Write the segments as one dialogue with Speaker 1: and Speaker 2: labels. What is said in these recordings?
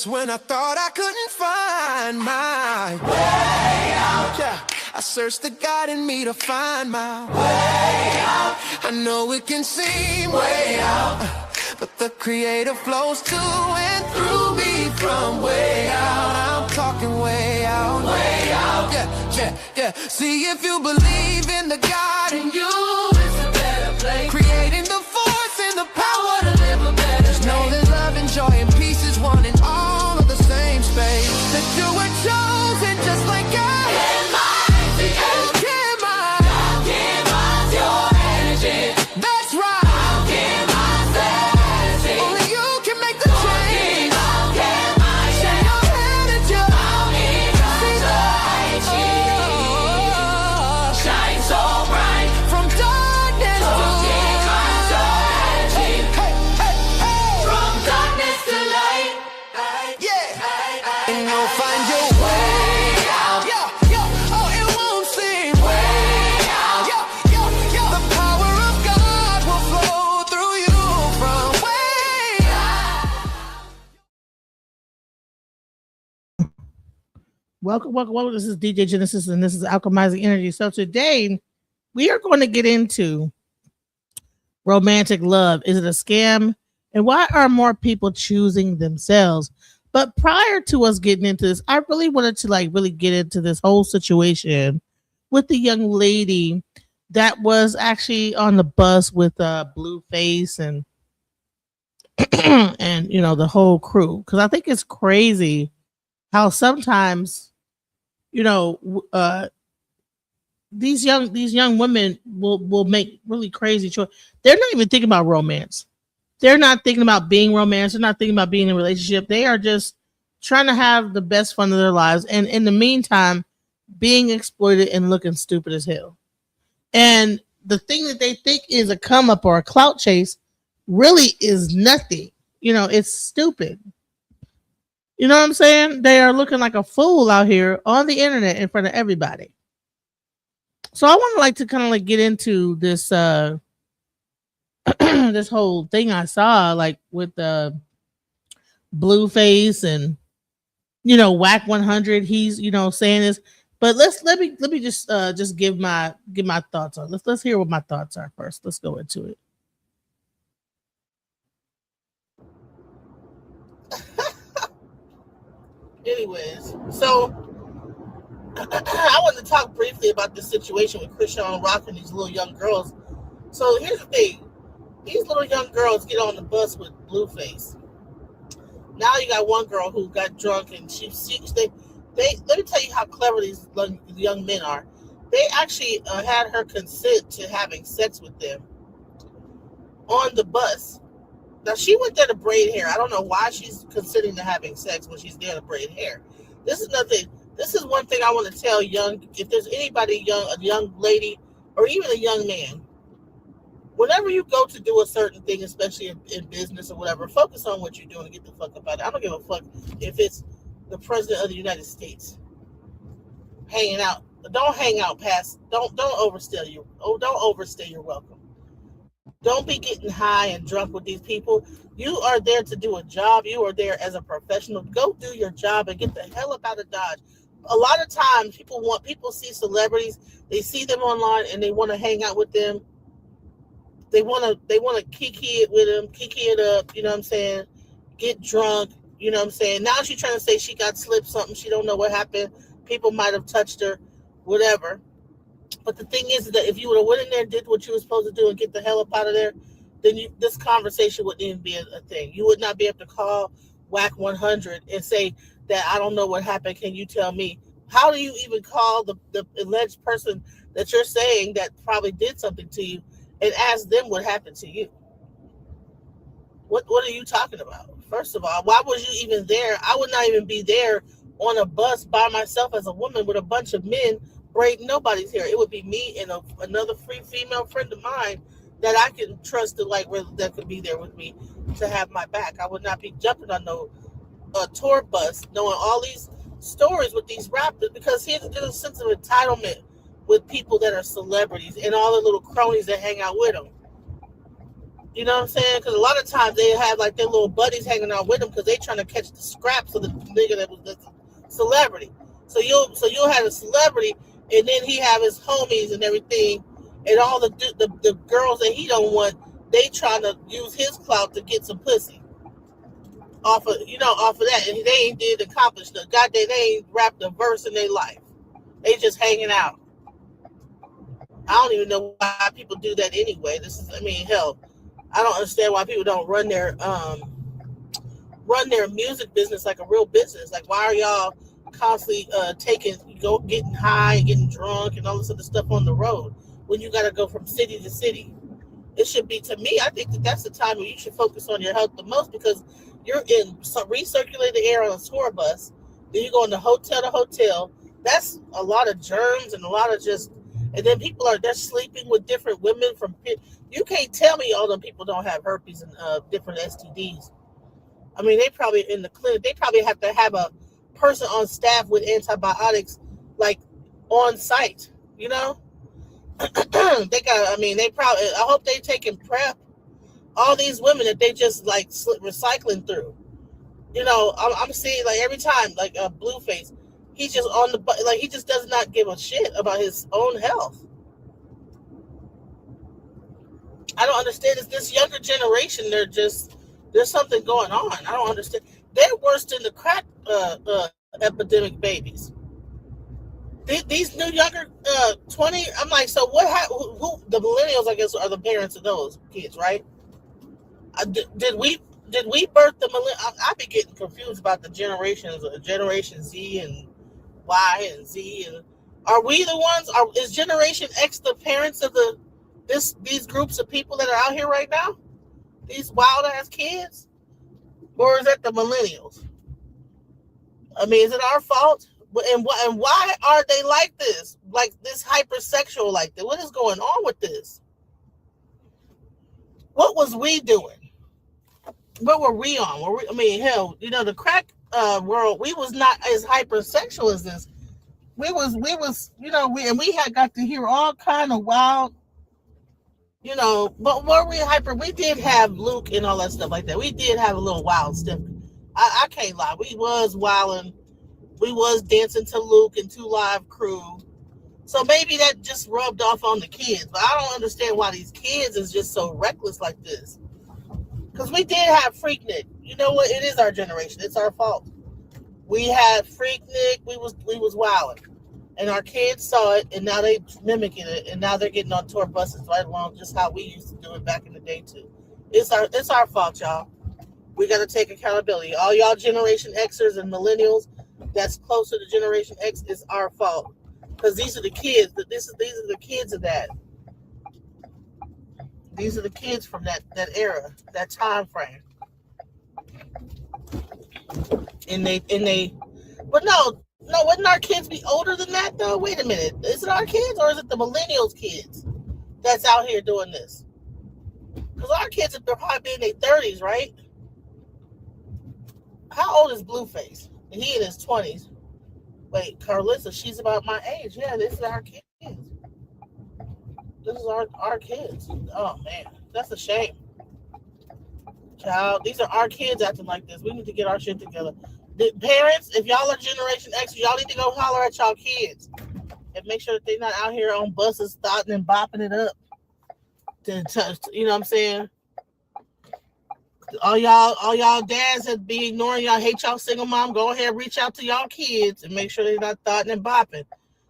Speaker 1: When I thought I couldn't find my way out, yeah, I searched the God in me to find my way out. I know it can seem way out, but the Creator flows to and through me from way out. I'm talking way out, yeah. See, if you believe in the God in you, it's a better place. Creating the force and the power to live a better. Just know that love and joy and peace is one in all of the same space. That you were chosen just like God. Your energy. That's right. I'll give myself. Only you can make the change. I'll give myself. Your energy. I'll give myself. Shine so bright from darkness to light. From darkness to light. Yeah. And you'll find your way out. Oh, it won't seem way out. The power of God will flow through you from way out.
Speaker 2: Welcome. This is DJ Genesis, and this is Alchemizing Energy. So today, we are going to get into romantic love. Is it a scam? And why are more people choosing themselves? But prior to us getting into this, I really wanted to really get into this whole situation with the young lady that was actually on the bus with Blueface and and the whole crew. Because I think it's crazy how sometimes these young women will make really crazy choices. They're not even thinking about romance. They're not thinking about being romantic. They're not thinking about being in a relationship. They are just trying to have the best fun of their lives. And in the meantime, being exploited and looking stupid as hell. And the thing that they think is a come up or a clout chase really is nothing. It's stupid. You know what I'm saying? They are looking like a fool out here on the internet in front of everybody. So I want to kind of get into this this whole thing I saw with Blueface and Whack 100. He's saying this, but let me just give my thoughts on. Let's hear what my thoughts are first. Let's go into it. Anyways, so I want to talk briefly about this situation with Krishan Rock and these little young girls. So here's the thing. These little young girls get on the bus with Blueface. Now you got one girl who got drunk and they let me tell you how clever these young men are. They actually had her consent to having sex with them on the bus. Now she went there to braid hair. I don't know why she's consenting to having sex when she's there to braid hair. This is nothing. This is one thing I want to tell if there's anybody a young lady or even a young man. Whenever you go to do a certain thing, especially in business or whatever, focus on what you're doing and get the fuck up out of it. I don't give a fuck if it's the president of the United States hanging out. Don't hang out past. Don't overstay your welcome. Don't be getting high and drunk with these people. You are there to do a job. You are there as a professional. Go do your job and get the hell up out of Dodge. A lot of times people see celebrities, they see them online and they want to hang out with them. They want to kiki it with them, kiki it up, you know what I'm saying? Get drunk, you know what I'm saying? Now she's trying to say she got slipped something. She don't know what happened. People might have touched her, whatever. But the thing is that if you would have went in there and did what you were supposed to do and get the hell up out of there, then this conversation wouldn't even be a thing. You would not be able to call Whack 100 and say that I don't know what happened. Can you tell me? How do you even call the alleged person that you're saying that probably did something to you and ask them what happened to you? What are you talking about? First of all, why was you even there? I would not even be there on a bus by myself as a woman with a bunch of men braiding nobody's hair. It would be me and another free female friend of mine that I can trust that could be there with me to have my back. I would not be jumping on no tour bus knowing all these stories with these rappers, because here's a sense of entitlement with people that are celebrities and all the little cronies that hang out with them. You know what I'm saying? Because a lot of times they have like their little buddies hanging out with them because they trying to catch the scraps of the nigga that was the celebrity. So you'll have a celebrity, and then he have his homies and everything, and all the girls that he don't want, they trying to use his clout to get some pussy off of that, and they ain't did accomplish the goddamn. They ain't rapped a verse in their life. They just hanging out. I don't even know why people do that anyway. Hell, I don't understand why people don't run their music business like a real business. Like, why are y'all constantly getting high and getting drunk and all this other stuff on the road when you got to go from city to city? It should be, to me, I think that's the time where you should focus on your health the most, because you're in recirculated air on a tour bus. Then you go into hotel to hotel. That's a lot of germs and a lot of just, and then they're sleeping with different women from. You can't tell me all them people don't have herpes and different STDs. I mean, they probably in the clinic. They probably have to have a person on staff with antibiotics, like on site. You know, they got. I mean, they probably. I hope they taking PrEP. All these women that they just like recycling through. You know, I'm seeing like every time, like Blueface, he's just on the like he just does not give a shit about his own health. I don't understand. It's this younger generation. There's something going on. I don't understand. They're worse than the crack epidemic babies. These new younger 20. I'm like, so what? Who the millennials? I guess are the parents of those kids, right? Did we birth the millennials? I be getting confused about the generations, Generation Z and Y and Z, and are we the ones? Is Generation X the parents of these groups of people that are out here right now? These wild ass kids, or is that the millennials? I mean, is it our fault? And why are they like this hypersexual like that? What is going on with this? What was we doing? What were we on? Hell, the crack world, we was not as hypersexual as this. We was, we had got to hear all kind of wild, but were we hyper? We did have Luke and all that stuff like that. We did have a little wild stuff. I can't lie. We was wilding. We was dancing to Luke and 2 Live Crew. So maybe that just rubbed off on the kids. But I don't understand why these kids is just so reckless like this. Because we did have Freaknik. You know what? It is our generation. It's our fault. We had Freaknik. We was wilding. And our kids saw it, and now they mimicking it, and now they're getting on tour buses right along just how we used to do it back in the day too. It's our fault, y'all. We got to take accountability. All y'all Generation Xers and millennials that's closer to Generation X, is our fault. Because these are the kids. These are the kids of that. These are the kids from that era, that time frame. But no, wouldn't our kids be older than that though? Wait a minute. Is it our kids or is it the millennials kids that's out here doing this? Because our kids are probably in their 30s, right? How old is Blueface? He in his 20s. Wait, Carlissa, she's about my age. Yeah, this is our kids. This is our kids. Oh man, that's a shame. Child, these are our kids acting like this. We need to get our shit together. The parents, if y'all are Generation X, y'all need to go holler at y'all kids and make sure that they're not out here on buses starting and bopping it up. You know what I'm saying? All y'all dads that be ignoring y'all, hate y'all single mom, go ahead and reach out to y'all kids and make sure they're not thoughting and bopping.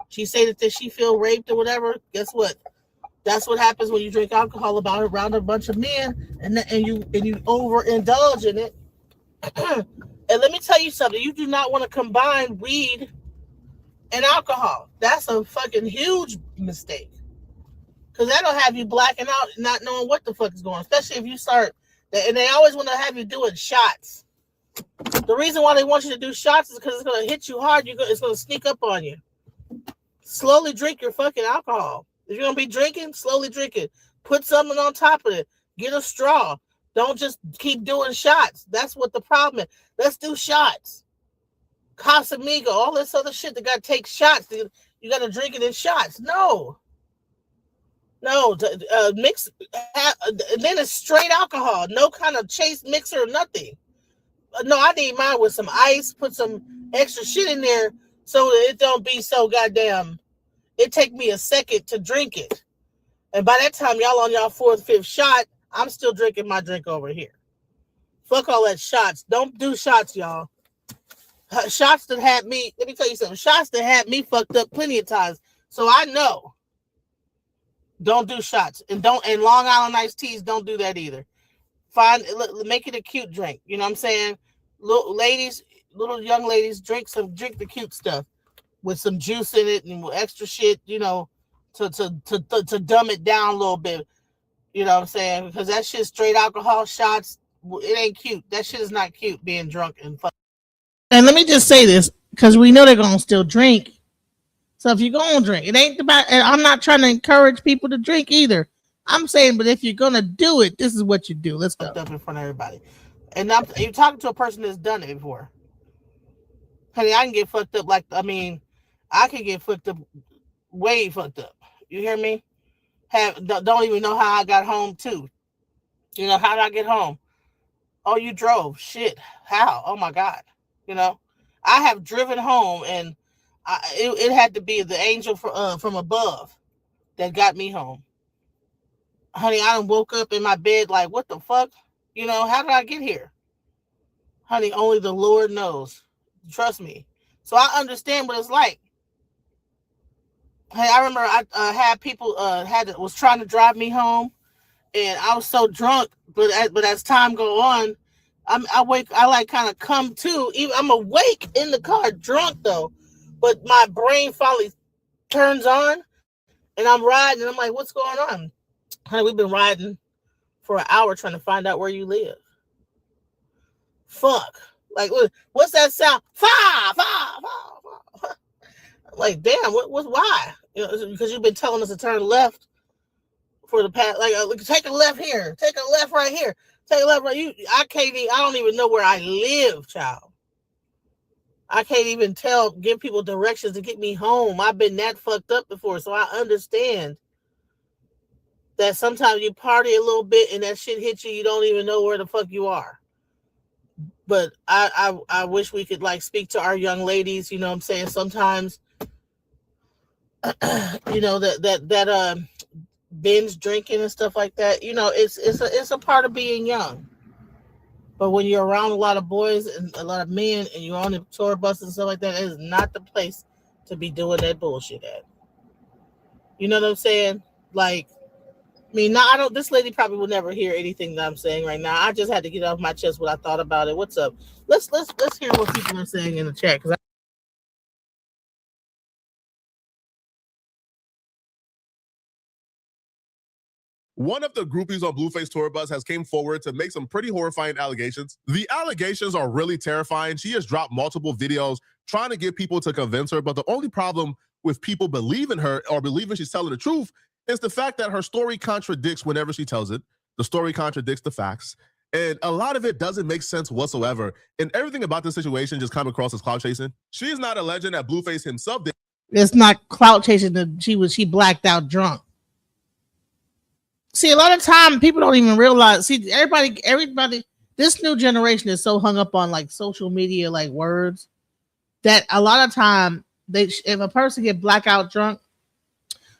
Speaker 2: She say that she feel raped or whatever. Guess what? That's what happens when you drink alcohol around a bunch of men and you overindulge in it. And let me tell you something. You do not want to combine weed and alcohol. That's a fucking huge mistake. Because that'll have you blacking out and not knowing what the fuck is going on. Especially if you start, and they always want to have you doing shots. The reason why they want you to do shots is because it's going to hit you hard. It's going to sneak up on you. Slowly drink your fucking alcohol. If you're going to be drinking, slowly drink it. Put something on top of it. Get a straw. Don't just keep doing shots. That's what the problem is. Let's do shots. Casamigo, all this other shit. They got to take shots. You got to drink it in shots. No. No, mix. Then it's straight alcohol. No kind of chase mixer or nothing. No, I need mine with some ice. Put some extra shit in there so that it don't be so goddamn. It take me a second to drink it, and by that time y'all on y'all fourth, fifth shot, I'm still drinking my drink over here. Fuck all that shots. Don't do shots, y'all. Shots that had me. Let me tell you something. Shots that had me fucked up plenty of times. So I know. Don't do shots, and Long Island iced teas. Don't do that either. Make it a cute drink. You know what I'm saying? Little young ladies, drink the cute stuff with some juice in it and extra shit. You know, to dumb it down a little bit. You know what I'm saying? Because that shit straight alcohol shots. It ain't cute. That shit is not cute. Being drunk and fuck. And let me just say this, because we know they're gonna still drink. So if you're gonna drink, it ain't about. And I'm not trying to encourage people to drink either. I'm saying, but if you're gonna do it, this is what you do. Let's go up in front of everybody. And you're talking to a person that's done it before. Honey, I can get fucked up. I can get fucked up, way fucked up. You hear me? Don't even know how I got home too. You know, how did I get home? Oh, you drove. Shit. How? Oh my God. You know, I have driven home, and it had to be the angel from above that got me home. Honey, I done woke up in my bed like, what the fuck? You know, how did I get here? Honey, only the Lord knows. Trust me. So I understand what it's like. Hey, I remember I had people was trying to drive me home, and I was so drunk. But as time go on, I like kind of come to. Even I'm awake in the car, drunk though, but my brain finally turns on, and I'm riding. And I'm like, what's going on? Honey, we've been riding for an hour trying to find out where you live. Fuck. Like, what's that sound? Five. Like, damn, why? You know, because you've been telling us to turn left for the past, take a left here, take a left right here, take a left right. I don't even know where I live, child. I can't even give people directions to get me home. I've been that fucked up before, so I understand that sometimes you party a little bit and that shit hits you, you don't even know where the fuck you are. But I wish we could speak to our young ladies, you know what I'm saying? Sometimes you know, that binge drinking and stuff like that, you know, it's a part of being young. But when you're around a lot of boys and a lot of men and you're on the tour bus and stuff like that, it is not the place to be doing that bullshit at. You know what I'm saying? This lady probably will never hear anything that I'm saying right now. I just had to get off my chest what I thought about it. What's up? Let's hear what people are saying in the chat.
Speaker 3: One of the groupies on Blueface Tour Bus has came forward to make some pretty horrifying allegations. The allegations are really terrifying. She has dropped multiple videos trying to get people to convince her, but the only problem with people believing her or believing she's telling the truth is the fact that her story contradicts whenever she tells it. The story contradicts the facts. And a lot of it doesn't make sense whatsoever. And everything about this situation just come across as clout chasing. She is not alleging that Blueface himself did.
Speaker 2: It's not clout chasing. She blacked out drunk. See, a lot of time people don't even realize. See, everybody, this new generation is so hung up on social media, words, that a lot of time if a person get blackout drunk,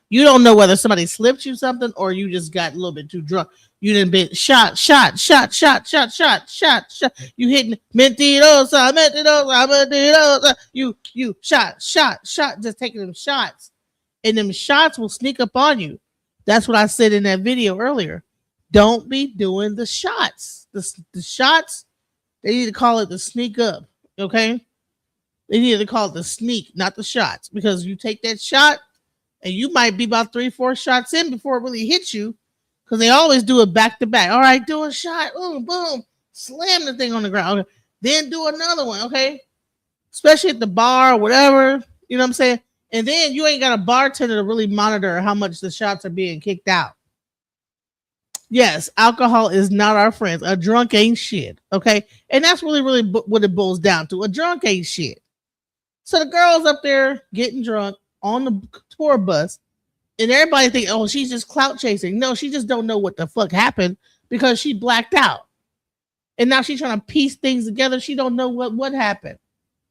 Speaker 2: you don't know whether somebody slipped you something or you just got a little bit too drunk. You didn't been shot. You hitting mentirosa. You shot. Just taking them shots, and them shots will sneak up on you. That's what I said in that video earlier. Don't be doing the shots. The shots, they need to call it the sneak up, okay? They need to call it the sneak, not the shots, because you take that shot and you might be about 3-4 shots in before it really hits you, because they always do it back to back. All right, do a shot, boom, boom, slam the thing on the ground. Okay. Then do another one, okay? Especially at the bar or whatever, you know what I'm saying? And then you ain't got a bartender to really monitor how much the shots are being kicked out. Yes, alcohol is not our friend. A drunk ain't shit, okay? And that's really what it boils down to. A drunk ain't shit. So the girl's up there getting drunk on the tour bus, And everybody think, oh, she's just clout chasing. No, she just don't know what the fuck happened because she blacked out. And now she's trying to piece things together. She don't know what happened.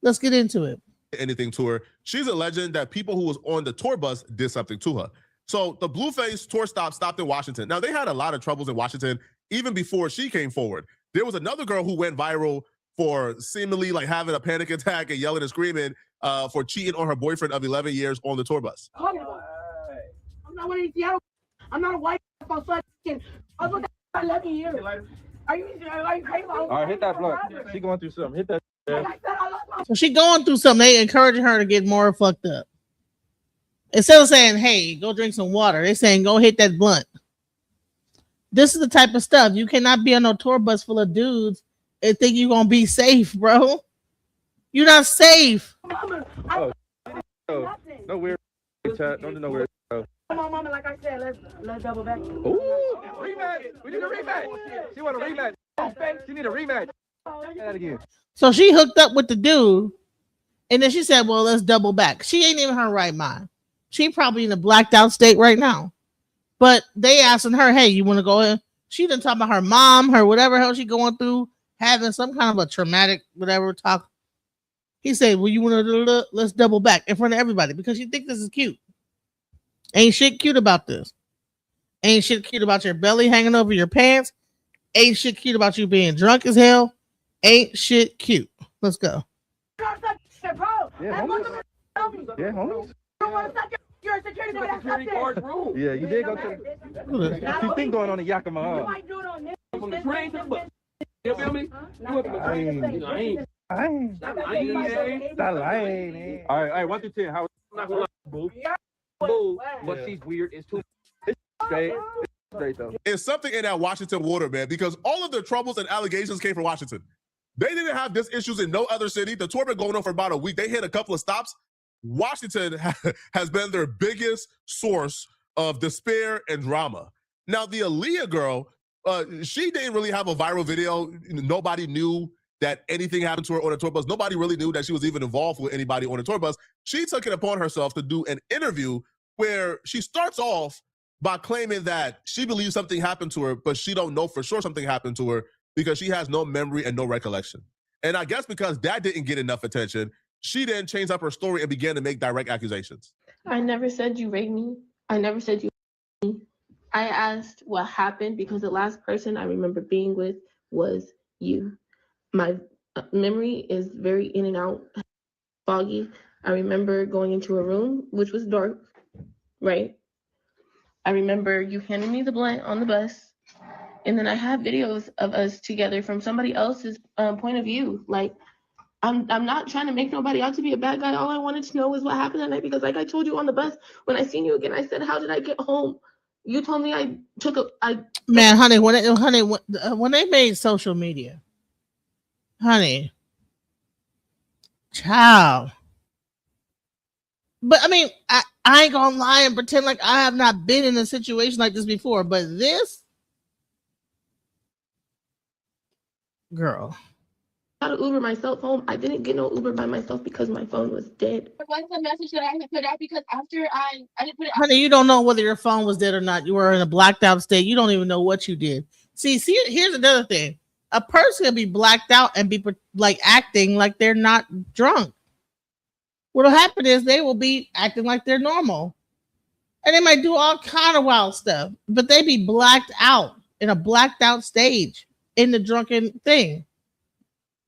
Speaker 2: Let's get into it.
Speaker 3: Anything to her. She's alleging that people who was on the tour bus did something to her. So the Blueface tour stopped in Washington. Now, they had a lot of troubles in Washington even before she came forward. There was another girl who went viral for seemingly like having a panic attack and yelling and screaming for cheating on her boyfriend of 11 years on the tour bus.
Speaker 4: I'm not one of these Seattle. I'm not a white outside. I was with that 11 years. Are you crazy?
Speaker 5: All right, hit that blunt. She going through something. Hit that.
Speaker 2: So she going through something. They encouraging her to get more fucked up. Instead of saying, hey, go drink some water, they're saying, go hit that blunt. This is the type of stuff. You cannot be on a tour bus full of dudes and think you're going to be safe, bro. You're not safe.
Speaker 5: Oh, no weird chat. Don't do no weird.
Speaker 4: Come on, mama, like I said, let's double back.
Speaker 5: Ooh, rematch. We need a rematch. She want a rematch. She need a rematch. That again.
Speaker 2: So she hooked up with the dude, and then she said, well, let's double back. She ain't even her right mind. She probably in a blacked out state right now. But they asking her, hey, you want to go in? She done talk about her mom, her whatever hell she going through, having some kind of a traumatic whatever talk. He said, well, you want to let's double back in front of everybody because you think this is cute. Ain't shit cute about this. Ain't shit cute about your belly hanging over your pants. Ain't shit cute about you being drunk as hell. Ain't shit cute. Let's go.
Speaker 5: Yeah, homies. Yeah, homies.
Speaker 4: You're a security guard room.
Speaker 5: Yeah, you did go to the... You think going on a Yakima, huh?
Speaker 4: You might do it on this.
Speaker 6: From the train to the bus. You feel me? You went from the train to the bus.
Speaker 5: I ain't. Stop lying, man. All right, 1 through 10. How?
Speaker 6: I'm not gonna lie, boo. Boo, but she's weird. It's too
Speaker 5: Straight. Straight though.
Speaker 3: It's something in that Washington water, man, because all of the troubles and allegations came from Washington. They didn't have this issues in no other city. The tour been going on for about a week. They hit a couple of stops. Washington has been their biggest source of despair and drama. Now, the Aaliyah girl, she didn't really have a viral video. Nobody knew that anything happened to her on a tour bus. Nobody really knew that she was even involved with anybody on a tour bus. She took it upon herself to do an interview where she starts off by claiming that she believes something happened to her, but she don't know for sure something happened to her because she has no memory and no recollection. And I guess because that didn't get enough attention, she then changed up her story and began to make direct accusations.
Speaker 7: I never said you raped me. I never said you raped me. I asked what happened because the last person I remember being with was you. My memory is very in and out, foggy. I remember going into a room, which was dark, right? I remember you handing me the blunt on the bus. And then I have videos of us together from somebody else's point of view. Like, I'm not trying to make nobody out to be a bad guy. All I wanted to know is what happened that night because like I told you on the bus, when I seen you again, I said, how did I get home? You told me
Speaker 2: Man, honey, when they made social media, honey, child. But I mean, I ain't gonna lie and pretend like I have not been in a situation like this before, but this girl.
Speaker 7: Got to Uber myself home. I didn't get no Uber by myself because my phone was dead.
Speaker 8: What's the message that I had put out? Because after I didn't put it out.
Speaker 2: Honey, you don't know whether your phone was dead or not. You were in a blacked out state. You don't even know what you did. See, here's another thing. A person can be blacked out and be like acting like they're not drunk. What'll happen is they will be acting like they're normal. And they might do all kind of wild stuff, but they be blacked out in a blacked out stage in the drunken thing.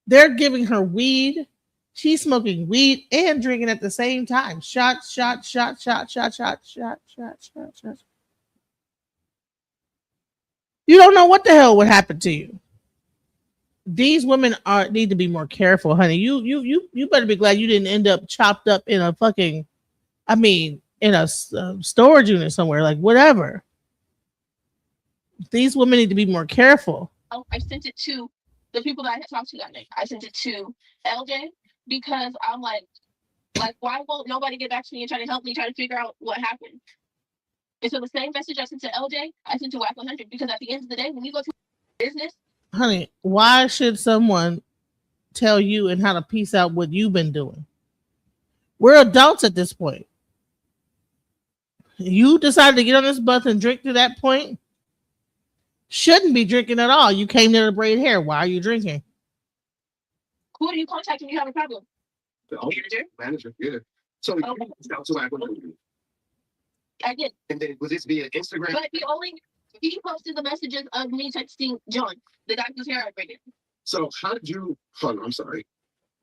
Speaker 2: They're giving her weed. She's smoking weed and drinking at the same time. Shot, shot, shot, shot, shot, shot, shot, shot, shot, shot. You don't know what the hell would happen to you. These women need to be more careful, honey. You better be glad you didn't end up chopped up in a fucking, in a storage unit somewhere, like whatever. These women need to be more careful.
Speaker 8: Oh, I sent it to the people that I had talked to that night. I sent it to LJ because I'm like, why won't nobody get back to me and try to help me try to figure out what happened? And so the same message I sent to LJ, I sent to WAC 100 because at the end of the day, when you go to business,
Speaker 2: honey, why should someone tell you and how to piece out what you've been doing? We're adults at this point. You decided to get on this bus and drink to that point. Shouldn't be drinking at all. You came there to braid hair. Why are you drinking?
Speaker 8: Who do you contact when you have a problem?
Speaker 6: The manager, yeah. So
Speaker 8: Oh. I did.
Speaker 6: and then was this via Instagram?
Speaker 8: But he posted the messages of me texting John, the guy whose hair I braided.
Speaker 6: So how did you? Hold on, I'm sorry.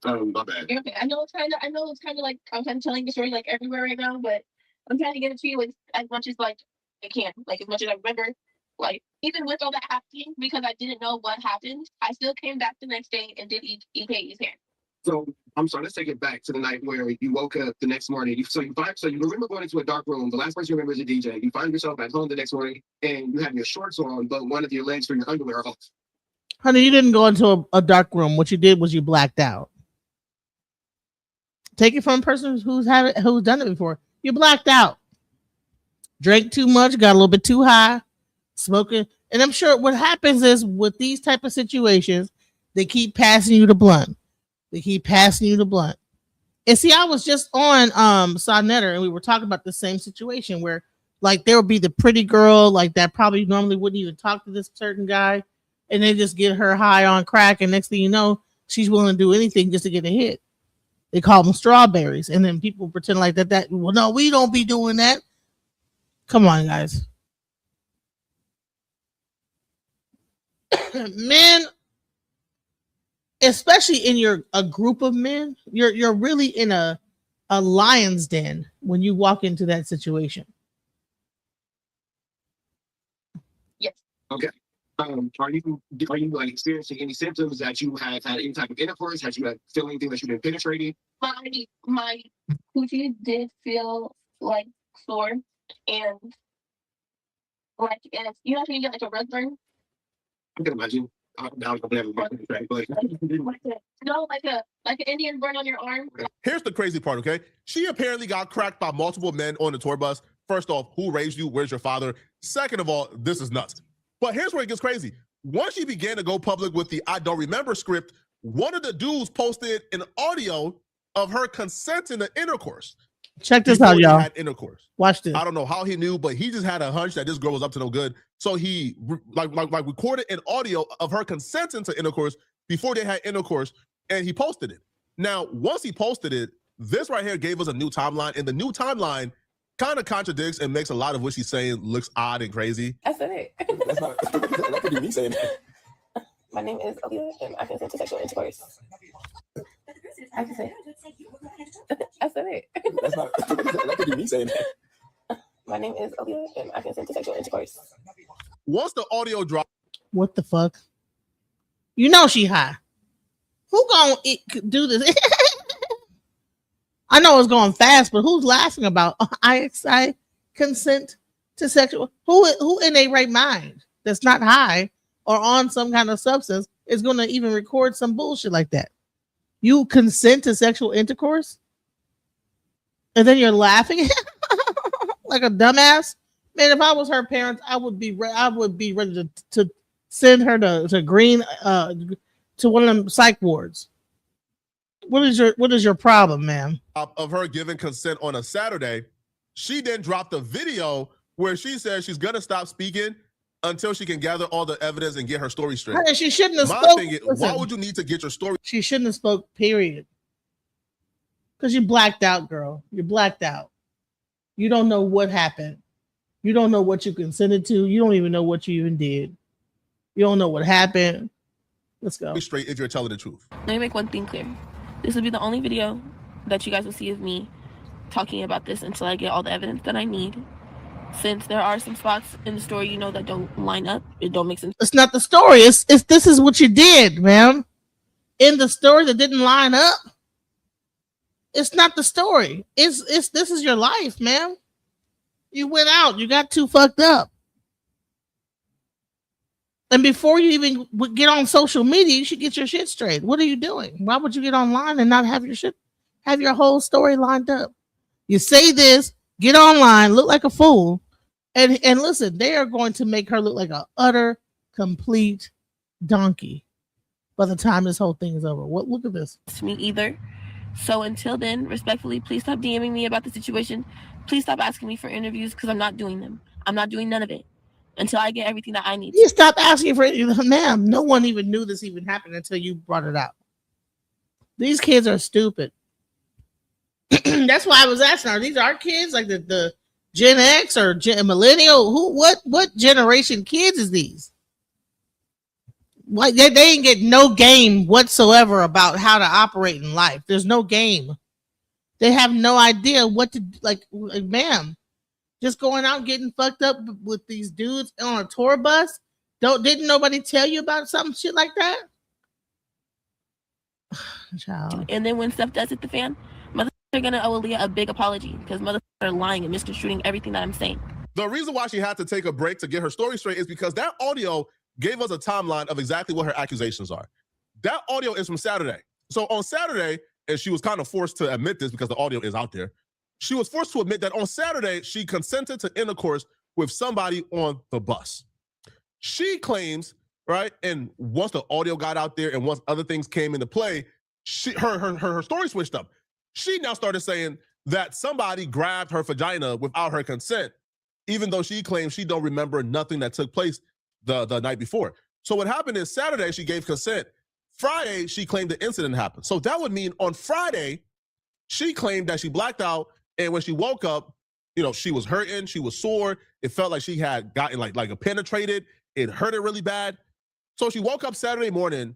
Speaker 6: My bad.
Speaker 8: Okay, I know it's kind of like I'm kind of telling the story like everywhere right now, but I'm trying to get it to you as much as like I can, like as much as I remember. Like even with all that happening, because I didn't know what happened, I still came back the next day and did EK's hair.
Speaker 6: So I'm sorry. Let's take it back to the night where you woke up the next morning. So you remember going into a dark room. The last person you remember is a DJ. You find yourself at home the next morning, and you have your shorts on, but one of your legs for your underwear are off.
Speaker 2: Honey, you didn't go into a dark room. What you did was you blacked out. Take it from a person who's done it before. You blacked out. Drank too much, got a little bit too high, smoking. And I'm sure what happens is with these type of situations, they keep passing you the blunt. And see, I was just on Sonnetter and we were talking about the same situation where like there would be the pretty girl like that probably normally wouldn't even talk to this certain guy, and they just get her high on crack, and next thing you know, she's willing to do anything just to get a hit. They call them strawberries, and then people pretend like that. Well, no, we don't be doing that. Come on, guys. Men, especially in a group of men, you're really in a lion's den when you walk into that situation.
Speaker 8: Yes.
Speaker 6: Okay. Are you like experiencing any symptoms that you have had any type of intercourse? Had you had feel anything that you've been penetrating?
Speaker 8: My coochie did feel like sore and like and you know when you get like a rug burn?
Speaker 6: I can imagine. I've never been penetrated, but
Speaker 8: like an Indian burn on your arm.
Speaker 3: Here's the crazy part, okay? She apparently got cracked by multiple men on the tour bus. First off, who raised you? Where's your father? Second of all, this is nuts. But here's where it gets crazy. Once she began to go public with the I don't remember script, one of the dudes posted an audio of her consenting to intercourse.
Speaker 2: Check this out, y'all.
Speaker 3: Had intercourse.
Speaker 2: Watch this.
Speaker 3: I don't know how he knew, but he just had a hunch that this girl was up to no good. So he like recorded an audio of her consenting to intercourse before they had intercourse, and he posted it. Now, once he posted it, this right here gave us a new timeline, and the new timeline kind of contradicts and makes a lot of what she's saying looks odd and crazy.
Speaker 9: I said it.
Speaker 6: that's not that could be me saying that.
Speaker 9: My name is Aaliyah, and I consent to sexual intercourse. I can say it. I said it.
Speaker 6: That's not that could be me saying that.
Speaker 9: My name is Aaliyah, and I consent to sexual intercourse.
Speaker 3: Once the audio dropped,
Speaker 2: what the fuck? You know she high. Who gonna do this? I know it's going fast, but who's laughing about I consent to sexual? Who in a right mind that's not high or on some kind of substance is going to even record some bullshit like that? You consent to sexual intercourse, and then you're laughing like a dumbass. Man, if I was her parents, I would be ready to send her to green to one of them psych wards. What is your problem, ma'am?
Speaker 3: Of her giving consent on a Saturday, she then dropped a video where she says she's gonna stop speaking until she can gather all the evidence and get her story straight.
Speaker 2: Hey, she shouldn't have
Speaker 3: My
Speaker 2: spoke.
Speaker 3: thing is,
Speaker 2: Listen,
Speaker 3: why would you need to get your story?
Speaker 2: she shouldn't have spoke, period. Because you blacked out, girl. You blacked out. You don't know what happened. You don't know what you consented to. You don't even know what you even did. You don't know what happened. Let's go.
Speaker 3: Straight if you're telling the truth.
Speaker 7: Let me make one thing clear. This will be the only video that you guys will see of me talking about this until I get all the evidence that I need. Since there are some spots in the story, that don't line up. It don't make sense.
Speaker 2: It's not the story. It's this is what you did, ma'am. In the story that didn't line up. It's not the story. It's this is your life, ma'am. You went out. You got too fucked up. And before you even get on social media, you should get your shit straight. What are you doing? Why would you get online and not have your whole story lined up? You say this, get online, look like a fool, and listen, they are going to make her look like an utter, complete donkey by the time this whole thing is over. Look at this.
Speaker 7: To me either. So until then, respectfully, please stop DMing me about the situation. Please stop asking me for interviews because I'm not doing them. I'm not doing none of it until I get everything that I need.
Speaker 2: You stop asking for it, ma'am. No one even knew this even happened until you brought it up. These kids are stupid. That's why I was asking, are these our kids, like the Gen X or Millennial? What generation kids is these? Like they ain't get no game whatsoever about how to operate in life. There's no game. They have no idea what to like ma'am. Just going out getting fucked up with these dudes on a tour bus. Didn't nobody tell you about some shit like that? Child.
Speaker 7: And then when stuff does hit the fan, mother are gonna owe Aaliyah a big apology because mother are lying and misconstruing everything that I'm saying.
Speaker 3: The reason why she had to take a break to get her story straight is because that audio gave us a timeline of exactly what her accusations are. That audio is from Saturday. So on Saturday, and she was kind of forced to admit this because the audio is out there. She was forced to admit that on Saturday, she consented to intercourse with somebody on the bus. She claims, right, and once the audio got out there and once other things came into play, her story switched up. She now started saying that somebody grabbed her vagina without her consent, even though she claims she don't remember nothing that took place the night before. So what happened is Saturday, she gave consent. Friday, she claimed the incident happened. So that would mean on Friday, she claimed that she blacked out, and when she woke up, you know, she was hurting, she was sore. It felt like she had gotten like a penetrated. It hurt her really bad. So she woke up Saturday morning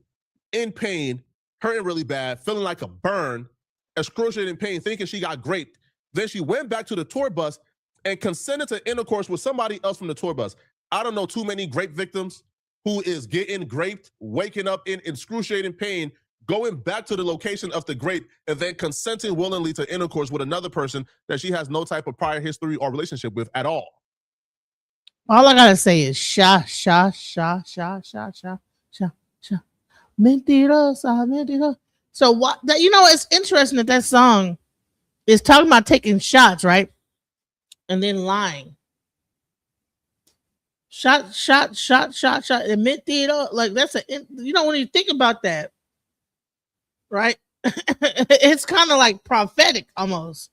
Speaker 3: in pain, hurting really bad, feeling like a burn, excruciating pain, thinking she got raped. Then she went back to the tour bus and consented to intercourse with somebody else from the tour bus. I don't know too many rape victims who is getting raped, waking up in excruciating pain, going back to the location of the rape, and then consenting willingly to intercourse with another person that she has no type of prior history or relationship with at all.
Speaker 2: All I gotta say is sha. Mentirosa. So what? You know, it's interesting that song is talking about taking shots, right? And then lying. Shot. And mentira, like that's you know, when you think about that, right? It's kind of like prophetic almost.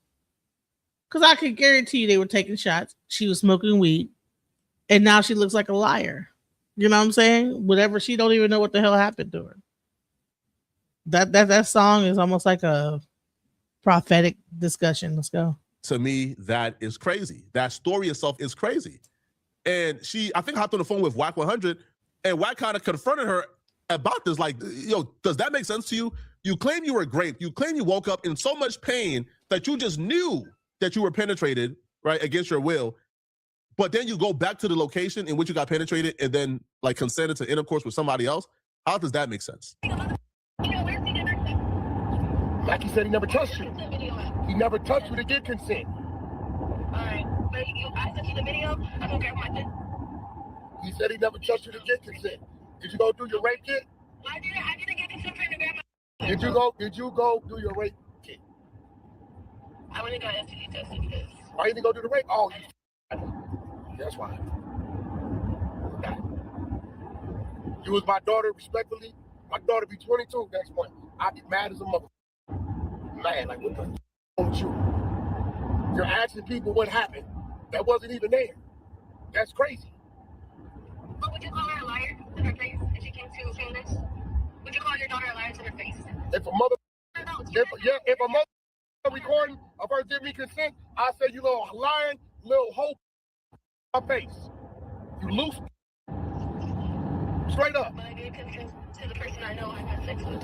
Speaker 2: Because I can guarantee you they were taking shots. She was smoking weed. And now she looks like a liar. You know what I'm saying? Whatever, she don't even know what the hell happened to her. That song is almost like a prophetic discussion. Let's go.
Speaker 3: To me, that is crazy. That story itself is crazy. And she, I think, hopped on the phone with Wack 100, and Wack kind of confronted her about this. Like, yo, does that make sense to you? You claim you were raped. You claim you woke up in so much pain that you just knew that you were penetrated, right, against your will. But then you go back to the location in which you got penetrated and then like consented to intercourse with somebody else. How does that make sense?
Speaker 10: Like he said, he never touched you. He never touched you to get consent.
Speaker 8: Alright, but I sent you the video. I'm gonna grab my thing.
Speaker 10: He said he never touched you to get consent. Did you go do your rape kit?
Speaker 8: I didn't get consent for him to grab my.
Speaker 10: Did you go do your rape kit?
Speaker 8: I went and got STD tested because.
Speaker 10: Why you didn't go do the rape? Oh, that's why. You was my daughter, respectfully. My daughter be 22 next month. I'd be mad as a mother. Mad, like what the wrong with you? You're asking people what happened that wasn't even there. That's crazy.
Speaker 8: But would you call her a liar to her face if she came to say this? Would you call your daughter a liar to her face?
Speaker 10: If a mother, if a mother recording of her giving me consent, I say you little lying, little hope. My face. You loose. Straight up.
Speaker 8: But I gave consent to the person I know I had sex with.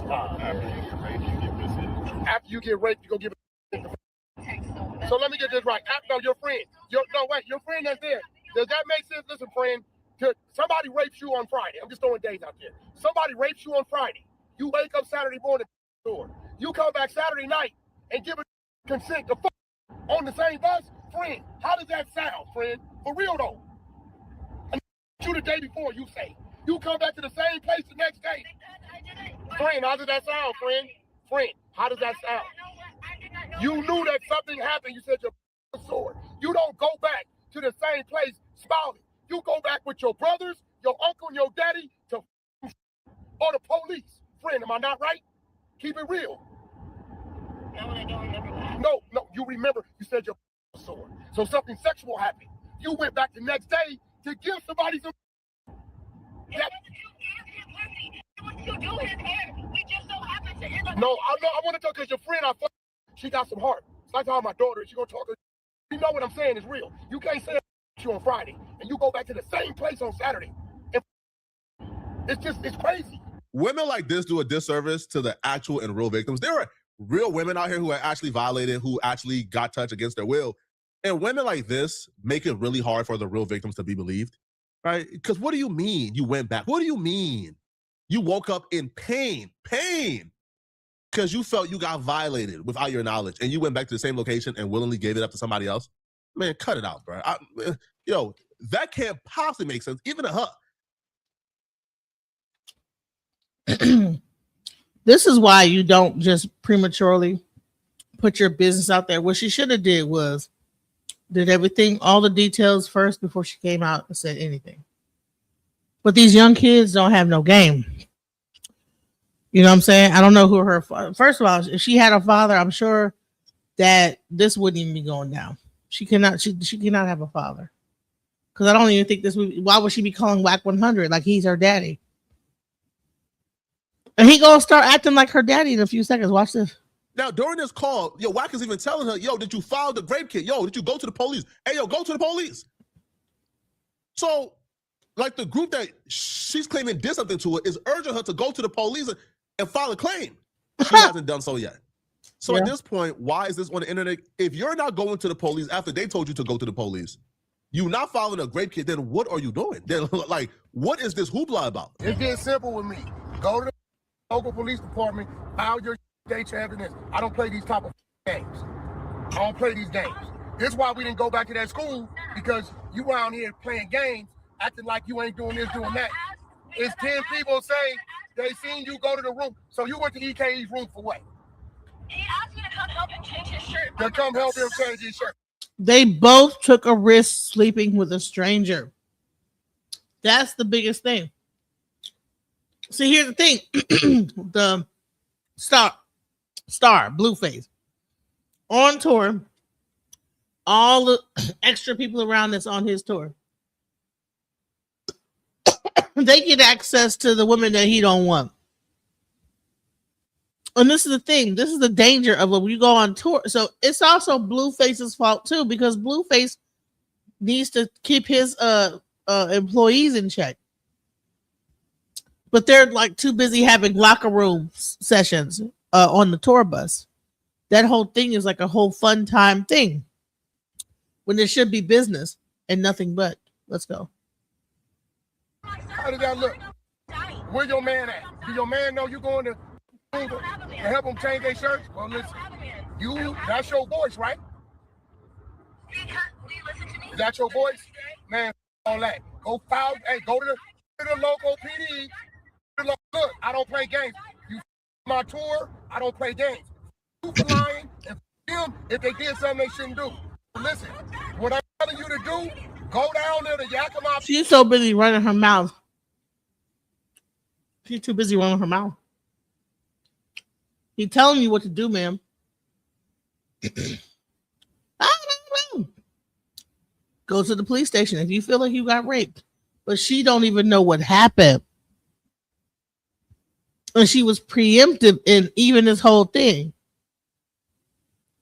Speaker 10: After you get raped, you go give it. So let me get this right. No, your friend. Your friend that's there. Does that make sense? Listen, friend. Somebody rapes you on Friday. I'm just throwing days out there. Somebody rapes you on Friday. You wake up Saturday morning. You come back Saturday night and give it consent to on the same bus. Friend, how does that sound, friend? For real though. You the day before, you say. You come back to the same place the next day. Friend, how does that sound, friend? Friend, how does that sound? You knew that something happened. You said your sword. You don't go back to the same place smiling. You go back with your brothers, your uncle, and your daddy to or the police. Friend, am I not right? Keep it real.
Speaker 8: No, I don't remember that.
Speaker 10: No, you remember. You said your was sore. So something sexual happened. You went back the next day to give somebody some. That,
Speaker 8: You do his hair. We just so happen to end up.
Speaker 10: no, I want to talk because your friend, she got some heart. It's like how my daughter, she gonna talk. You know what I'm saying is real. You can't say you on Friday and you go back to the same place on Saturday. It's crazy.
Speaker 3: Women like this do a disservice to the actual and real victims. There are real women out here who are actually violated, who actually got touched against their will. And women like this make it really hard for the real victims to be believed, right? Because what do you mean you went back? What do you mean you woke up in pain, because you felt you got violated without your knowledge and you went back to the same location and willingly gave it up to somebody else? Man, cut it out, bro. That can't possibly make sense, even to her.
Speaker 2: This is why you don't just prematurely put your business out there. What she should have did was did everything, all the details first before she came out and said anything. But these young kids don't have no game. You know what I'm saying? I don't know who her first of all, if she had a father, I'm sure that this wouldn't even be going down. She cannot have a father. Because I don't even think this would. Why would she be calling Whack 100 like he's her daddy? And he gonna start acting like her daddy in a few seconds. Watch this.
Speaker 3: Now, during this call, Whack is even telling her, did you file the grape kit? Did you go to the police? Hey, go to the police. So, like, the group that she's claiming did something to her is urging her to go to the police and file a claim. She hasn't done so yet. So at this point, why is this on the internet? If you're not going to the police after they told you to go to the police, you're not filing a grape kit, then what are you doing? Then, like, what is this hoopla about?
Speaker 10: It's getting simple with me. Go to the local police department, file your state evidence. I don't play these type of games. I don't play these games. This is why we didn't go back to that school, because you around here playing games, acting like you ain't doing this, doing that. It's 10 people saying they seen you go to the room. So you went to EKE's room for what?
Speaker 8: He asked me to come help him change his shirt.
Speaker 10: To come help him change his shirt.
Speaker 2: They both took a risk sleeping with a stranger. That's the biggest thing. See, here's the thing. The star, Blueface, on tour, all the extra people around that's on his tour, they get access to the women that he don't want. And this is the thing. This is the danger of when you go on tour. So it's also Blueface's fault too, because Blueface needs to keep his employees in check. But they're like too busy having locker room sessions on the tour bus. That whole thing is like a whole fun time thing when there should be business and nothing but. Let's go.
Speaker 10: How did that look? Where your man at? Do your man know you going to help them change their shirts? Well, listen, that's your voice, right?
Speaker 8: Do you listen to me?
Speaker 10: Is that your voice? Man, all that. Go file, go to the local PD. Look, I don't play games. You my tour, I don't play games. You lying and them if they did something they shouldn't do. Listen, what I'm telling you to do, go down there to Yakima.
Speaker 2: She's so busy running her mouth. She's too busy running her mouth. He's telling you what to do, ma'am. I don't know. Go to the police station if you feel like you got raped. But she don't even know what happened. And she was preemptive in even this whole thing.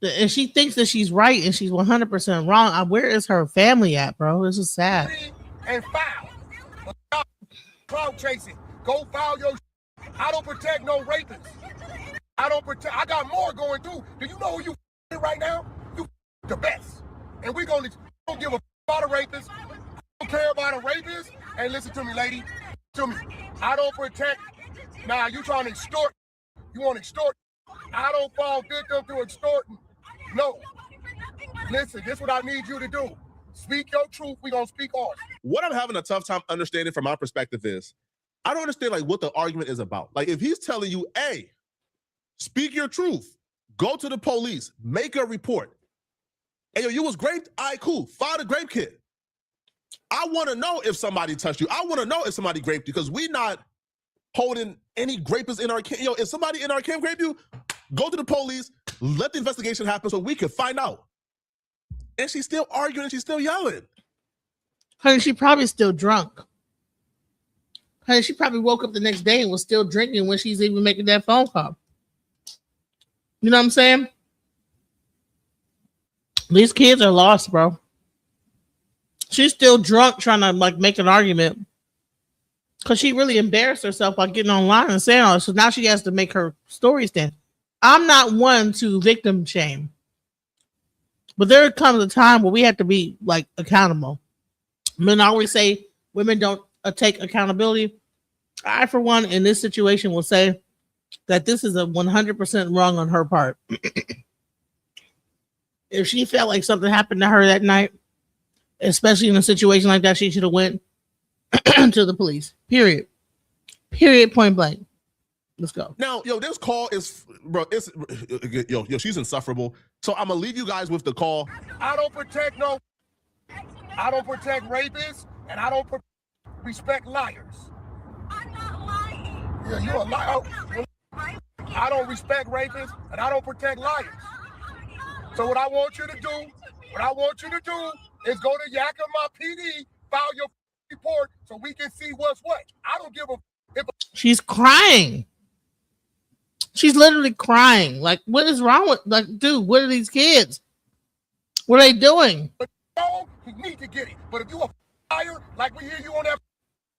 Speaker 2: And she thinks that she's right and she's 100% wrong. Where is her family at, bro? This is sad.
Speaker 10: And file. Cloud chasing. Go file your. I don't protect no rapists. I don't protect. I got more going through. Do you know who you right now? You the best. And we don't give a about a rapist. I don't care about a rapist. And listen to me, lady. To me. I don't protect. Nah, you trying to extort. You want to extort. I don't fall victim to extorting. No. Listen, this is what I need you to do. Speak your truth. We gonna speak ours.
Speaker 3: What I'm having a tough time understanding from my perspective is, I don't understand like what the argument is about. Like if he's telling you, hey, speak your truth, go to the police, make a report. Hey, yo, you was raped? All right, cool. File the grape kit. I want to know if somebody touched you. I want to know if somebody raped you because we not holding any grapists in our camp. Yo, if somebody in our camp raped you, Go to the police, let the investigation happen so we could find out. And she's still arguing and she's still yelling.
Speaker 2: Honey, she probably still drunk. Honey, she probably woke up the next day and was still drinking when she's even making that phone call. You know what I'm saying? These kids are lost, bro. She's still drunk trying to like make an argument because she really embarrassed herself by getting online and saying all this. So now she has to make her story stand. I'm not one to victim shame, but there comes a time where we have to be like accountable. Men always say women don't take accountability. I, for one, in this situation, will say that this is a 100% wrong on her part. If she felt like something happened to her that night, especially in a situation like that, she should have went to the police. Period. Point blank. Let's go.
Speaker 3: Now, this call is, bro, it's, she's insufferable. So I'm going to leave you guys with the call.
Speaker 10: I don't protect rapists, and I don't respect liars.
Speaker 4: I'm not lying.
Speaker 10: Yeah, you're a liar. I don't respect rapists, and I don't protect liars. So what I want you to do is go to Yakima PD, file your report so we can see what's what. I don't give a if
Speaker 2: She's crying. She's literally crying. Like, what is wrong with, like, dude, what are these kids? What are they doing?
Speaker 10: you need to get it. But if you a liar, like we hear you on that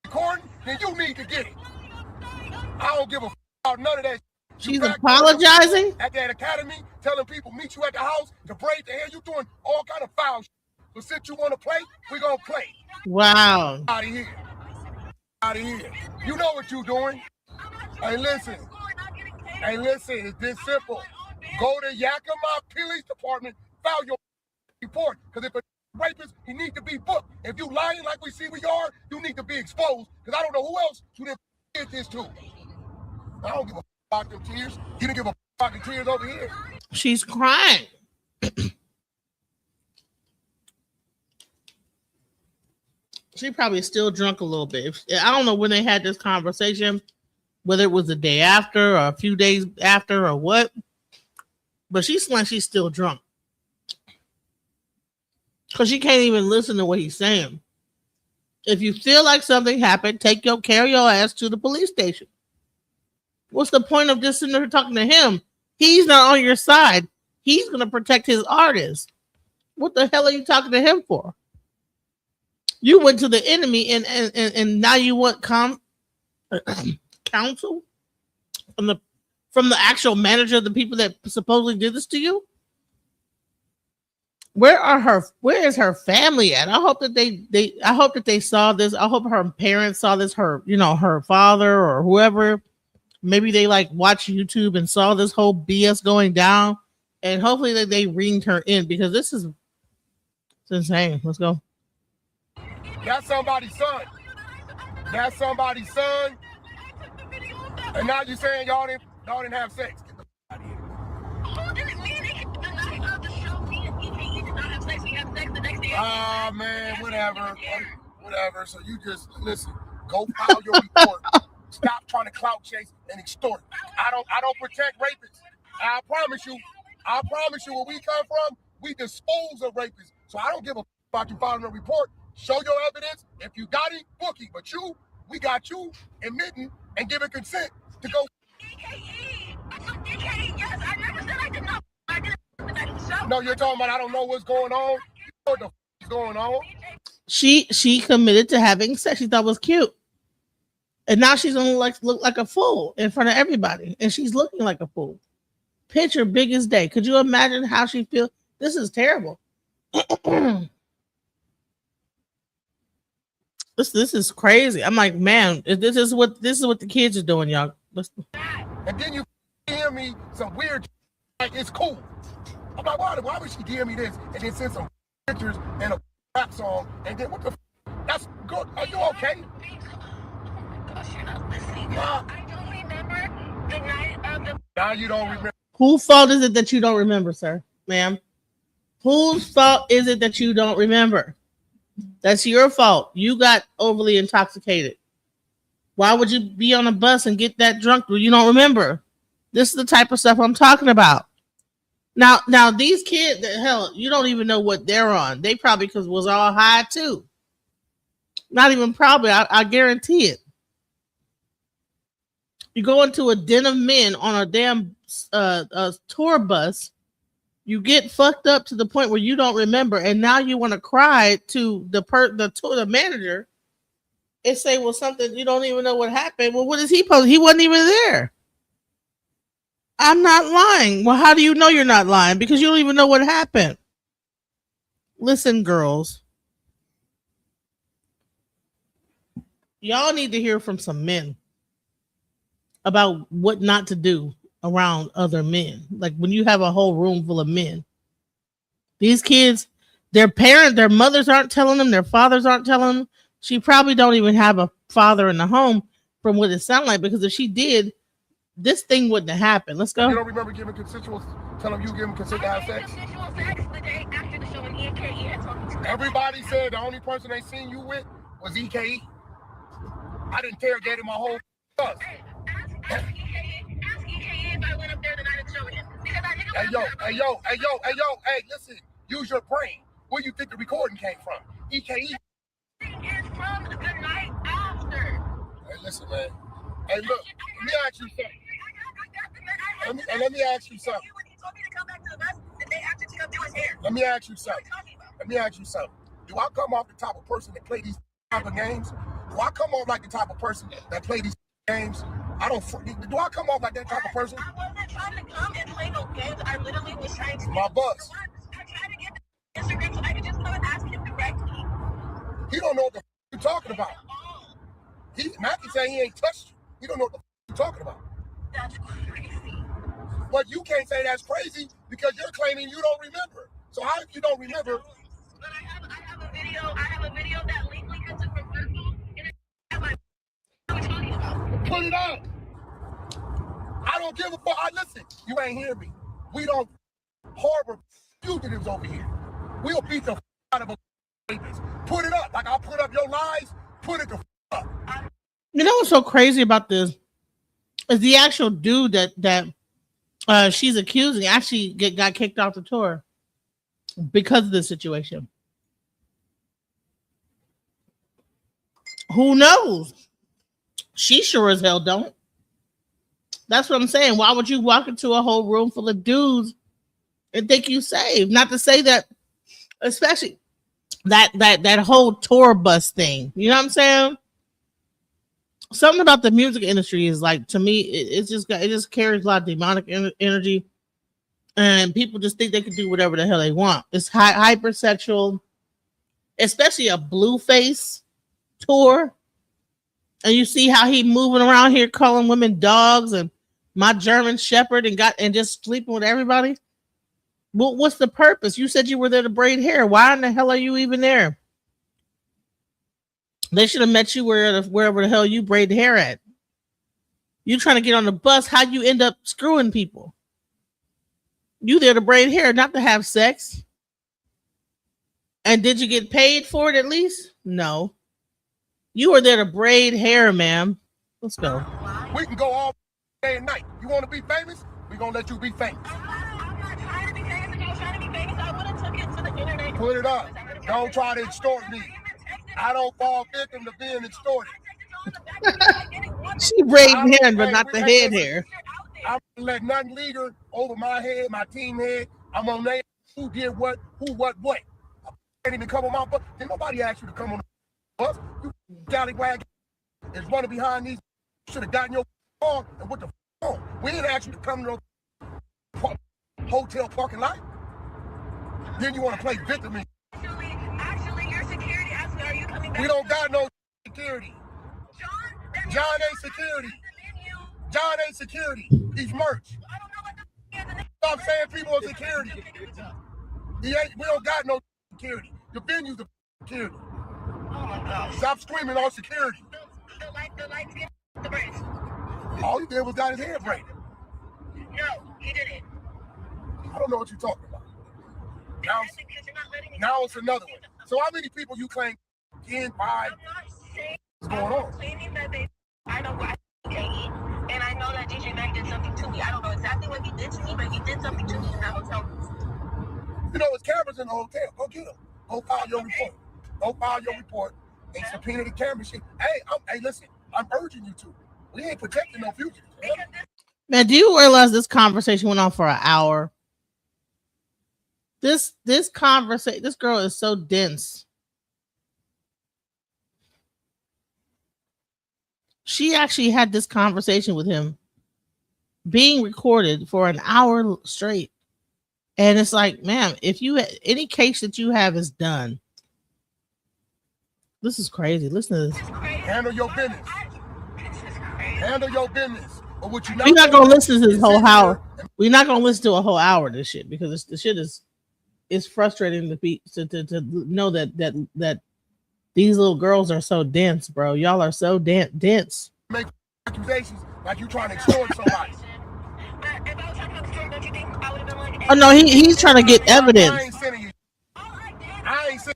Speaker 10: recording, then you need to get it. I don't give a about none of that.
Speaker 2: She's apologizing
Speaker 10: at that academy, telling people meet you at the house to braid the hair. You doing all kind of foul shit. But since you want to play, we're gonna play.
Speaker 2: Wow.
Speaker 10: Out of here. Out of here. You know what you doing. Hey, listen. It's this simple. Go to Yakima Police Department, file your report. Because if a rapist, he need to be booked. If you lying like we see we are, you need to be exposed. Because I don't know who else you did this to. I don't give a about them tears. You didn't give a about the tears over here.
Speaker 2: She's crying. She probably still drunk a little bit. I don't know when they had this conversation, whether it was the day after or a few days after or what, but she's like she's still drunk because she can't even listen to what he's saying. If you feel like something happened, carry your ass to the police station. What's the point of just sitting there talking to him? He's not on your side. He's going to protect his artist. What the hell are you talking to him for? You went to the enemy and now you want counsel from the actual manager of the people that supposedly did this to you? Where is her family at? I hope that they saw this. I hope her parents saw this, her father or whoever. Maybe they like watch YouTube and saw this whole BS going down, and hopefully they ringed her in because this is insane. Let's go.
Speaker 10: That's somebody's son. That's somebody's son. And now you're saying y'all didn't have sex. Get the out of here.
Speaker 4: Who did it mean the night of the show? We did not have sex. We had sex the next day.
Speaker 10: Ah, man, whatever. Whatever. So you just listen. Go file your report. Stop trying to clout chase and extort. I don't protect rapists. I promise you, where we come from, we dispose of rapists. So I don't give a about you filing a report. Show your evidence. If you got it, book it. But we got you admitting and giving consent to go.
Speaker 4: Yes, I never said I did not. I didn't.
Speaker 10: No, you're talking about I don't know what's going on. You know what the is going on.
Speaker 2: She committed to having sex. She thought was cute. And now she's gonna look like a fool in front of everybody. And she's looking like a fool. Picture big as day. Could you imagine how she feels? This is terrible. This is crazy. I'm like, man, this is what the kids are doing, y'all.
Speaker 10: And then you hear me some weird like it's cool. I'm like, why would she give me this and then send some pictures and a rap song and then what the that's good. Are you okay?
Speaker 4: Gosh, you're not listening. I don't remember the night of the.
Speaker 10: Now you don't remember.
Speaker 2: Whose fault is it that you don't remember, sir, ma'am? Whose fault is it that you don't remember? That's your fault. You got overly intoxicated. Why would you be on a bus and get that drunk? You don't remember. This is the type of stuff I'm talking about. Now these kids, hell, you don't even know what they're on. They probably was all high too. Not even probably. I guarantee it. You go into a den of men on a damn tour bus. You get fucked up to the point where you don't remember, and now you want to cry to the manager and say, "Well, something you don't even know what happened." Well, what is he supposed? He wasn't even there. I'm not lying. Well, how do you know you're not lying? Because you don't even know what happened. Listen, girls. Y'all need to hear from some men about what not to do around other men. Like when you have a whole room full of men. These kids, their mothers aren't telling them, their fathers aren't telling them. She probably don't even have a father in the home from what it sounds like, because if she did, this thing wouldn't have happened. Let's go.
Speaker 10: You don't remember giving consensual, tell them you give them consent to have sex? Everybody said the only person they seen you with was EKE. I didn't interrogate him my whole bus. Ask EKE if I went up there the night of showing him. Hey, listen, use your brain. Where you think the recording came from? EKE. It's from the night after. Hey, listen, man. Hey, look, let me ask you something. Let me ask you something. Let me ask you something. Do I come off the type of person that play these type of games? Do I come off like the type of person that play these games? Do I come off like that type of person? I wasn't trying to come and play no games. I literally was trying to. My bus. I tried to get the Instagram so I could just come and ask him directly. He don't know what the you're talking about. Mackie say he ain't touched you. He don't know what the you're talking about. That's crazy. But you can't say that's crazy because you're claiming you don't remember. So how if you don't remember? But I have a video. I have a video that legally cuts it from purple. And it's what we're talking about. Put it up. I don't give a fuck. Listen, you ain't hear me. We don't harbor fugitives over here. We'll beat the out of a rapist. Put it up. Like I'll put up your lies. Put it the up.
Speaker 2: You know what's so crazy about this is the actual dude that she's accusing actually got kicked off the tour because of this situation. Who knows? She sure as hell don't. That's what I'm saying. Why would you walk into a whole room full of dudes and think you saved? Not to say that, especially that whole tour bus thing. You know what I'm saying? Something about the music industry is like, to me, it just carries a lot of demonic energy, and people just think they can do whatever the hell they want. It's hypersexual, especially a Blueface tour. And you see how he moving around here calling women dogs and my German Shepherd and just sleeping with everybody. Well, what's the purpose? You said you were there to braid hair. Why in the hell are you even there? They should have met you wherever the hell you braid hair at. You trying to get on the bus, how you end up screwing people? You there to braid hair, not to have sex. And did you get paid for it at least? No. You were there to braid hair, ma'am. Let's go.
Speaker 10: We can go all day and night. You want to be famous? We're going to let you be famous. I'm not trying to be famous. If I was trying to be famous, I would have took it to the internet. Put it up. Don't try to extort me. I don't fall victim to being extorted.
Speaker 2: She braiding hair, but not the head hair.
Speaker 10: I'm gonna let nothing linger over my head, my team head. I'm gonna name who did what, what. I can't even come on my bus. Did nobody ask you to come on the bus? You scallywag is running behind these. Should have gotten your car and what the on. We didn't ask you to come to no hotel parking lot. Then you want to play victim. Actually, your security asked me, are you coming back? We don't got no security. John ain't security. John ain't security. He's merch. I don't know what the is. Stop saying people are security. We don't got no security. The venue's the security. Oh my God. Stop screaming on security. The lights get the braids. All he did was got his hair braided. No, he didn't. I don't know what you're talking about. Now it's another one. So how many people you claim 10, 5? What's going on? I'm claiming that I know why and I know that DJ Mac did something to me. I don't know
Speaker 8: something to me in that hotel.
Speaker 10: You know, it's cameras in the hotel. Go get them. Go file your report. Go file your report and subpoena the camera shit. Hey, listen, I'm urging you to. We ain't protecting no fugitives.
Speaker 2: Man, do you realize this conversation went on for an hour? This conversation, this girl is so dense. She actually had this conversation with him being recorded for an hour straight. And it's like, ma'am, if you any case that you have is done. This is crazy. Listen to this.
Speaker 10: Handle your business. Handle your business. But what you
Speaker 2: We're not gonna listen to this whole hour. We're not gonna listen to a whole hour of this shit because the shit is frustrating to know that these little girls are so dense, bro. Y'all are so dense.
Speaker 10: Make accusations like you trying to extort somebody.
Speaker 2: Oh no, he's trying to get evidence.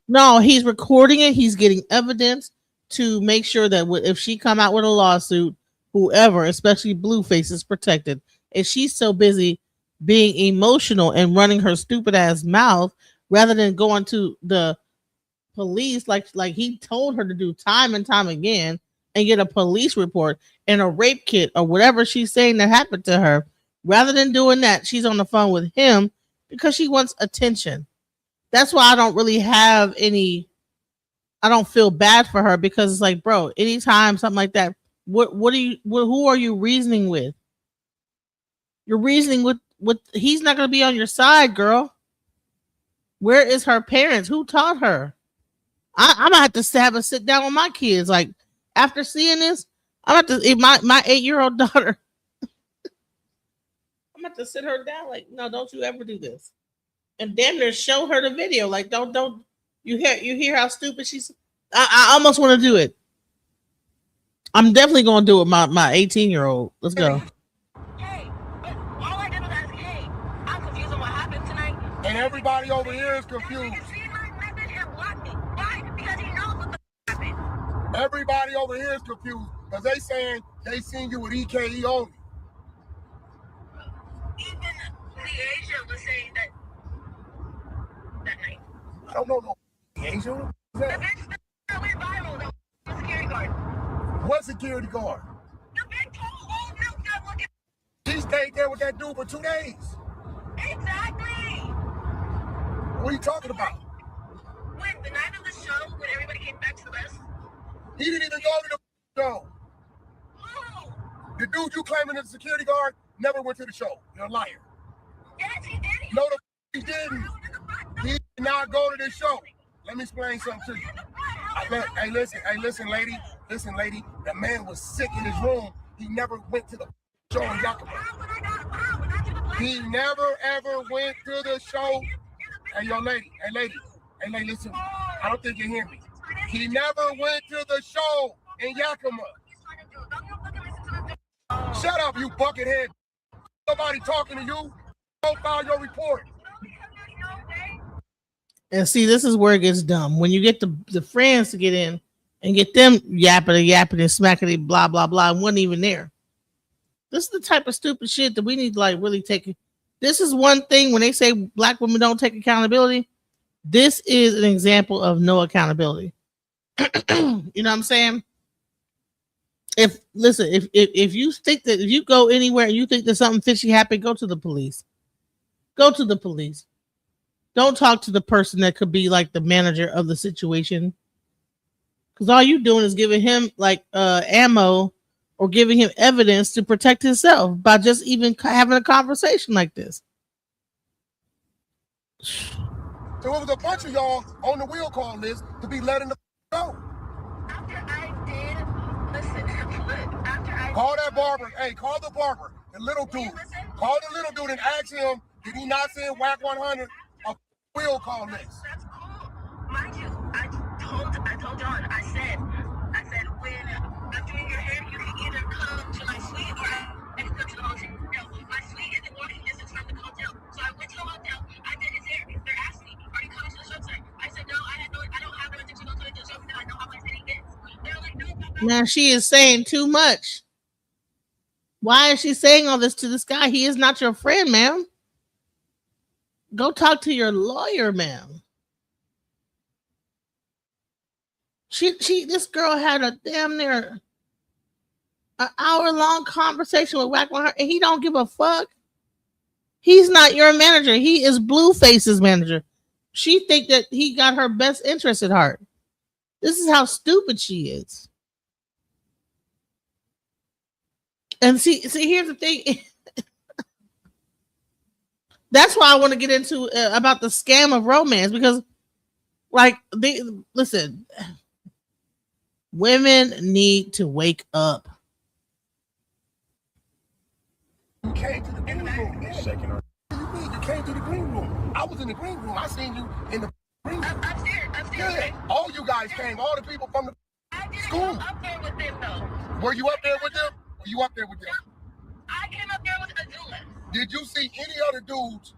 Speaker 2: No, he's recording it. He's getting evidence to make sure that if she come out with a lawsuit, whoever, especially Blueface, is protected. And she's so busy being emotional and running her stupid ass mouth rather than going to the police like he told her to do time and time again and get a police report and a rape kit or whatever she's saying that happened to her. Rather than doing that, she's on the phone with him because she wants attention. That's why I don't really have any. I don't feel bad for her because it's like, bro, anytime something like that, who are you reasoning with? You're reasoning with he's not going to be on your side, girl. Where is her parents? Who taught her? I'm gonna have to have a sit down with my kids. Like after seeing this, I'm gonna have to. If my 8-year-old daughter, I'm gonna have to sit her down. Like, no, don't you ever do this. And damn near show her the video. Like, don't you hear how stupid she's. I almost want to do it. I'm definitely gonna do it. My 18-year-old. Let's go.
Speaker 8: Hey, but all I did was ask, hey, I'm confused on what happened tonight.
Speaker 10: And everybody over here is confused. Everybody over here is confused because they saying they seen you with EKE only.
Speaker 8: Even Asia was saying that night.
Speaker 10: I don't know no Asia.
Speaker 8: The bitch that went viral, the security guard.
Speaker 10: What security guard?
Speaker 8: The big tall old milk that looking.
Speaker 10: He stayed there with that dude for 2 days.
Speaker 8: Exactly.
Speaker 10: What are you talking about?
Speaker 8: When the night of the show, when everybody came back to the bus.
Speaker 10: He didn't even go to the show.
Speaker 8: Oh.
Speaker 10: The dude you claiming is a security guard never went to the show. You're a liar.
Speaker 8: Yes, he did.
Speaker 10: No, he didn't. He did not go to the show. Let me explain something to you. Hey, listen, lady. Listen, lady. The man was sick in his room. He never went to the show in Yakima. He never, ever went to the show. Hey, yo, lady. Hey, listen. I don't think you hear me. He never went to the show in Yakima. Shut up, you buckethead. Nobody talking to you. Go file your report.
Speaker 2: And see, this is where it gets dumb. When you get the friends to get in and get them yapping and smacking, blah, blah, blah, and wasn't even there. This is the type of stupid shit that we need to like really take. This is one thing when they say black women don't take accountability. This is an example of no accountability. You know what I'm saying? If you think that if you go anywhere and you think that something fishy happened, go to the police. Go to the police. Don't talk to the person that could be like the manager of the situation. Because all you're doing is giving him like ammo or giving him evidence to protect himself by just even having a conversation like this.
Speaker 10: So it was a bunch of y'all on the wheel call list to be letting the go.
Speaker 8: After I did listen to it,
Speaker 10: call that barber. Hey, call the barber, the little dude. Call the little dude and ask him, did he not send WAC 100 a wheel call list?
Speaker 8: That's cool. Mind you, I told John, I said, when I'm doing your hair, you can either come to my suite or I can come to the hotel. My suite is in walking distance from the hotel. So I went to the hotel, I did his hair. They're asking me, are you coming to the show tonight? I said, no, I don't have no intention of going to the show because I know how my city gets. They're like, no.
Speaker 2: Now she is saying too much. Why is she saying all this to this guy? He is not your friend, ma'am.
Speaker 11: Go talk to your lawyer, ma'am. This girl had a damn near an hour-long conversation with Wack 100, and he don't give a fuck. He's not your manager. He is Blueface's manager. She think that he got her best interest at heart. This is how stupid she is. And see, here's the thing. That's why I want to get into about the scam of romance, because, like, listen, women need to wake up.
Speaker 10: You came to the green room. You're shaking her. You came to the green room. I was in the green room. I seen you in the green room. Upstairs. Yeah. All you guys came. All the people from the school. I didn't go up there with them, though. Were you up there with them? Were you up there with them? I came up there with Azula. Did you see any other dudes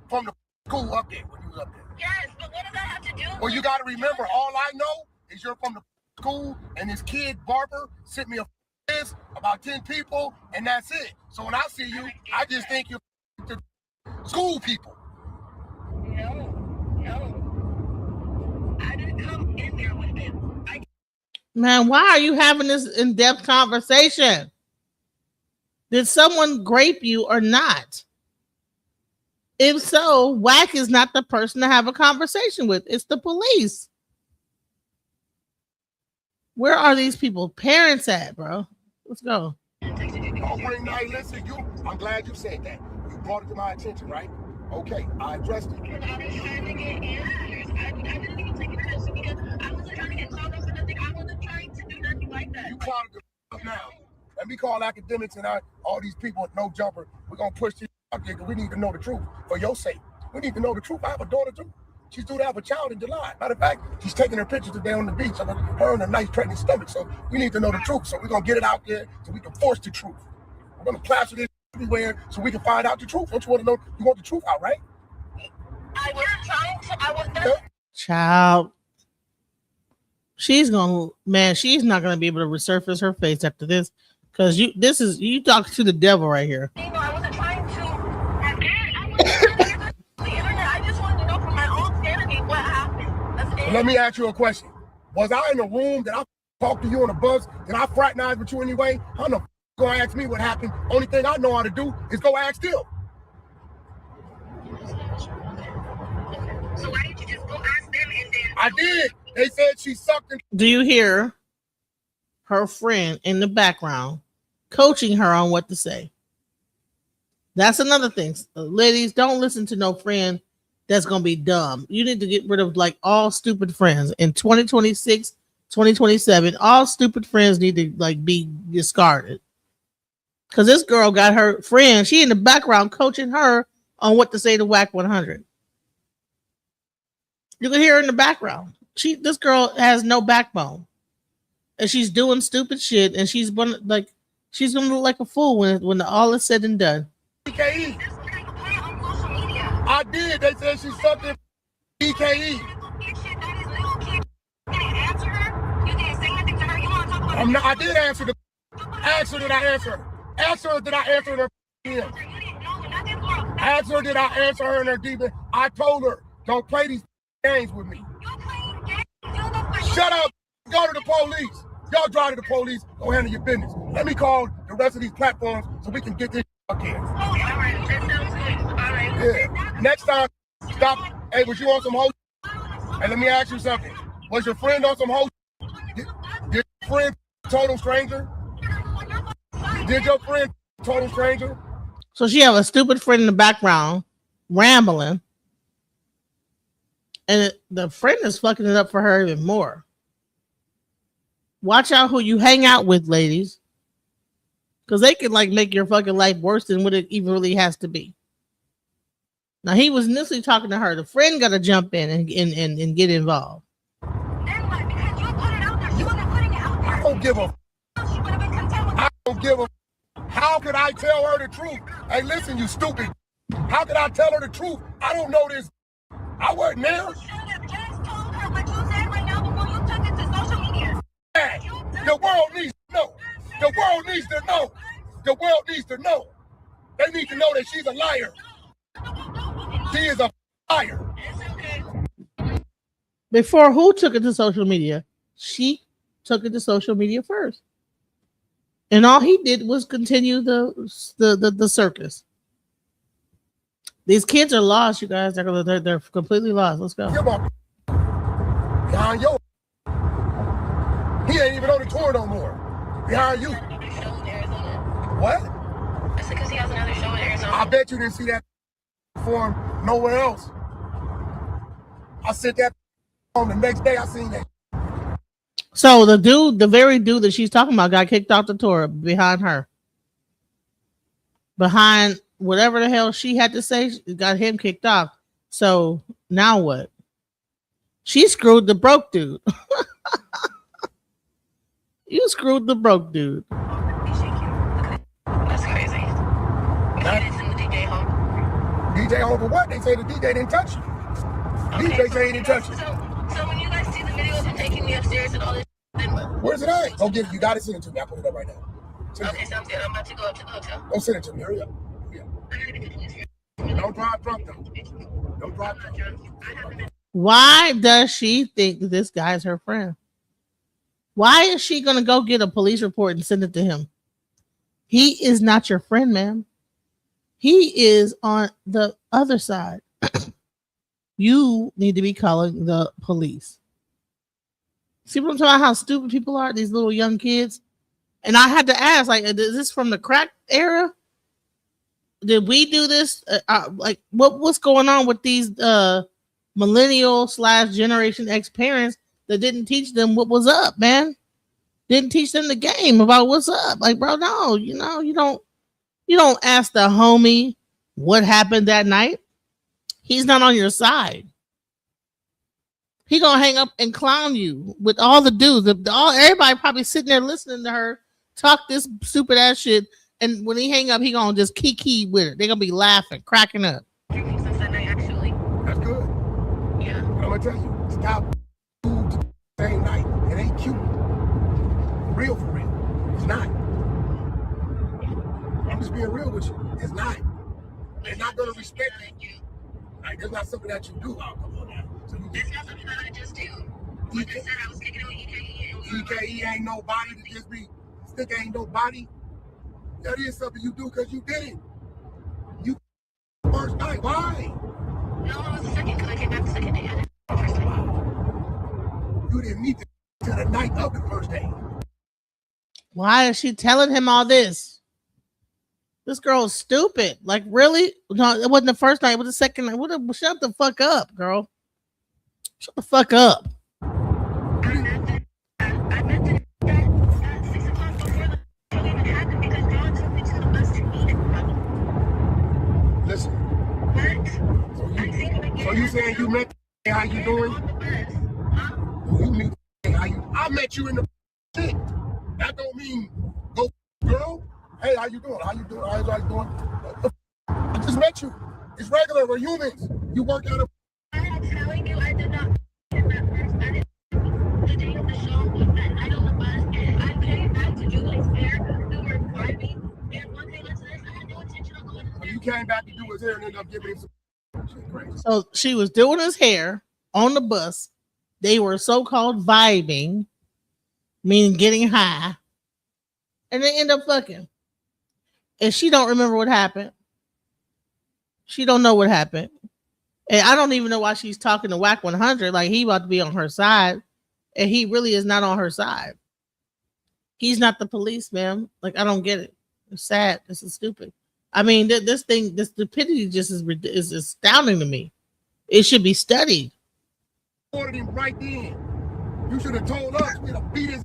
Speaker 10: from the school up there when you was up there? Yes, but what does that have to do with? Well, you got to remember, all I know is you're from the school, and this kid, Barber, sent me a list, about 10 people, and that's it. So when I see you, I just think you're the school people. No. I didn't come in there with them.
Speaker 11: Man, why are you having this in-depth conversation? Did someone grape you or not? If so, Wack is not the person to have a conversation with. It's the police. Where are these people parents at, bro? Let's go.
Speaker 10: Listen, I'm glad you said that. You brought it to my attention, right? Okay, I addressed it. Because I was trying to get answers. I didn't even take it seriously because I wasn't trying to get called up for nothing. I wasn't trying to do nothing like that. You clouded the up now. Let me call academics and all these people with no jumper. We're going to push this out there because we need to know the truth for your sake. We need to know the truth. I have a daughter too. She's due to have a child in July. Matter of fact, she's taking her pictures today on the beach of her and a nice pregnant stomach. So we need to know the truth. So we're going to get it out there so we can force the truth. We're going to plaster this everywhere so we can find out the truth. Don't you want to know? You want the truth out, right? I was trying to.
Speaker 11: Child. She's not going to be able to resurface her face after this. Because you talking to the devil right here.
Speaker 10: I wasn't trying to. I just wanted to know from my own sanity what happened. That's it. Let me ask you a question. Was I in the room? Did I talk to you on the bus? Did I fraternize with you anyway? How the gonna ask me what happened? Only thing I know how to do is go ask them. So why didn't you just go ask them and then? I did. They said she sucked.
Speaker 11: Do you hear her friend in the background coaching her on what to say? That's another thing. Ladies, don't listen to no friend that's going to be dumb. You need to get rid of like all stupid friends. In 2026, 2027, all stupid friends need to like be discarded. Because this girl got her friend, she in the background coaching her on what to say to Wack 100. You can hear her in the background. This girl has no backbone. And she's doing stupid shit, and she's gonna look like a fool when all is said and done.
Speaker 10: DKE. I did. They said she sucked in DKE. I did answer the. Ask her, did I answer her? Ask her, did I answer her? Ask her, did I answer her in her demon? I told her, don't play these games with me. Shut up. Go to the police. Y'all drive to the police. Go handle your business. Let me call the rest of these platforms so we can get this up here. All right. That sounds good. All right. Yeah. Next time, stop. Hey, was you on some hoe? Hey, let me ask you something. Was your friend on some hoe? Did your friend total stranger? Did your friend total stranger?
Speaker 11: So she have a stupid friend in the background rambling. And the friend is fucking it up for her even more. Watch out who you hang out with, ladies. Because they can like make your fucking life worse than what it even really has to be. Now he was initially talking to her. The friend got to jump in and get involved.
Speaker 10: I don't give a. I don't give a. How could I tell her the truth? Hey, listen, you stupid. How could I tell her the truth? I don't know this. I wasn't there. The world needs to know. The world needs to know. The world needs to know. They need to know that she's a liar. She is a Fire.
Speaker 11: Before who took it to social media? She took it to social media first. And all he did was continue the circus. These kids are lost, you guys. They're completely lost. Let's go.
Speaker 10: Behind you. He ain't even on the tour no more. Behind you. What?
Speaker 9: That's because he has another show in Arizona.
Speaker 10: I bet you didn't see that perform nowhere else. I sent that on the next day. I seen that.
Speaker 11: So the very dude that she's talking about got kicked off the tour behind her. Behind whatever the hell she had to say, got him kicked off. So now what? She screwed the broke dude. You screwed the broke dude.
Speaker 9: That's crazy. He didn't send the DJ home.
Speaker 10: DJ home for what? They say the DJ didn't touch you.
Speaker 9: Okay,
Speaker 10: DJ say he didn't touch you.
Speaker 9: So when you guys see the video of him taking me upstairs and all this, then
Speaker 10: where's it at? Go get it. You got to send it to me. I'll put it up right now.
Speaker 9: Okay, sounds good. I'm about to go up to the hotel.
Speaker 10: Don't send it to me. Hurry up. Don't drive drunk though. Don't drive drunk.
Speaker 11: Why does she think this guy's her friend? Why is she going to go get a police report and send it to him? He is not your friend, ma'am. He is on the other side. You need to be calling the police. See what I'm talking about? How stupid people are, these little young kids. And I had to ask, like, is this from the crack era? Did we do this? Like, what's going on with these millennial / Generation X parents that didn't teach them what was up, man? Didn't teach them the game about what's up. Like, bro, no, you don't ask the homie what happened that night. He's not on your side. He gonna hang up and clown you with all the dudes. Everybody probably sitting there listening to her talk this stupid ass shit. And when he hang up, he gonna just kiki with it. They're gonna be laughing, cracking up.
Speaker 9: Since that night, actually.
Speaker 10: That's good.
Speaker 9: Yeah.
Speaker 10: I'm gonna tell you, stop food the same night. It ain't cute. For real. It's not. I'm just being real with you. It's not. They're not gonna respect you. Like, it's not something that you do. Oh, come on now. So
Speaker 9: It's not something that I just do. Like I said, I was kicking it with EKE.
Speaker 10: EKE ain't nobody to just be. Stick ain't nobody. That is something you do because you did it. You first night. Why?
Speaker 9: No, it was the second because I came back the second day. I didn't the first day.
Speaker 10: You didn't meet to the night of the first day.
Speaker 11: Why is she telling him all this? This girl is stupid. Like, really? No, it wasn't the first night. It was the second night. Shut the fuck up, girl. Shut the fuck up.
Speaker 9: I meant it at 6 o'clock before the show even happened because John took me to the bus to meet him.
Speaker 10: Listen.
Speaker 9: What?
Speaker 10: So you saying you met how you doing? You meet how you? I met you in the shit. That don't mean go, girl. Hey, how you doing? How's you doing? I just met you. It's regular. We're humans. You work out.
Speaker 9: I'm telling you, I did not in that first. I didn't the day of the show. That night on the bus, I came back to do his hair. We were driving, and one thing led to this. I had no intention of going.
Speaker 10: You came back to do his hair and ended up giving him some. Crazy.
Speaker 11: So she was doing his hair on the bus. They were so-called vibing, meaning getting high, and they end up fucking. And she don't remember what happened. She don't know what happened. And I don't even know why she's talking to Whack 100 like he about to be on her side. And he really is not on her side. He's not the police, ma'am. Like, I don't get it. It's sad. This is stupid. I mean, this stupidity just is astounding to me. It should be studied.
Speaker 10: Ordered him right then. You should have told us. We'd have beat his.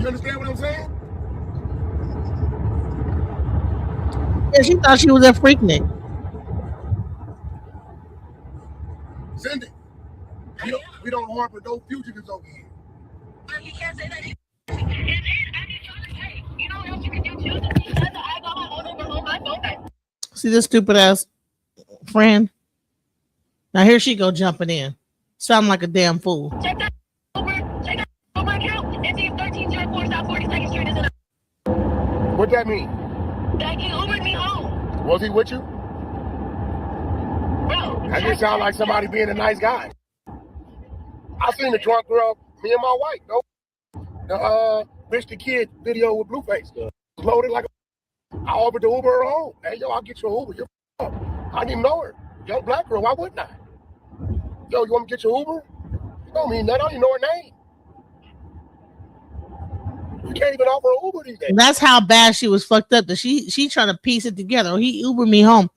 Speaker 10: You understand what I'm saying?
Speaker 11: Yeah, she thought she was a freaknik.
Speaker 10: Send it. We don't harbor no fugitives over here.
Speaker 9: But you can't say that. You know what else you can do too? I got my own number on my phone back.
Speaker 11: See this stupid ass friend? Now here she go jumping in. Sound like a damn fool.
Speaker 9: Check that Uber account. It's 1304 South 42nd Street. Is
Speaker 10: What that mean?
Speaker 9: That he Ubered me home.
Speaker 10: Was he with you? That just sounds like somebody being a nice guy. I seen the drunk girl, me and my wife, the Rich the Kid video with Blueface. Loaded like I offered to Uber her home. Hey, yo, I'll get you an Uber. You're up. I didn't even know her. Young black girl, why wouldn't I? Yo, you want me to get your Uber? You don't mean that. I don't even know her name. You can't even offer an Uber these days.
Speaker 11: That's how bad she was fucked up that she trying to piece it together. Oh, he Ubered me home.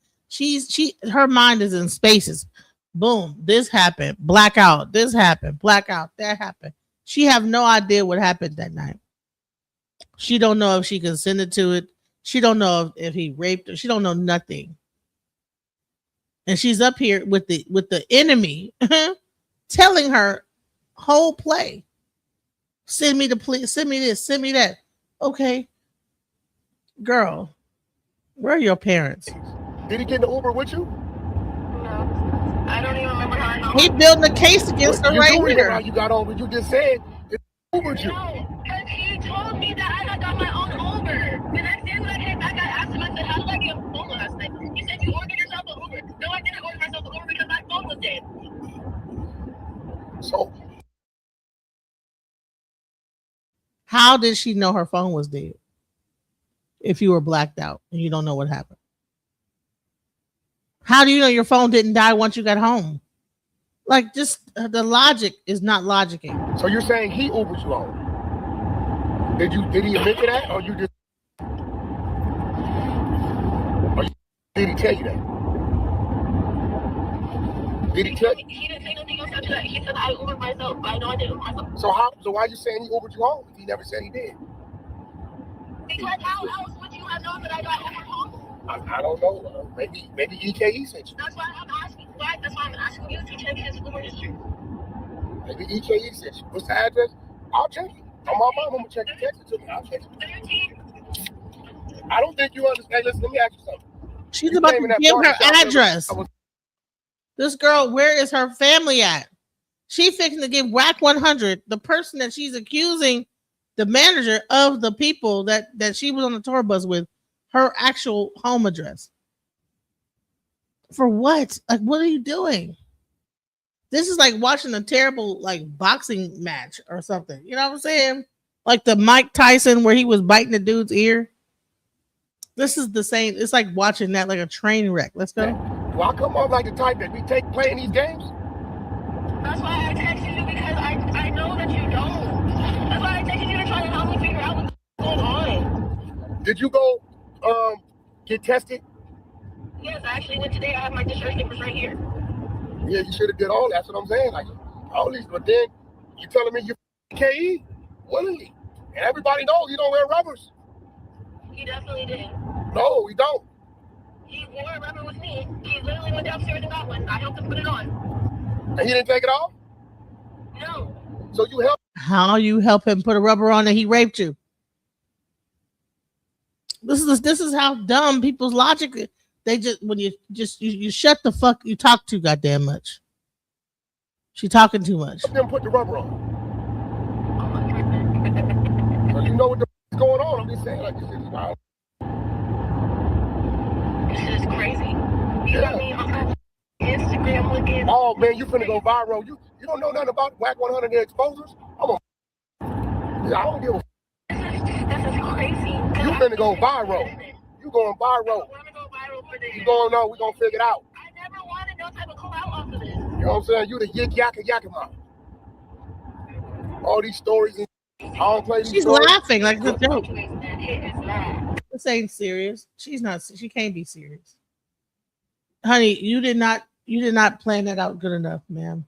Speaker 11: Her mind is in spaces. Boom, this happened. Blackout. This happened. Blackout. That happened. She have no idea what happened that night. She don't know if she consented to it. She don't know if he raped her. She don't know nothing. And she's up here with the enemy telling her whole play. Send me the police, send me this, send me that. Okay. Girl, where are your parents?
Speaker 10: Did he get in the Uber with you?
Speaker 9: No. I don't even remember how I know.
Speaker 11: He building a case against her right here.
Speaker 10: How you got on, but you just said it Ubered you.
Speaker 9: No, because he told me that I had got my own Uber. The next day when I came back, I asked him, I said, how did I get a phone last night? He said, you ordered yourself an Uber. No, I didn't order myself an Uber because my phone was dead.
Speaker 10: So
Speaker 11: how did she know her phone was dead? If you were blacked out and you don't know what happened. How do you know your phone didn't die once you got home? Like, just the logic is not logicking.
Speaker 10: So you're saying he Ubered you home? Did he admit to that, or you just? Did he tell you that? Did he tell you?
Speaker 9: He didn't say nothing else after that. He said I Ubered myself. I know I did it myself.
Speaker 10: So why are you saying he Ubered you home? He never said he did.
Speaker 9: Because how else would you have known that I got Ubered home?
Speaker 10: I don't know. Maybe EKE sent you.
Speaker 9: That's why I'm asking. That's why I'm asking you to check his Uber history.
Speaker 10: Maybe EKE sent you. What's the address? I'll check it. On my mom, I'm gonna check it. Text it to me. I'll check it. I don't think you understand. Listen, let me ask you something.
Speaker 11: She's about to give her address. This girl, where is her family at? She fixing to give WAC 100, the person that she's accusing, the manager of the people that she was on the tour bus with, her actual home address. For what? Like, what are you doing? This is like watching a terrible like boxing match or something. You know what I'm saying? Like the Mike Tyson where he was biting the dude's ear. This is the same. It's like watching that like a train wreck. Let's go.
Speaker 10: Well, I come off like the type that we take playing these games.
Speaker 9: That's why I texted you because I know that you don't. That's why I texted you to try to help me figure out what's going on.
Speaker 10: Did you go get tested?
Speaker 9: Yes, I actually went today. I have my discharge papers right here.
Speaker 10: Yeah, you should have did all that. That's what I'm saying. Like all these, but then you telling me you're KE willingly, and everybody knows you don't wear rubbers.
Speaker 9: He definitely did.
Speaker 10: No, he don't.
Speaker 9: He wore a rubber with me. He literally went downstairs and got one. I helped him put it on.
Speaker 10: And he didn't take it off?
Speaker 9: No.
Speaker 10: So you helped?
Speaker 11: How you help him put a rubber on and he raped you? This is how dumb people's logic. They just when you shut the fuck, you talk too goddamn much. She talking too much.
Speaker 10: Then put the rubber on. So you know what the is going on. I'm just saying, like, this is wild.
Speaker 9: This is crazy. You got me on Instagram looking.
Speaker 10: Oh man, you finna go viral. You don't know nothing about WAC 100 exposers. I don't give a.
Speaker 9: This is crazy.
Speaker 10: You finna go viral. You going viral.
Speaker 9: I want to go viral for this.
Speaker 10: You going on? We gonna figure it out.
Speaker 9: I never wanted no type of clout off of this.
Speaker 10: You know what I'm saying? You the yik yakima. All these stories and I don't play these
Speaker 11: She's
Speaker 10: stories.
Speaker 11: laughing like it's a joke. This ain't serious. She's not. She can't be serious. Honey, you did not plan that out good enough, ma'am.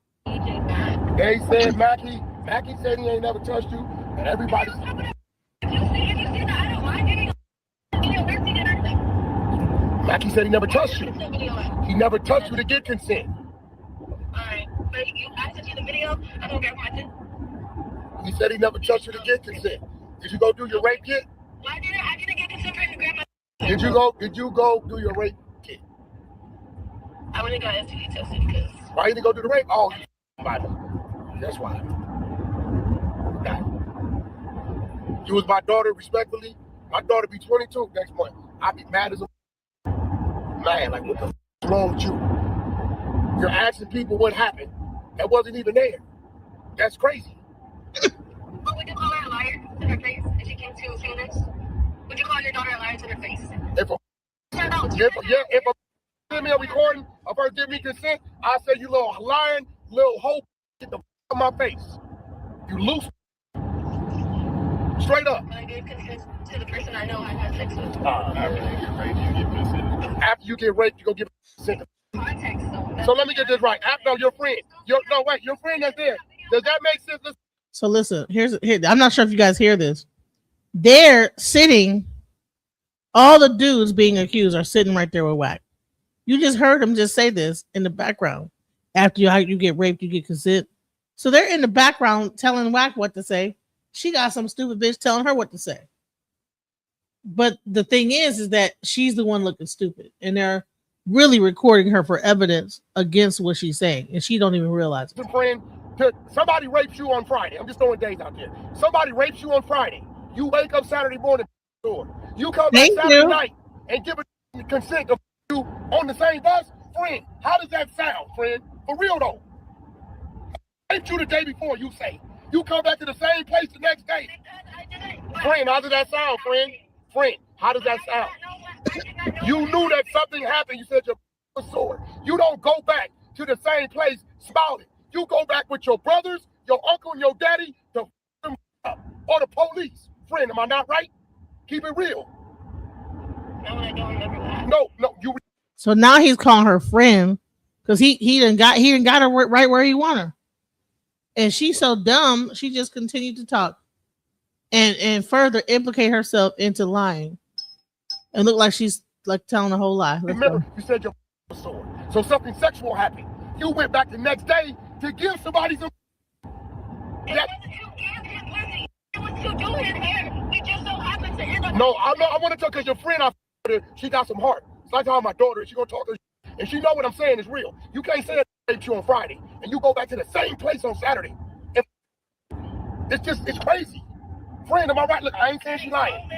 Speaker 10: They said Mackie said he ain't never touched you, and everybody. Mackie said he never touched you. He never touched you to get consent.
Speaker 9: Alright, but I sent you the video. I don't get my.
Speaker 10: He said he never touched you to get consent. Did you go do your rape kit?
Speaker 9: I didn't get consent for him to grab my.
Speaker 10: Did you go do your rape kit?
Speaker 9: I wouldn't got STD tested because.
Speaker 10: Why you didn't go do the rape? Oh, that's why. You was my daughter, respectfully. My daughter be 22 next month. I be mad as a man. Like, what the f*** wrong with you? You're asking people what happened that wasn't even there. That's crazy.
Speaker 9: But would you call her a liar to her face if she came to say this? Would you call your daughter a liar to her face?
Speaker 10: If a give me a recording of her giving me consent, I say, you little lying, little hoe, get the on my face. You loose. Straight up.
Speaker 9: I gave consent to the person I know I had sex with.
Speaker 10: After you get raped, you give consent. After you get raped, you go give consent.
Speaker 9: Context,
Speaker 10: so let me get this right. After your friend, your friend that's there. Does that make sense?
Speaker 11: So listen, here. I'm not sure if you guys hear this. They're sitting. All the dudes being accused are sitting right there with Wack. You just heard him just say this in the background. After you get raped, you get consent. So they're in the background telling Wack what to say. She got some stupid bitch telling her what to say. But the thing is that she's the one looking stupid, and they're really recording her for evidence against what she's saying, and she don't even realize it.
Speaker 10: Friend, somebody rapes you on Friday. I'm just throwing days out there. Somebody rapes you on Friday. You wake up Saturday morning. You come back Saturday night and give a consent to you on the same bus, friend. How does that sound, friend? For real though. Raped you the day before, you say. You come back to the same place the next day. Friend, how does that sound, friend? Friend, how does that sound? You knew that something happened. You said your was sore. You don't go back to the same place smiling. You go back with your brothers, your uncle, and your daddy to or the police. Friend, am I not right? Keep it real.
Speaker 9: No, I don't remember that.
Speaker 10: No, you.
Speaker 11: So now he's calling her friend because he didn't got her right where he want her, and she's so dumb. She just continued to talk, and further implicate herself into lying, and look like she's like telling a whole lie.
Speaker 10: Remember, you said your was sore, so something sexual happened. You went back the next day to give somebody some. No, I want to tell because your friend, she got some heart. It's like how my daughter, she gonna talk to her, and she know what I'm saying is real. You can't say that raped you on Friday, and you go back to the same place on Saturday. It's crazy. Friend, am I right? Look, I ain't saying she lying.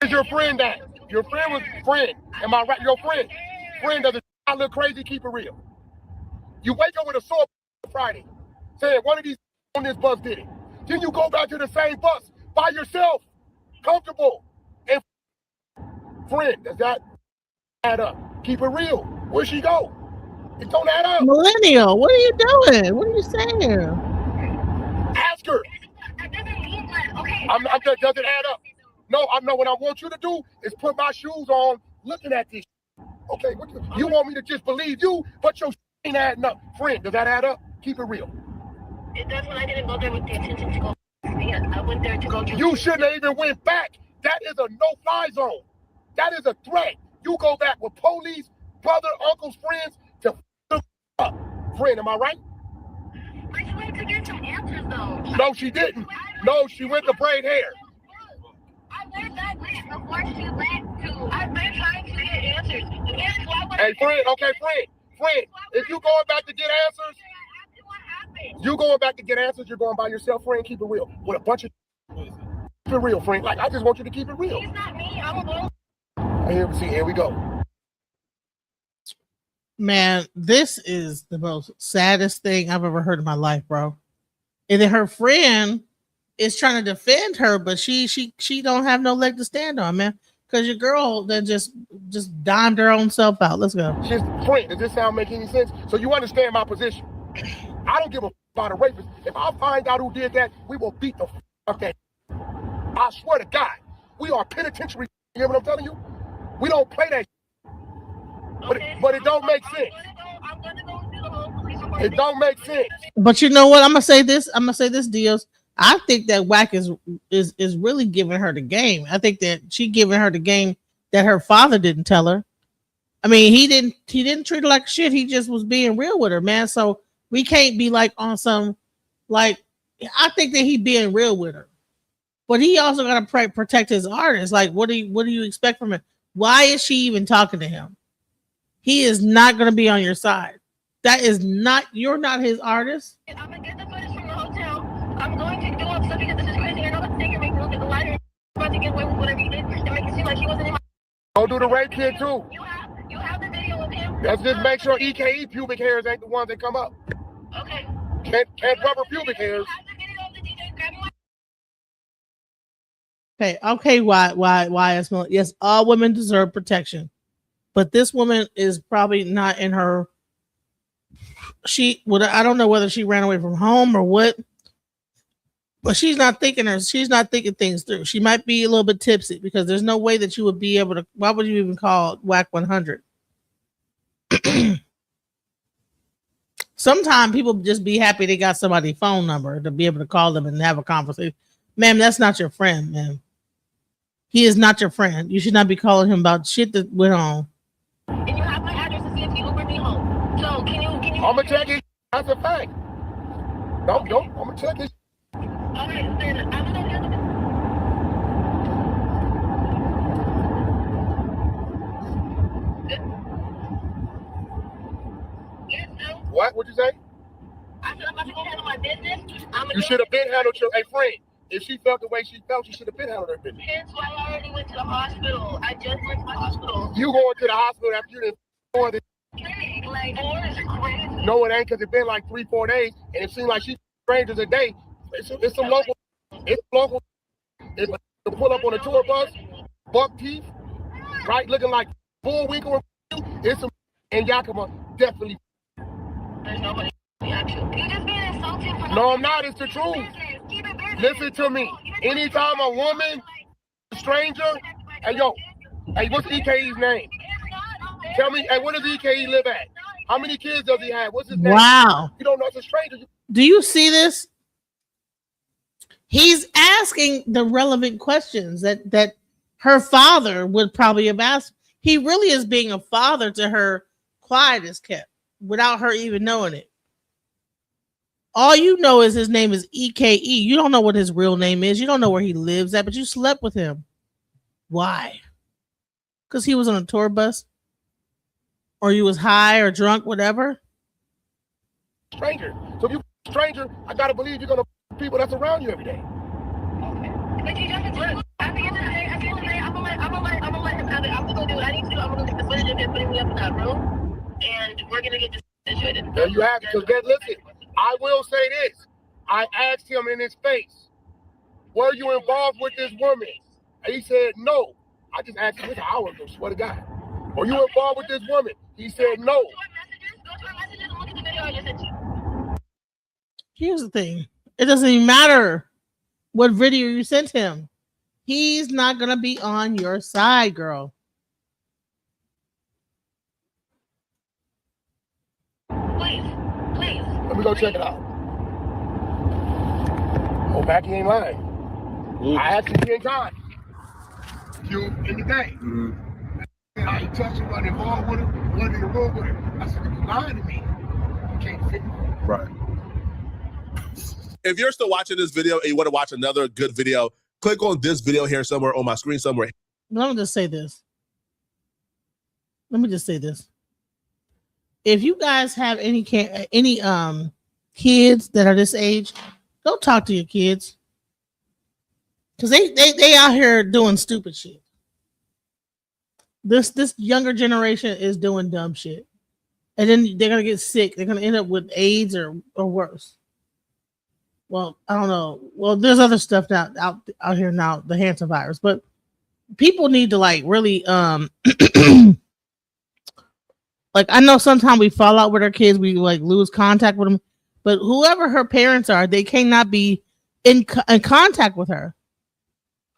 Speaker 10: Is your friend that? Your friend was friend. Am I right? Your friend. Friend doesn't look crazy, keep it real. You wake up with a sore Friday, saying one of these on this bus did it. Then you go back to the same bus by yourself, comfortable. And friend, does that add up? Keep it real. Where'd she go? It don't add up.
Speaker 11: Millennial, what are you doing? What are you saying?
Speaker 10: Ask her. Does it add up? No, I know what I want you to do is put my shoes on looking at this. Okay, you want me to just believe you, but your ain't adding up. Friend, does that add up? Keep it real.
Speaker 9: It does when I didn't go there with the intention to go. I went there to go to.
Speaker 10: You shouldn't have even went back. That is a no-fly zone. That is a threat. You go back with police, brother, uncles, friends to up. Friend, am I right?
Speaker 9: But she went to get some answers though.
Speaker 10: No, she didn't. No, she went to braid hair.
Speaker 9: I went that way before she went to. I've been trying to get answers.
Speaker 10: Hey, friend, okay, friend, if you going back to get answers, you going back to get answers, you're going by yourself, friend, keep it real. With a bunch of keep it real, friend. Like, I just want you to keep it real.
Speaker 9: He's not me, I'm a girl.
Speaker 10: Here we go.
Speaker 11: Man, this is the most saddest thing I've ever heard in my life, bro. And then her friend is trying to defend her, but she don't have no leg to stand on, man. Because your girl that just dimed her own self out. Let's go.
Speaker 10: She's friend. Does this sound make any sense? So you understand my position. I don't give a about a rapist. If I find out who did that, we will beat the up that. I swear to God, we are penitentiary. You hear what I'm telling you? We don't play that. But it don't make sense.
Speaker 9: I'm gonna go do the whole police report.
Speaker 10: It don't make sense.
Speaker 11: But you know what? I'm gonna say this, Dios. I think that Wack is really giving her the game. I think that she giving her the game that her father didn't tell her. I mean, he didn't treat her like shit. He just was being real with her, man. So we can't be like on some, like, I think that he being real with her, but he also got to protect his artist. Like, what do you expect from him? Why is she even talking to him? He is not going to be on your side. You're not his artist.
Speaker 9: I'm gonna get the footage from the hotel. I'm going to do up stuff because this is crazy. I know that's taking me look at the lighter. I'm about to get away with whatever you did and make it seem like he wasn't in my.
Speaker 10: Don't do the rape kid too.
Speaker 9: You have the video of him.
Speaker 10: Let's just make sure EKE pubic hairs ain't the ones that come up.
Speaker 9: Okay.
Speaker 10: Can't rubber pubic hairs.
Speaker 11: Okay, why yes, all women deserve protection. But this woman is probably not in her I don't know whether she ran away from home or what. But she's not thinking things through. She might be a little bit tipsy because there's no way that you would be able to. Why would you even call WAC 100? Sometimes people just be happy they got somebody's phone number to be able to call them and have a conversation. Ma'am, that's not your friend, ma'am. He is not your friend. You should not be calling him about shit that went on.
Speaker 9: And you have my address to see if he Ubered me home. So can you?
Speaker 10: I'm gonna check it. That's a fact. Don't. I'm gonna check it.
Speaker 9: Okay, then I'm gonna get Yes, no.
Speaker 10: What? What'd you say?
Speaker 9: I said I'm about to go handle my business.
Speaker 10: You should have been handled your friend. If she felt the way she felt, you should have been handled her business.
Speaker 9: Hence why I already went to the hospital. I just went to the hospital.
Speaker 10: You going to the hospital after you didn't for the
Speaker 9: Like, or is it crazy?
Speaker 10: No, it ain't, because it's been like 3-4 days, and it seems like she's strangers a day. It's some local. It's local. If to pull up on a tour bus, buck teeth, right, looking like Bullwinkle. It's some in Yakima, definitely.
Speaker 9: There's nobody. You just being insulted for
Speaker 10: No, I'm not. It's the truth. Listen to me. Anytime a woman, a stranger, hey, what's EKE's name? Tell me, hey, where does EKE live at? How many kids does he have? What's his name?
Speaker 11: Wow.
Speaker 10: You don't know it's a stranger.
Speaker 11: Do you see this? He's asking the relevant questions that her father would probably have asked. He really is being a father to her, quiet as kept, without her even knowing it. All you know is his name is EKE. You don't know what his real name is. You don't know where he lives at, but you slept with him. Why? Because he was on a tour bus? Or you was high or drunk, whatever?
Speaker 10: Stranger. So if you're a stranger, I gotta believe you're gonna people that's around you every day.
Speaker 9: But you just look. At the end of the day, I'm gonna let him have it. I'm gonna do what I need to do. I'm gonna get the footage of him putting me up in that room, and we're gonna get this situated.
Speaker 10: There you have it. Because listen, I will say this. I asked him in his face, were you involved with this woman? And he said no. I just asked him this an hour ago, swear to God. Were you involved with this woman? He said no.
Speaker 9: Go to our messages and look at the video I just sent you.
Speaker 11: Here's the thing. It doesn't even matter what video you sent him. He's not going to be on your side, girl.
Speaker 9: Please.
Speaker 10: Let me go check it out. Oh, back he ain't lying. I asked you in time. You in the day. I ain't touching, wasn't involved with her, wasn't in the room with her. I said, you lying to me. You can't fit me. Right.
Speaker 3: If you're still watching this video and you want to watch another good video, click on this video here somewhere on my screen somewhere.
Speaker 11: Let me just say this. If you guys have any kids that are this age, go talk to your kids. Because they out here doing stupid shit. This younger generation is doing dumb shit. And then they're going to get sick. They're going to end up with AIDS or worse. Well, I don't know. Well, there's other stuff out here now, the Hansen virus. But people need to like really like I know sometimes we fall out with our kids, we like lose contact with them. But whoever her parents are, they cannot be in contact with her.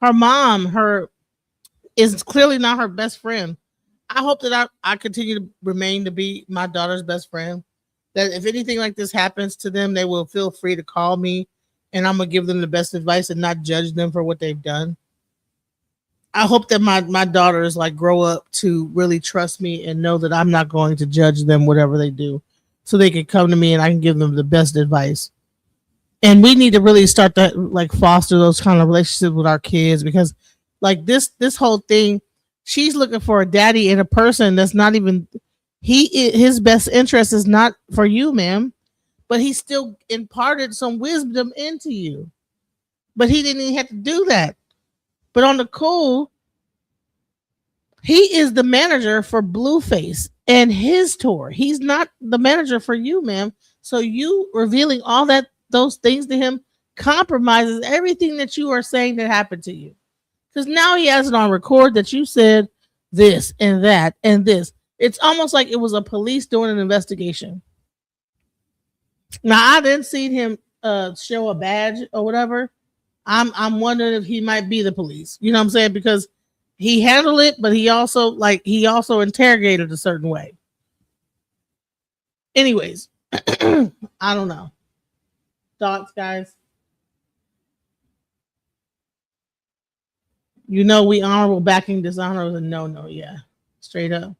Speaker 11: Her mom, is clearly not her best friend. I hope that I continue to remain to be my daughter's best friend. That if anything like this happens to them, they will feel free to call me and I'm going to give them the best advice and not judge them for what they've done. I hope that my daughters like grow up to really trust me and know that I'm not going to judge them, whatever they do, so they can come to me and I can give them the best advice. And we need to really start to like foster those kind of relationships with our kids, because like this whole thing, she's looking for a daddy in a person that's not even his best interest is not for you, ma'am, but he still imparted some wisdom into you. But he didn't even have to do that. But on the cool, He is the manager for Blueface and his tour. He's not the manager for you, ma'am. So you revealing all those things to him compromises everything that you are saying that happened to you. Because now he has it on record that you said this and that and this. It's almost like it was a police doing an investigation. Now I didn't see him show a badge or whatever. I'm wondering if he might be the police. You know what I'm saying? Because he handled it, but he also interrogated a certain way. Anyways, I don't know. Thoughts, guys? You know we honorable backing dishonor is a no, yeah. Straight up.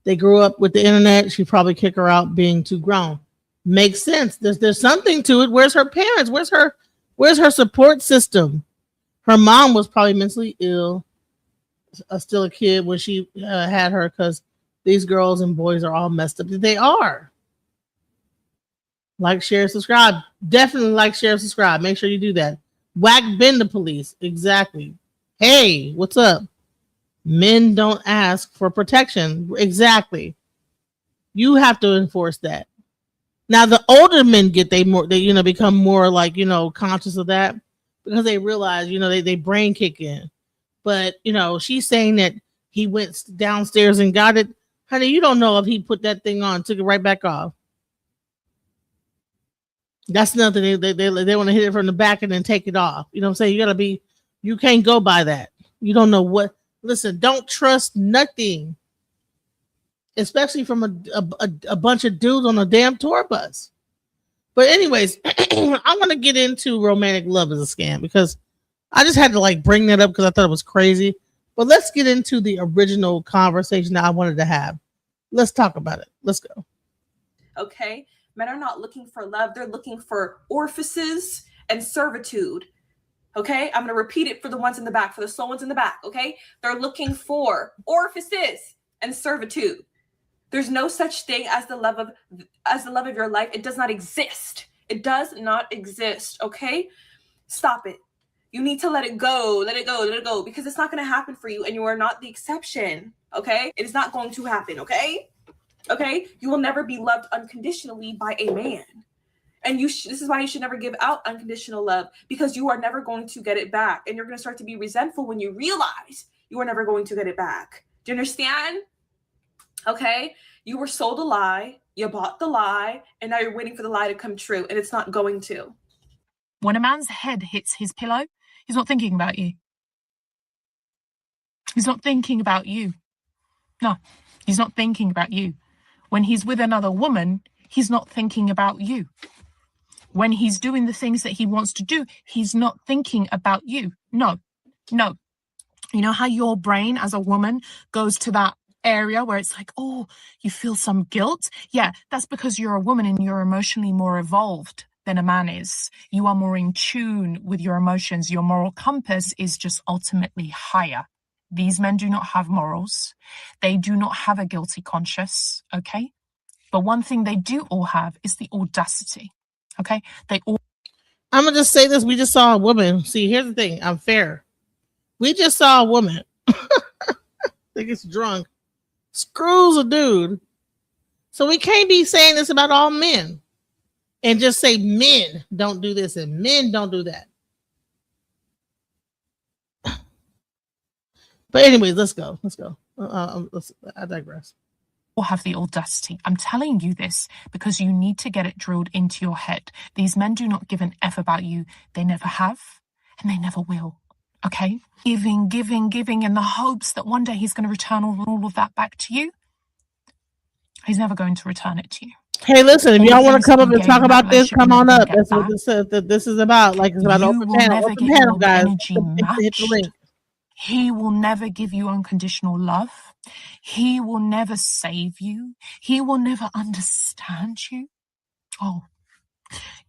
Speaker 11: They grew up with the internet. She'd probably kick her out being too grown. Makes sense. There's something to it. Where's her parents? Where's her support system? Her mom was probably mentally ill, still a kid when she had her, because these girls and boys are all messed up. They are. Like, share, subscribe. Definitely like, share, subscribe. Make sure you do that. Whack Ben the police. Exactly. Hey, what's up? Men don't ask for protection. Exactly. You have to enforce that. Now the older men become more like, conscious of that, because they realize, they brain kick in. But, she's saying that he went downstairs and got it. Honey, you don't know if he put that thing on, took it right back off. That's nothing. They want to hit it from the back and then take it off. You know what I'm saying? You can't go by that. You don't know what. Listen, don't trust nothing, especially from a bunch of dudes on a damn tour bus. But anyways, I want to get into romantic love as a scam, because I just had to bring that up because I thought it was crazy. But let's get into the original conversation that I wanted to have. Let's talk about it. Let's go.
Speaker 12: Okay. Men are not looking for love. They're looking for orifices and servitude. Okay. I'm going to repeat it for the ones in the back, for the slow ones in the back. Okay. They're looking for orifices and servitude. There's no such thing as the love of your life. It does not exist. It does not exist. Okay. Stop it. You need to let it go. Let it go. Let it go. Because it's not going to happen for you. And you are not the exception. Okay. It is not going to happen. Okay. Okay. You will never be loved unconditionally by a man. And this is why you should never give out unconditional love, because you are never going to get it back. And you're going to start to be resentful when you realize you are never going to get it back. Do you understand? Okay. You were sold a lie. You bought the lie. And now you're waiting for the lie to come true. And it's not going to.
Speaker 13: When a man's head hits his pillow, he's not thinking about you. He's not thinking about you. No, he's not thinking about you. When he's with another woman, he's not thinking about you. When he's doing the things that he wants to do, he's not thinking about you. No. You know how your brain as a woman goes to that area where it's like, oh, you feel some guilt? Yeah, that's because you're a woman and you're emotionally more evolved than a man is. You are more in tune with your emotions. Your moral compass is just ultimately higher. These men do not have morals. They do not have a guilty conscience, okay? But one thing they do all have is the audacity, okay?
Speaker 11: I'm going to just say this. We just saw a woman. See, here's the thing. I'm fair. We just saw a woman that gets drunk, screws a dude. So we can't be saying this about all men and just say men don't do this and men don't do that. But anyways, let's go. I digress.
Speaker 13: Or have the audacity. I'm telling you this because you need to get it drilled into your head. These men do not give an F about you. They never have, and they never will. Okay? Giving in the hopes that one day he's going to return all of that back to you. He's never going to return it to you.
Speaker 11: Hey, listen, if y'all want to come up and talk about this, come on up. That's what this is about. Like, it's about open panel, guys. Hit the link.
Speaker 13: He will never give you unconditional love. He will never save you. He will never understand you. Oh,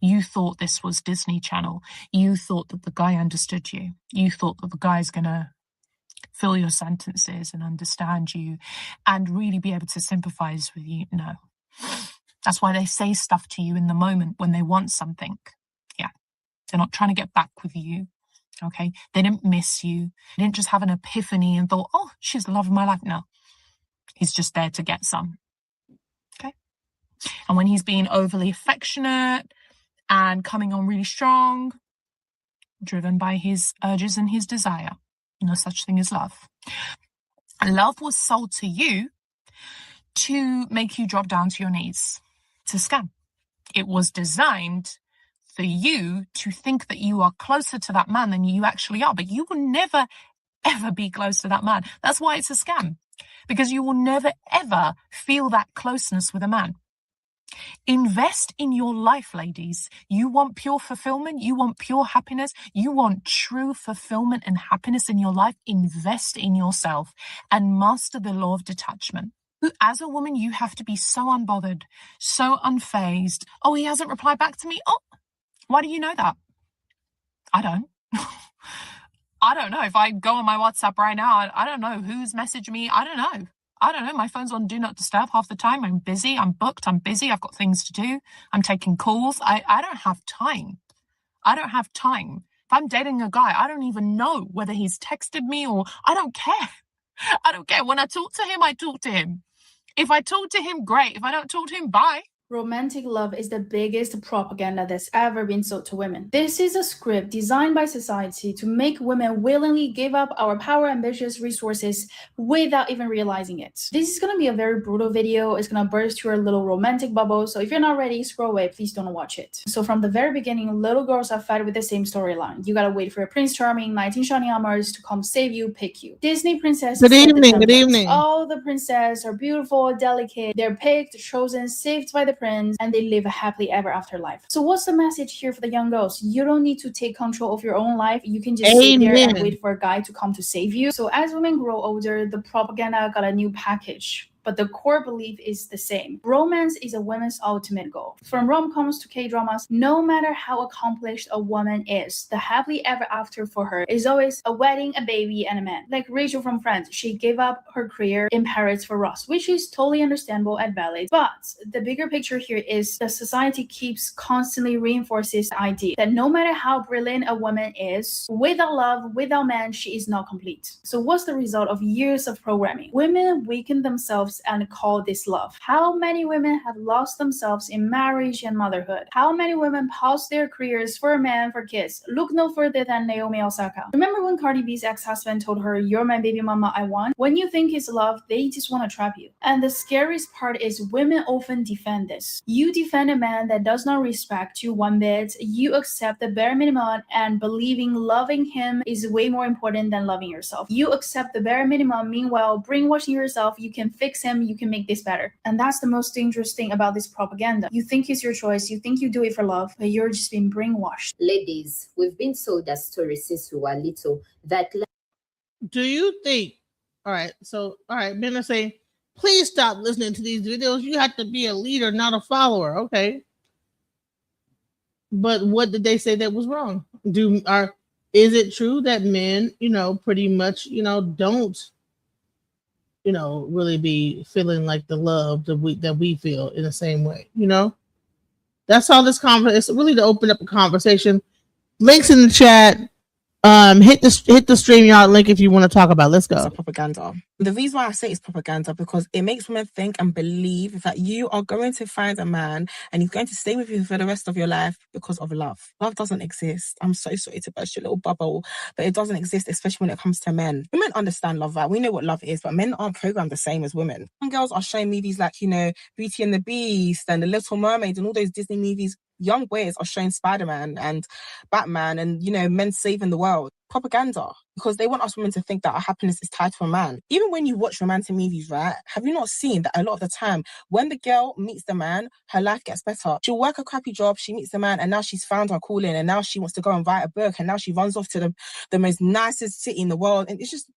Speaker 13: you thought this was Disney Channel. You thought that the guy understood you. You thought that the guy's going to fill your sentences and understand you and really be able to sympathize with you. No. That's why they say stuff to you in the moment when they want something. Yeah. They're not trying to get back with you. Okay, they didn't miss you. They didn't just have an epiphany and thought, oh, she's the love of my life. No, he's just there to get some. Okay, and when he's being overly affectionate and coming on really strong, driven by his urges and his desire, no such thing as love. Love was sold to you to make you drop down to your knees. It's a scam. It was designed for you to think that you are closer to that man than you actually are, but you will never, ever be close to that man. That's why it's a scam, because you will never, ever feel that closeness with a man. Invest in your life, ladies. You want pure fulfillment? You want pure happiness? You want true fulfillment and happiness in your life? Invest in yourself and master the law of detachment. As a woman, you have to be so unbothered, so unfazed. Oh, he hasn't replied back to me. Oh, why do you know that? I don't. I don't know. If I go on my WhatsApp right now, I don't know who's messaged me. I don't know. My phone's on do not disturb half the time. I'm busy. I'm booked. I'm busy. I've got things to do. I'm taking calls. I don't have time. I don't have time. If I'm dating a guy, I don't even know whether he's texted me or I don't care. I don't care. When I talk to him, I talk to him. If I talk to him, great. If I don't talk to him, bye.
Speaker 14: Romantic love is the biggest propaganda that's ever been sold to women. This is a script designed by society to make women willingly give up our power, ambitious resources without even realizing it. This is going to be a very brutal video. It's going to burst your little romantic bubble. So if you're not ready, scroll away. Please don't watch it. So from the very beginning, little girls are fed with the same storyline. You got to wait for a Prince Charming, 19 shining armors to come save you, pick you. Disney princesses.
Speaker 11: Good evening.
Speaker 14: All the princesses are beautiful, delicate. They're picked, chosen, saved by the prince, and they live a happily ever after life. So what's the message here for the young girls? You don't need to take control of your own life. You can just sit there and wait for a guy to come to save you. So as women grow older, the propaganda got a new package, but the core belief is the same. Romance is a woman's ultimate goal. From rom-coms to K-dramas, no matter how accomplished a woman is, the happily ever after for her is always a wedding, a baby, and a man. Like Rachel from Friends, she gave up her career in Paris for Ross, which is totally understandable and valid. But the bigger picture here is that society keeps constantly reinforces the idea that no matter how brilliant a woman is, without love, without man, she is not complete. So what's the result of years of programming? Women weaken themselves and call this love. How many women have lost themselves in marriage and motherhood? How many women pause their careers for a man, for kids? Look no further than Naomi Osaka. Remember when Cardi B's ex-husband told her, "You're my baby mama, I want"? When you think it's love, they just want to trap you. And the scariest part is women often defend this. You defend a man that does not respect you one bit. You accept the bare minimum and believing loving him is way more important than loving yourself. You accept the bare minimum, meanwhile brainwashing yourself. You can fix him, you can make this better. And that's the most dangerous thing about this propaganda. You think it's your choice, you think you do it for love, but you're just being brainwashed.
Speaker 15: Ladies, we've been sold that story since we were little. That
Speaker 11: do you think? All right, men are saying, please stop listening to these videos. You have to be a leader, not a follower. Okay. But what did they say that was wrong? Is it true that men, pretty much, don't, really be feeling like the love that we feel in the same way? That's all this conversation. It's really to open up a conversation. Links in the chat. Hit the StreamYard link if you want to talk about it. Let's go.
Speaker 16: It's propaganda. The reason why I say it's propaganda because it makes women think and believe that you are going to find a man and he's going to stay with you for the rest of your life because of love. Love doesn't exist. I'm so sorry to burst your little bubble, but it doesn't exist, especially when it comes to men. Women understand love, right? We know what love is, but men aren't programmed the same as women. Some girls are showing movies like, Beauty and the Beast and The Little Mermaid and all those Disney movies. Young boys are showing Spider-Man and Batman and, men saving the world. Propaganda. Because they want us women to think that our happiness is tied to a man. Even when you watch romantic movies, right? Have you not seen that a lot of the time, when the girl meets the man, her life gets better. She'll work a crappy job, she meets the man, and now she's found her calling, and now she wants to go and write a book, and now she runs off to the most nicest city in the world. And it's just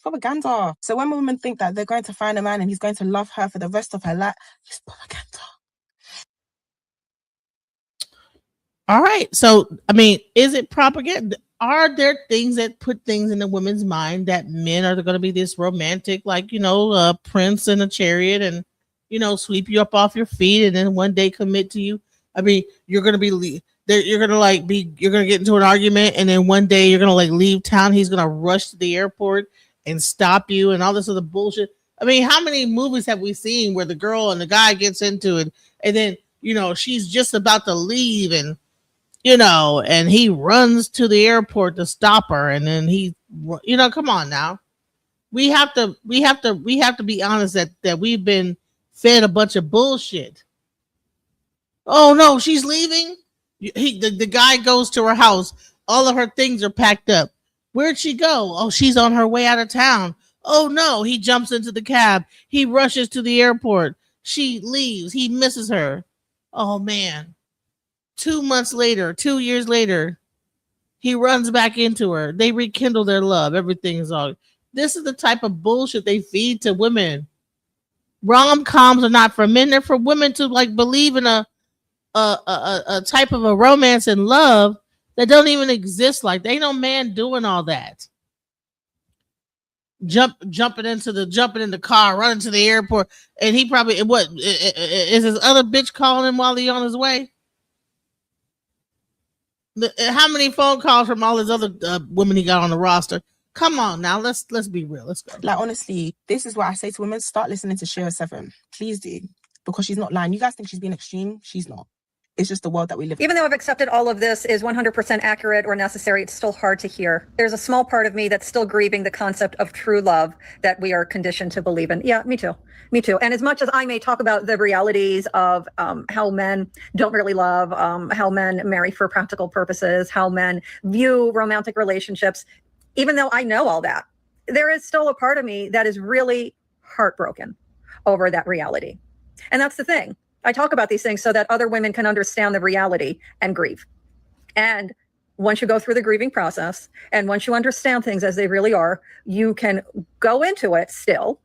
Speaker 16: propaganda. So when women think that they're going to find a man and he's going to love her for the rest of her life, it's propaganda.
Speaker 11: All right. So, is it propaganda? Are there things that put things in a woman's mind that men are going to be this romantic, like, a prince in a chariot and, sweep you up off your feet and then one day commit to you? I mean, you're gonna be you're gonna get into an argument, and then one day you're gonna like leave town. He's gonna rush to the airport and stop you, and all this other bullshit. I mean, how many movies have we seen where the girl and the guy gets into it, and then she's just about to leave, and and he runs to the airport to stop her, and then come on now. We have to be honest that we've been fed a bunch of bullshit. Oh no, she's leaving. The guy goes to her house. All of her things are packed up. Where'd she go? Oh, she's on her way out of town. Oh no, he jumps into the cab. He rushes to the airport. She leaves. He misses her. Oh man. 2 months later, 2 years later, he runs back into her. They rekindle their love. Everything is all. This is the type of bullshit they feed to women. Rom-coms are not for men. They're for women to like believe in a type of a romance and love that don't even exist. Like, there ain't no man doing all that. Jumping in the car, running to the airport, and he probably is his other bitch calling him while he on his way? How many phone calls from all his other women he got on the roster? Come on now, let's be real. Let's go.
Speaker 16: Like, honestly, this is what I say to women: start listening to Shira 7, please do, because she's not lying. You guys think she's being extreme? She's not. It's just the world that we live in.
Speaker 17: Even though I've accepted all of this is 100% accurate or necessary, it's still hard to hear. There's a small part of me that's still grieving the concept of true love that we are conditioned to believe in. Yeah, me too. Me too. And as much as I may talk about the realities of how men don't really love, how men marry for practical purposes, how men view romantic relationships, even though I know all that, there is still a part of me that is really heartbroken over that reality. And that's the thing. I talk about these things so that other women can understand the reality and grieve. And once you go through the grieving process, and once you understand things as they really are, you can go into it still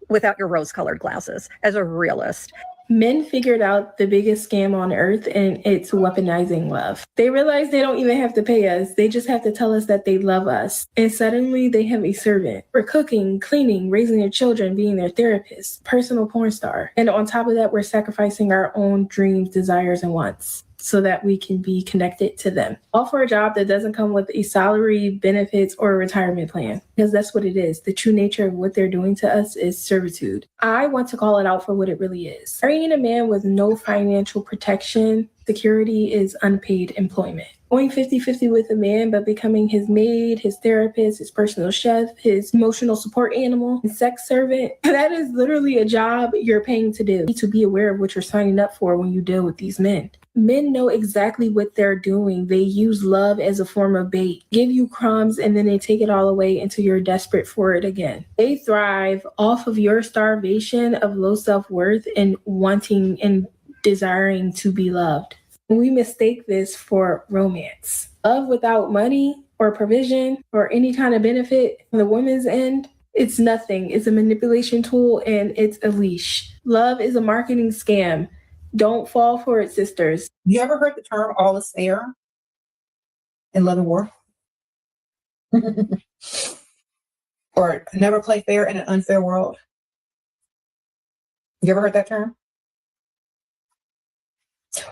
Speaker 17: without your rose-colored glasses as a realist.
Speaker 18: Men figured out the biggest scam on earth, and it's weaponizing love. They realize they don't even have to pay us. They just have to tell us that they love us. And suddenly they have a servant. We're cooking, cleaning, raising their children, being their therapist, personal porn star. And on top of that, we're sacrificing our own dreams, desires, and wants so that we can be connected to them. All for a job that doesn't come with a salary, benefits, or a retirement plan. Because that's what it is. The true nature of what they're doing to us is servitude. I want to call it out for what it really is. Marrying a man with no financial protection, security is unpaid employment. Going 50-50 with a man, but becoming his maid, his therapist, his personal chef, his emotional support animal, his sex servant, that is literally a job you're paying to do. You need to be aware of what you're signing up for when you deal with these men. Men know exactly what they're doing. They use love as a form of bait, give you crumbs, and then they take it all away until you're desperate for it again. They thrive off of your starvation of low self-worth and wanting and desiring to be loved. We mistake this for romance. Love without money or provision or any kind of benefit on the woman's end, it's nothing. It's a manipulation tool and it's a leash. Love is a marketing scam. Don't fall for it, sisters.
Speaker 19: You ever heard the term all is fair in love and war? Or never play fair in an unfair world? You ever heard that term?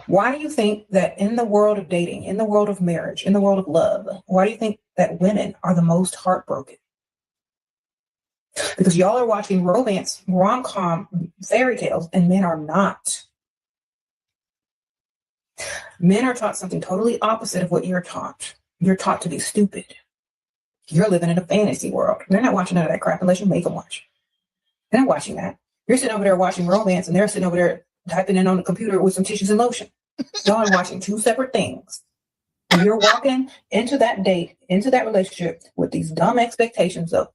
Speaker 19: Why do you think that in the world of dating, in the world of marriage, in the world of love, why do you think that women are the most heartbroken? Because y'all are watching romance, rom-com, fairy tales, and men are not. Men are taught something totally opposite of what you're taught. You're taught to be stupid. You're living in a fantasy world. They're not watching none of that crap unless you make them watch. They're not watching that. You're sitting over there watching romance, and they're sitting over there typing in on the computer with some tissues and lotion. Y'all are watching two separate things. And you're walking into that date, into that relationship with these dumb expectations of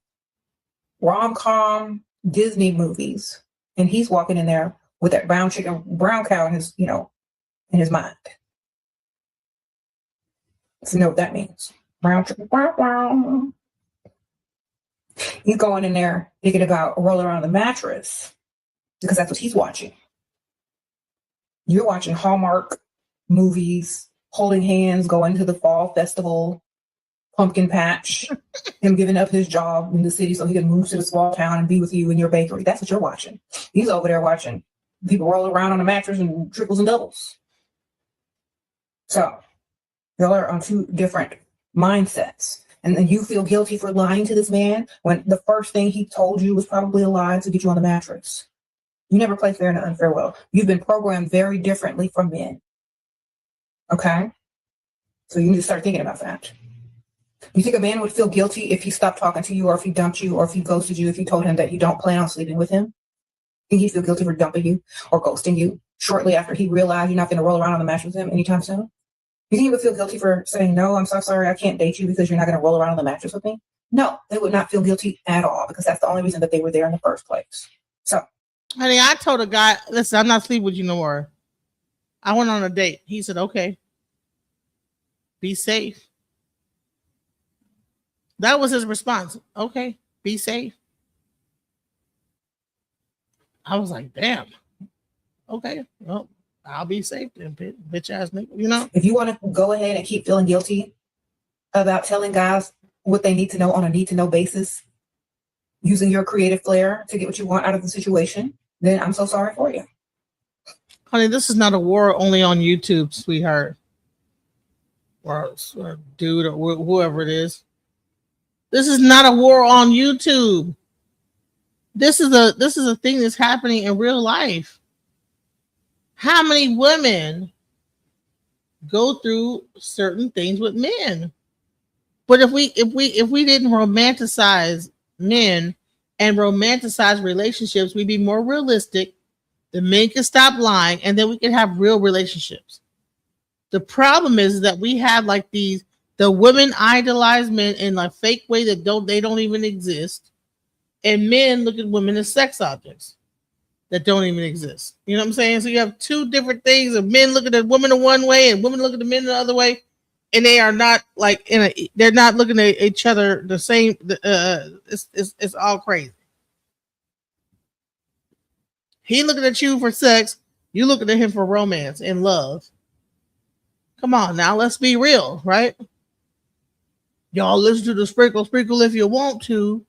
Speaker 19: rom-com Disney movies. And he's walking in there with that brown cow in his, in his mind. So you know what that means. Brown chicken, wow. He's going in there thinking about rolling around the mattress because that's what he's watching. You're watching Hallmark movies, holding hands, going to the fall festival, pumpkin patch, him giving up his job in the city so he can move to the small town and be with you in your bakery. That's what you're watching. He's over there watching people roll around on a mattress and triples and doubles. So y'all are on two different mindsets. And then you feel guilty for lying to this man when the first thing he told you was probably a lie to get you on the mattress. You never play fair and unfair well. You've been programmed very differently from men. Okay? So you need to start thinking about that. You think a man would feel guilty if he stopped talking to you, or if he dumped you, or if he ghosted you, if you told him that you don't plan on sleeping with him? Think he'd feel guilty for dumping you or ghosting you shortly after he realized you're not going to roll around on the mattress with him anytime soon? You think he would feel guilty for saying, no, I'm so sorry, I can't date you because you're not going to roll around on the mattress with me? No, they would not feel guilty at all, because that's the only reason that they were there in the first place. So,
Speaker 11: honey, I told a guy, listen, I'm not sleeping with you no more. I went on a date. He said, okay. Be safe. That was his response. Okay, be safe. I was like, damn. Okay, well, I'll be safe then, bitch ass nigga, you know?
Speaker 19: If you want to go ahead and keep feeling guilty about telling guys what they need to know on a need-to-know basis, using your creative flair to get what you want out of the situation, then I'm so sorry for you.
Speaker 11: Honey, this is not a war only on YouTube, sweetheart. Or dude, or whoever it is. This is not a war on YouTube. This is a thing that's happening in real life. How many women go through certain things with men? But if we didn't romanticize men and romanticize relationships, we'd be more realistic. The men can stop lying, and then we can have real relationships. The problem is that we have like the women idolize men in a fake way that they don't even exist, and men look at women as sex objects that don't even exist. You know what I'm saying? So you have two different things of men looking at women in one way and women looking at the men the other way, and they are not like they're not looking at each other the same. It's all crazy. He looking at you for sex, you looking at him for romance and love. Come on now, let's be real, right? Y'all listen to the sprinkle if you want to.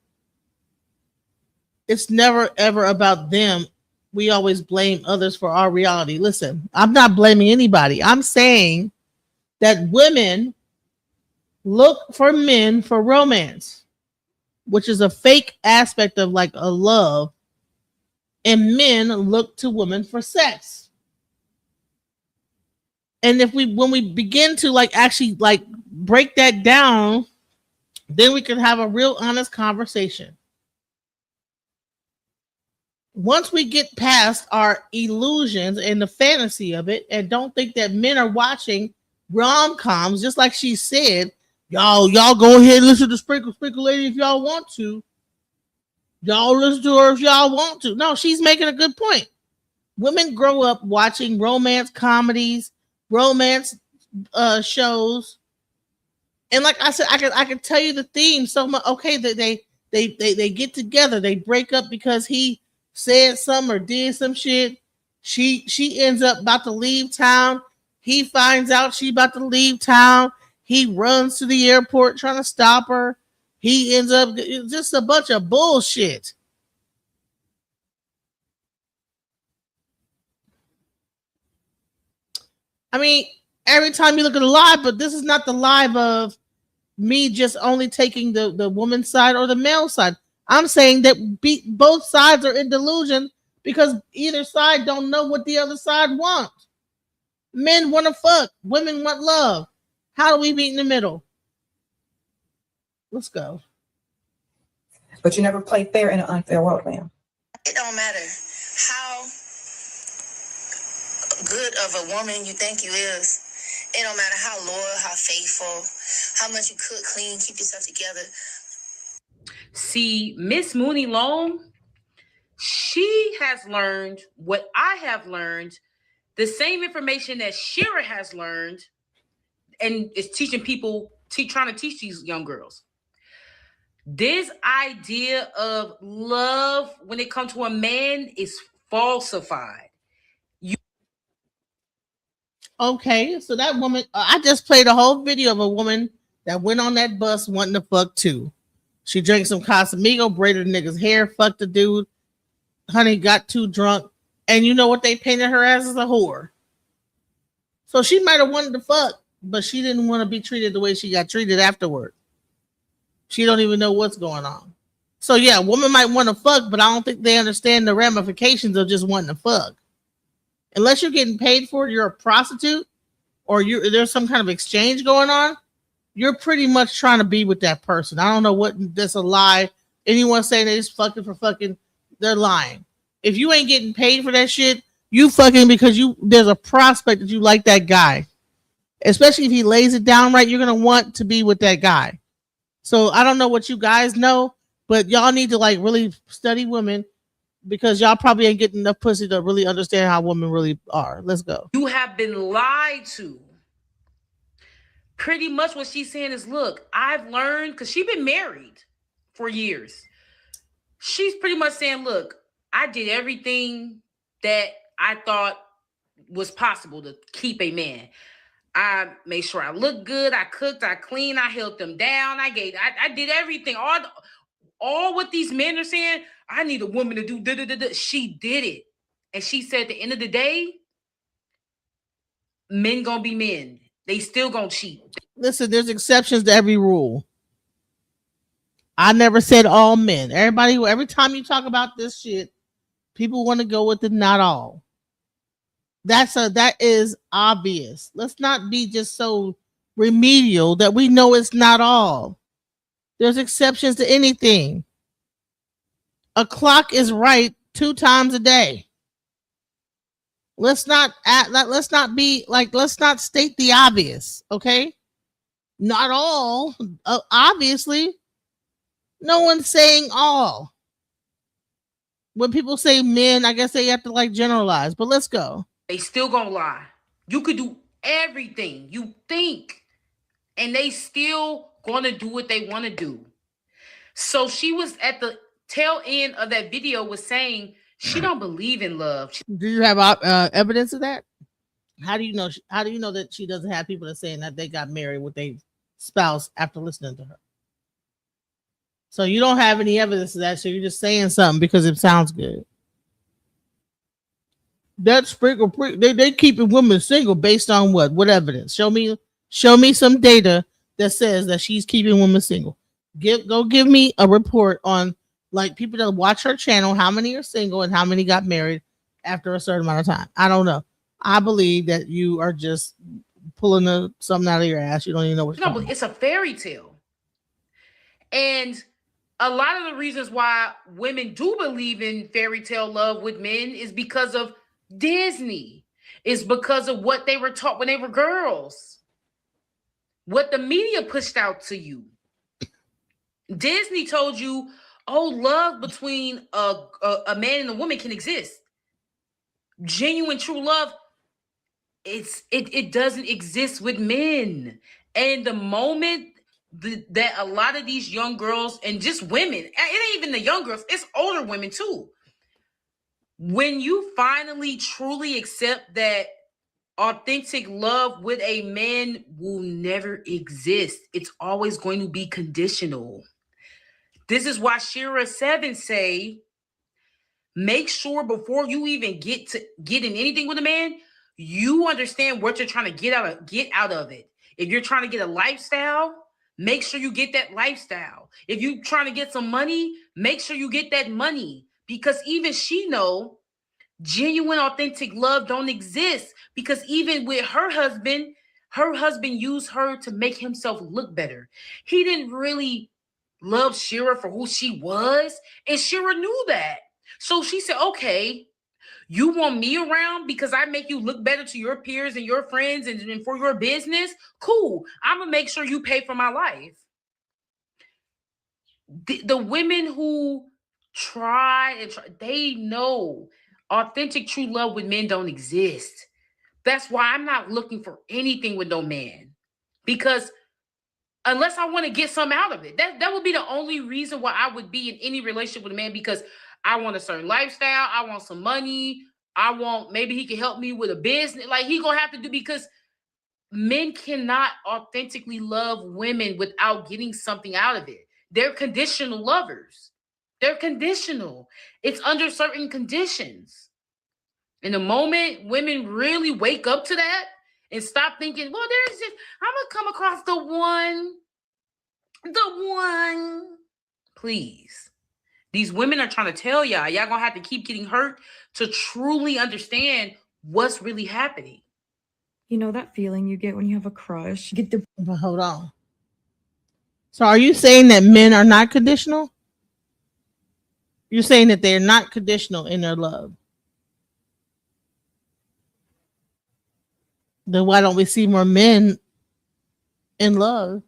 Speaker 11: It's never ever about them. We always blame others for our reality. Listen, I'm not blaming anybody. I'm saying that women look for men for romance, which is a fake aspect of like a love, and men look to women for sex. And when we begin to like actually like break that down, then we can have a real honest conversation. Once we get past our illusions and the fantasy of it, and don't think that men are watching rom-coms, just like she said, y'all go ahead and listen to Sprinkle Lady if y'all want to. Y'all listen to her if y'all want to. No, she's making a good point. Women grow up watching romance comedies, romance shows, and like I said, I can tell you the theme so much. Okay, that they get together, they break up because he said some or did some shit. She ends up about to leave town. He finds out she about to leave town. He runs to the airport trying to stop her. He ends up just a bunch of bullshit. I mean, every time you look at a live, but this is not the live of me just only taking the woman's side or the male side. I'm saying that both sides are in delusion because either side don't know what the other side wants. Men want to fuck. Women want love. How do we meet in the middle? Let's go.
Speaker 19: But you never play fair in an unfair world, ma'am.
Speaker 20: It don't matter how good of a woman you think you is. It don't matter how loyal, how faithful, how much you cook, clean, keep yourself together.
Speaker 21: See, Miss Mooney Long, she has learned what I have learned, the same information that Shira has learned, and is teaching people, trying to teach these young girls. This idea of love when it comes to a man is falsified.
Speaker 11: Okay, so that woman, I just played a whole video of a woman that went on that bus wanting to fuck too. She drank some Casamigo, braided the nigga's hair, fucked the dude. Honey got too drunk. And you know what they painted her as a whore. So she might have wanted to fuck, but she didn't want to be treated the way she got treated afterward. She don't even know what's going on. So yeah, a woman might want to fuck, but I don't think they understand the ramifications of just wanting to fuck. Unless you're getting paid for it, you're a prostitute, or there's some kind of exchange going on, you're pretty much trying to be with that person. I don't know what that's a lie. Anyone saying they just fucking for fucking, they're lying. If you ain't getting paid for that shit, you fucking because there's a prospect that you like that guy. Especially if he lays it down right, you're gonna want to be with that guy. So I don't know what you guys know, but y'all need to like really study women because y'all probably ain't getting enough pussy to really understand how women really are. Let's go.
Speaker 21: You have been lied to. Pretty much what she's saying is, look, I've learned, because she's been married for years. She's pretty much saying, look, I did everything that I thought was possible to keep a man. I made sure I looked good. I cooked, I cleaned, I held them down. I did everything. All what these men are saying, I need a woman to do da-da-da-da. She did it. And she said at the end of the day, men gonna be men. They still gonna cheat.
Speaker 11: Listen, there's exceptions to every rule. I never said all men. Every time you talk about this shit, people want to go with the not all. That is obvious. Let's not be just so remedial that we know it's not all. There's exceptions to anything. A clock is right 2 times a day. Let's not state the obvious, okay? Not all, obviously. No one's saying all. When people say men, I guess they have to like generalize, but let's go.
Speaker 21: They still gonna lie. You could do everything you think, and they still gonna do what they want to do. So she was at the tail end of that video was saying she don't believe in love.
Speaker 11: Do you have evidence of that? How do you know? How do you know that she doesn't have people that saying that they got married with their spouse after listening to her? So you don't have any evidence of that. So you're just saying something because it sounds good. That sprinkle, they keeping women single based on what? What evidence? Show me some data that says that she's keeping women single. Go give me a report on like people that watch her channel, how many are single and how many got married after a certain amount of time. I don't know. I believe that you are just pulling something out of your ass. You don't even know what's going on.
Speaker 21: It's a fairy tale. And a lot of the reasons why women do believe in fairy tale love with men is because of Disney. It's because of what they were taught when they were girls. What the media pushed out to you. Disney told you, oh, love between a man and a woman can exist. Genuine, true love, it doesn't exist with men. And the moment that a lot of these young girls and just women, it ain't even the young girls, it's older women too. When you finally truly accept that authentic love with a man will never exist, it's always going to be conditional. This is why Shira 7 say, make sure before you even get in anything with a man, you understand what you're trying to get out of it. If you're trying to get a lifestyle, make sure you get that lifestyle. If you're trying to get some money, make sure you get that money. Because even she know genuine, authentic love don't exist. Because even with her husband used her to make himself look better. He didn't really love Shira for who she was, and Shira knew that. So she said, okay, you want me around because I make you look better to your peers and your friends and for your business? Cool. I'm going to make sure you pay for my life. The women who try, they know authentic, true love with men don't exist. That's why I'm not looking for anything with no man. Because unless I want to get something out of it. That would be the only reason why I would be in any relationship with a man, because I want a certain lifestyle. I want some money. Maybe he can help me with a business. Like he gonna have to do, because men cannot authentically love women without getting something out of it. They're conditional lovers. They're conditional. It's under certain conditions. And the moment women really wake up to that and stop thinking, well, there's just, I'm going to come across the one. Please. These women are trying to tell y'all going to have to keep getting hurt to truly understand what's really happening.
Speaker 1: You know that feeling you get when you have a crush?
Speaker 11: But hold on. So are you saying that men are not conditional? You're saying that they're not conditional in their love. Then why don't we see more men in love?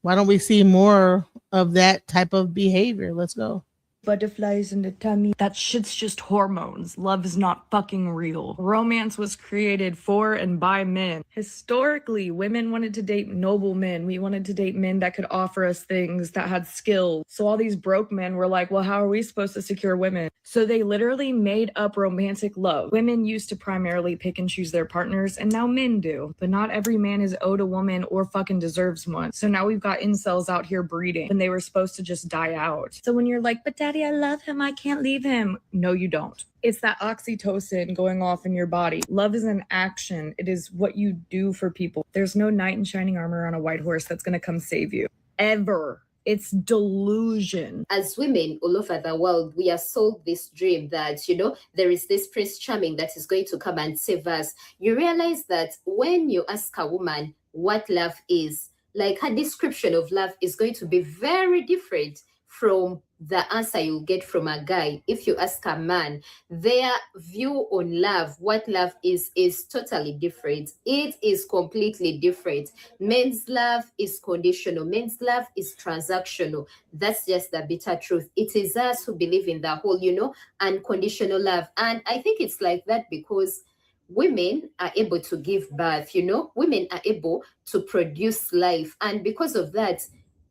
Speaker 11: Why don't we see more of that type of behavior? Let's go.
Speaker 1: Butterflies in the tummy. That shit's just hormones. Love is not fucking real. Romance was created for and by men. Historically, women wanted to date noble men. We wanted to date men that could offer us things, that had skills. So all these broke men were like, well, how are we supposed to secure women? So they literally made up romantic love. Women used to primarily pick and choose their partners, and now men do. But not every man is owed a woman or fucking deserves one. So now we've got incels out here breeding, and they were supposed to just die out. So when you're like, but Daddy, I love him, I can't leave him. No, you don't. It's that oxytocin going off in your body. Love is an action. It is what you do for people. There's no knight in shining armor on a white horse that's going to come save you. Ever. It's delusion.
Speaker 15: As women all over the world, we are sold this dream that, you know, there is this Prince Charming that is going to come and save us. You realize that when you ask a woman what love is, like her description of love is going to be very different from the answer you'll get from a guy. If you ask a man, their view on love, what love is totally different. It is completely different. Men's love is conditional. Men's love is transactional. That's just the bitter truth. It is us who believe in the whole, you know, unconditional love. And I think it's like that because women are able to give birth, you know, women are able to produce life. And because of that,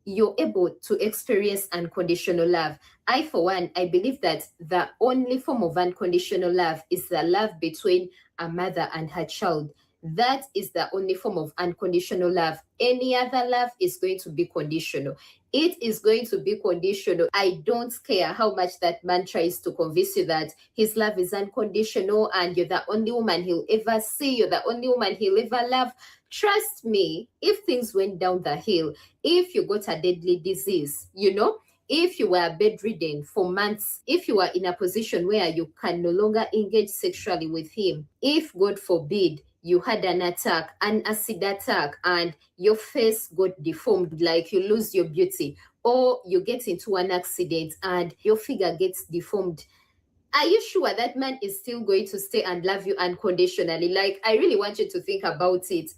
Speaker 15: you're able to experience unconditional love. I, for one, I believe that the only form of unconditional love is the love between a mother and her child. That is the only form of unconditional love. Any other love is going to be conditional. It is going to be conditional. I don't care how much that man tries to convince you that his love is unconditional and you're the only woman he'll ever see, you're the only woman he'll ever love. Trust me, if things went down the hill, if you got a deadly disease, you know, if you were bedridden for months, if you are in a position where you can no longer engage sexually with him, if, God forbid, you had an attack, an acid attack, and your face got deformed, like you lose your beauty, or you get into an accident and your figure gets deformed, are you sure that man is still going to stay and love you unconditionally? Like, I really want you to think about it.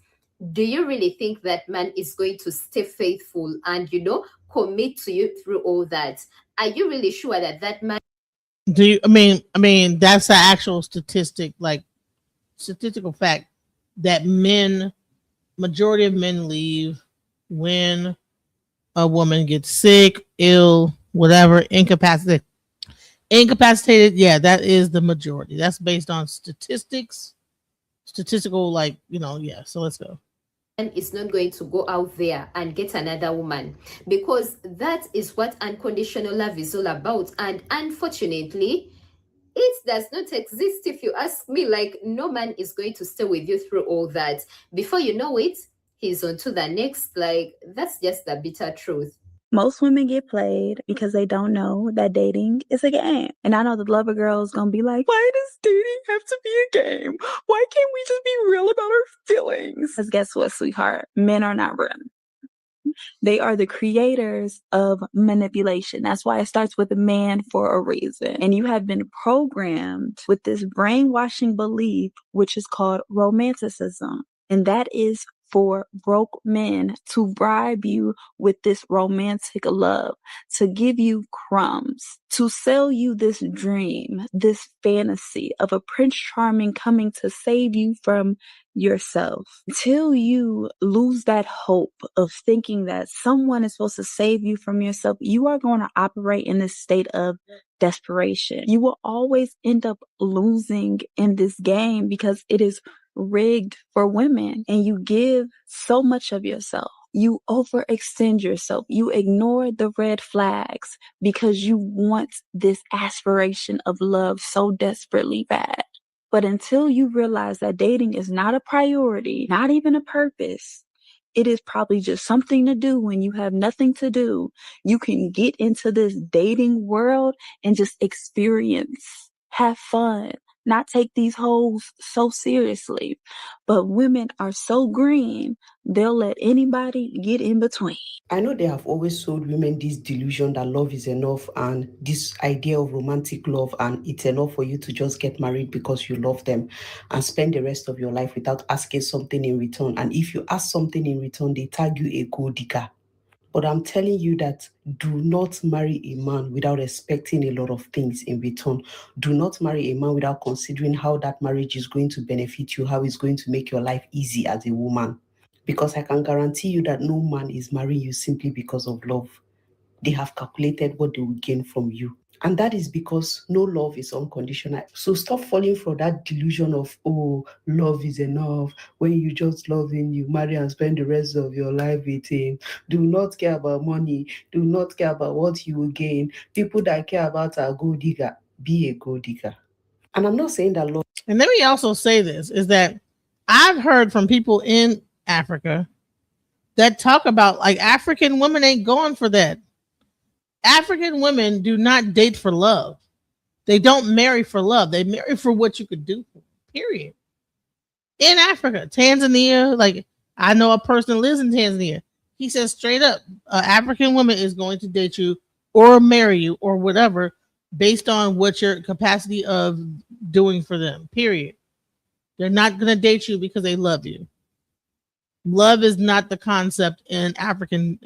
Speaker 15: Do you really think that man is going to stay faithful and, you know, commit to you through all that? Are you really sure that that man?
Speaker 11: Do you? I mean, that's an actual statistic, like statistical fact that majority of men leave when a woman gets sick, ill, whatever, incapacitated. Yeah, that is the majority. That's based on statistical, like, you know, yeah. So let's go.
Speaker 15: And is not going to go out there and get another woman, because that is what unconditional love is all about. And unfortunately, it does not exist. If you ask me, like, no man is going to stay with you through all that. Before you know it, he's on to the next. Like, that's just the bitter truth.
Speaker 22: Most women get played because they don't know that dating is a game. And I know the lover girl is going to be like, why does dating have to be a game? Why can't we just be real about our feelings? Because guess what, sweetheart? Men are not real. They are the creators of manipulation. That's why it starts with a man for a reason. And you have been programmed with this brainwashing belief, which is called romanticism. And that is for broke men to bribe you with this romantic love, to give you crumbs, to sell you this dream, this fantasy of a Prince Charming coming to save you from yourself. Until you lose that hope of thinking that someone is supposed to save you from yourself, you are going to operate in this state of desperation. You will always end up losing in this game because it is rigged for women, and you give so much of yourself. You overextend yourself. You ignore the red flags because you want this aspiration of love so desperately bad. But until you realize that dating is not a priority, not even a purpose, it is probably just something to do when you have nothing to do. You can get into this dating world and just experience, have fun, not take these hoes so seriously. But women are so green, they'll let anybody get in between.
Speaker 5: I know they have always sold women this delusion that love is enough and this idea of romantic love, and it's enough for you to just get married because you love them and spend the rest of your life without asking something in return. And if you ask something in return, they tag you a gold digger. But I'm telling you that do not marry a man without expecting a lot of things in return. Do not marry a man without considering how that marriage is going to benefit you, how it's going to make your life easy as a woman. Because I can guarantee you that no man is marrying you simply because of love. They have calculated what they will gain from you. And that is because no love is unconditional. So stop falling for that delusion of, oh, love is enough. When you just love him, you marry and spend the rest of your life with him. Do not care about money. Do not care about what you will gain. People that care about are gold digger. Be a gold digger. And I'm not saying that love.
Speaker 11: And let me also say this, is that I've heard from people in Africa that talk about like African women ain't going for that. African women do not date for love. They don't marry for love. They marry for what you could do, period. In Africa, Tanzania, like I know a person lives in Tanzania. He says straight up, an African woman is going to date you or marry you or whatever based on what your capacity of doing for them, period. They're not going to date you because they love you. Love is not the concept in African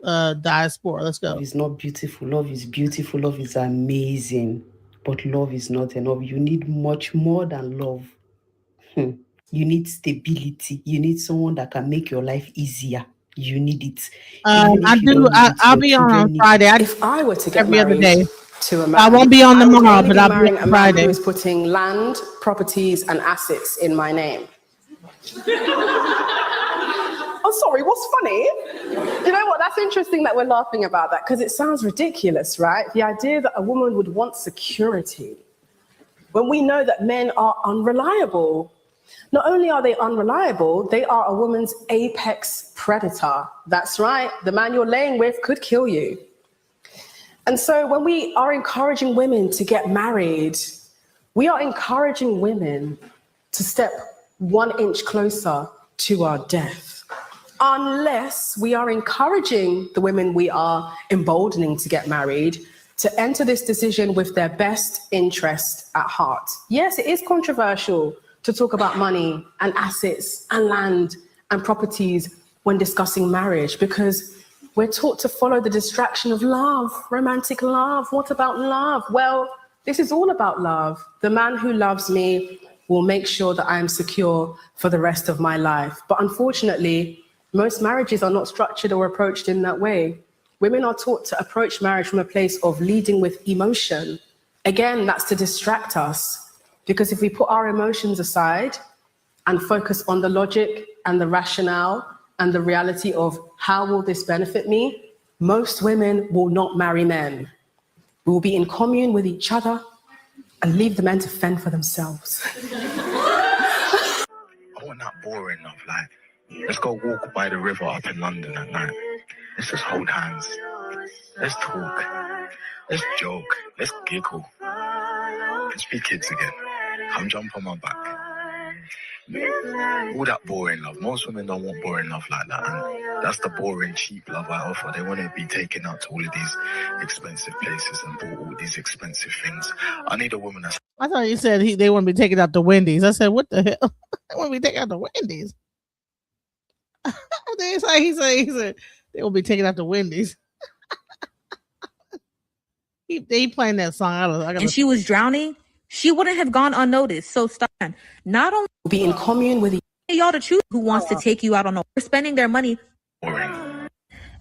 Speaker 11: diaspora. Let's go.
Speaker 5: Love is not beautiful. Love is beautiful. Love is amazing. But love is not enough. You need much more than love. You need stability. You need someone that can make your life easier. You need it.
Speaker 11: I'll be on Friday.
Speaker 6: If I were to get
Speaker 11: every other
Speaker 6: married
Speaker 11: day
Speaker 6: to a man,
Speaker 11: I won't be on tomorrow, but I'll be
Speaker 6: marrying
Speaker 11: on
Speaker 6: a man
Speaker 11: Friday.
Speaker 6: who is putting land, properties, and assets in my name. Oh, sorry, what's funny? You know what? That's interesting that we're laughing about that because it sounds ridiculous, right? The idea that a woman would want security when we know that men are unreliable. Not only are they unreliable, they are a woman's apex predator. That's right. The man you're laying with could kill you. And so when we are encouraging women to get married, we are encouraging women to step 1 inch closer to our death. Unless we are encouraging the women we are emboldening to get married to enter this decision with their best interest at heart. Yes, it is controversial to talk about money and assets and land and properties when discussing marriage because we're taught to follow the distraction of love, romantic love. What about love? Well, this is all about love. The man who loves me will make sure that I am secure for the rest of my life. But unfortunately, most marriages are not structured or approached in that way. Women are taught to approach marriage from a place of leading with emotion. Again, that's to distract us. Because if we put our emotions aside and focus on the logic and the rationale and the reality of how will this benefit me, most women will not marry men. We will be in commune with each other and leave the men to fend for themselves.
Speaker 23: I want that boring love, like, let's go walk by the river up in London at night. Let's just hold hands. Let's talk. Let's joke. Let's giggle. Let's be kids again. Come jump on my back. All that boring love. Most women don't want boring love like that. And that's the boring, cheap love I offer. They want to be taken out to all of these expensive places and bought all these expensive things. I need a woman that's...
Speaker 11: I thought you said they want to be taken out to Wendy's. I said, what the hell? They want to be taken out to Wendy's. He said they will be taken out to Wendy's. They playing that song.
Speaker 24: And she was drowning, she wouldn't have gone unnoticed. So stop. Not only
Speaker 6: be in commune with
Speaker 24: y'all to choose who wants to take you out on a spending their money.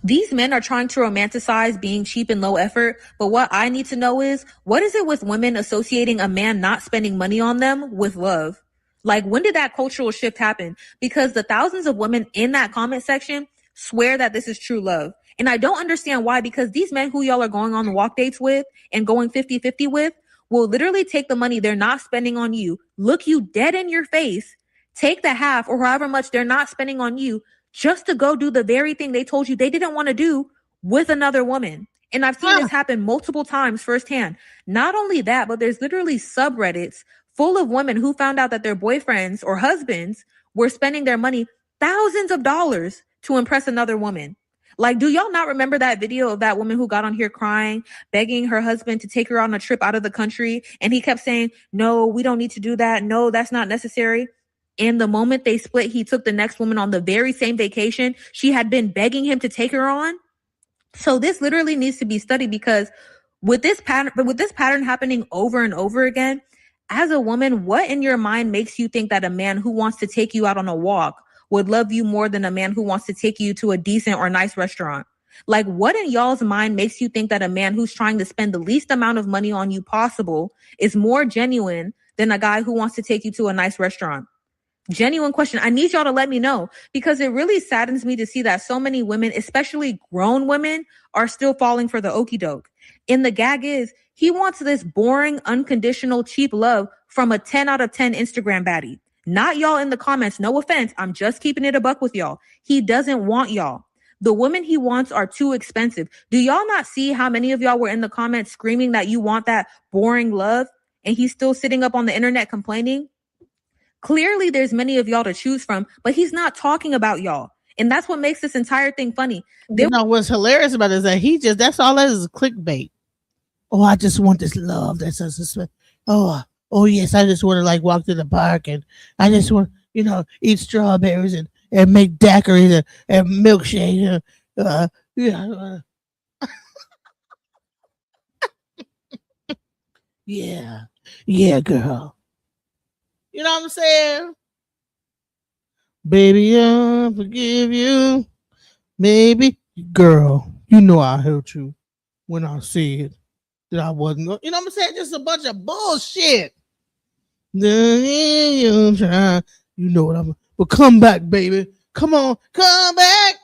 Speaker 24: These men are trying to romanticize being cheap and low effort, but what I need to know is, what is it with women associating a man not spending money on them with love? Like, when did that cultural shift happen? Because the thousands of women in that comment section swear that this is true love. And I don't understand why, because these men who y'all are going on walk dates with and going 50-50 with, will literally take the money they're not spending on you, look you dead in your face, take the half or however much they're not spending on you just to go do the very thing they told you they didn't want to do with another woman. And I've seen this happen multiple times firsthand. Not only that, but there's literally subreddits full of women who found out that their boyfriends or husbands were spending their money thousands of dollars to impress another woman. Like, do y'all not remember that video of that woman who got on here crying, begging her husband to take her on a trip out of the country? And he kept saying, no, we don't need to do that. No, that's not necessary. And the moment they split, he took the next woman on the very same vacation she had been begging him to take her on. So this literally needs to be studied, because with this pattern happening over and over again, as a woman, what in your mind makes you think that a man who wants to take you out on a walk would love you more than a man who wants to take you to a decent or nice restaurant? Like, what in y'all's mind makes you think that a man who's trying to spend the least amount of money on you possible is more genuine than a guy who wants to take you to a nice restaurant? Genuine question. I need y'all to let me know, because it really saddens me to see that so many women, especially grown women, are still falling for the okie doke. And the gag is, he wants this boring, unconditional, cheap love from a 10 out of 10 Instagram baddie. Not y'all in the comments. No offense. I'm just keeping it a buck with y'all. He doesn't want y'all. The women he wants are too expensive. Do y'all not see how many of y'all were in the comments screaming that you want that boring love, and he's still sitting up on the internet complaining? Clearly, there's many of y'all to choose from, but he's not talking about y'all. And that's what makes this entire thing funny.
Speaker 11: What's hilarious about it is that that's all that is clickbait. Oh, I just want this love. Oh yes, I just want to like walk to the park and I just want, eat strawberries and make daiquiris and milkshake. Yeah, girl. You know what I'm saying? Baby, I forgive you. Maybe, girl, you know I hurt you when I said that I wasn't going. You know what I'm saying? Just a bunch of bullshit. You know what I'm. Well, come back, baby. Come on, come back.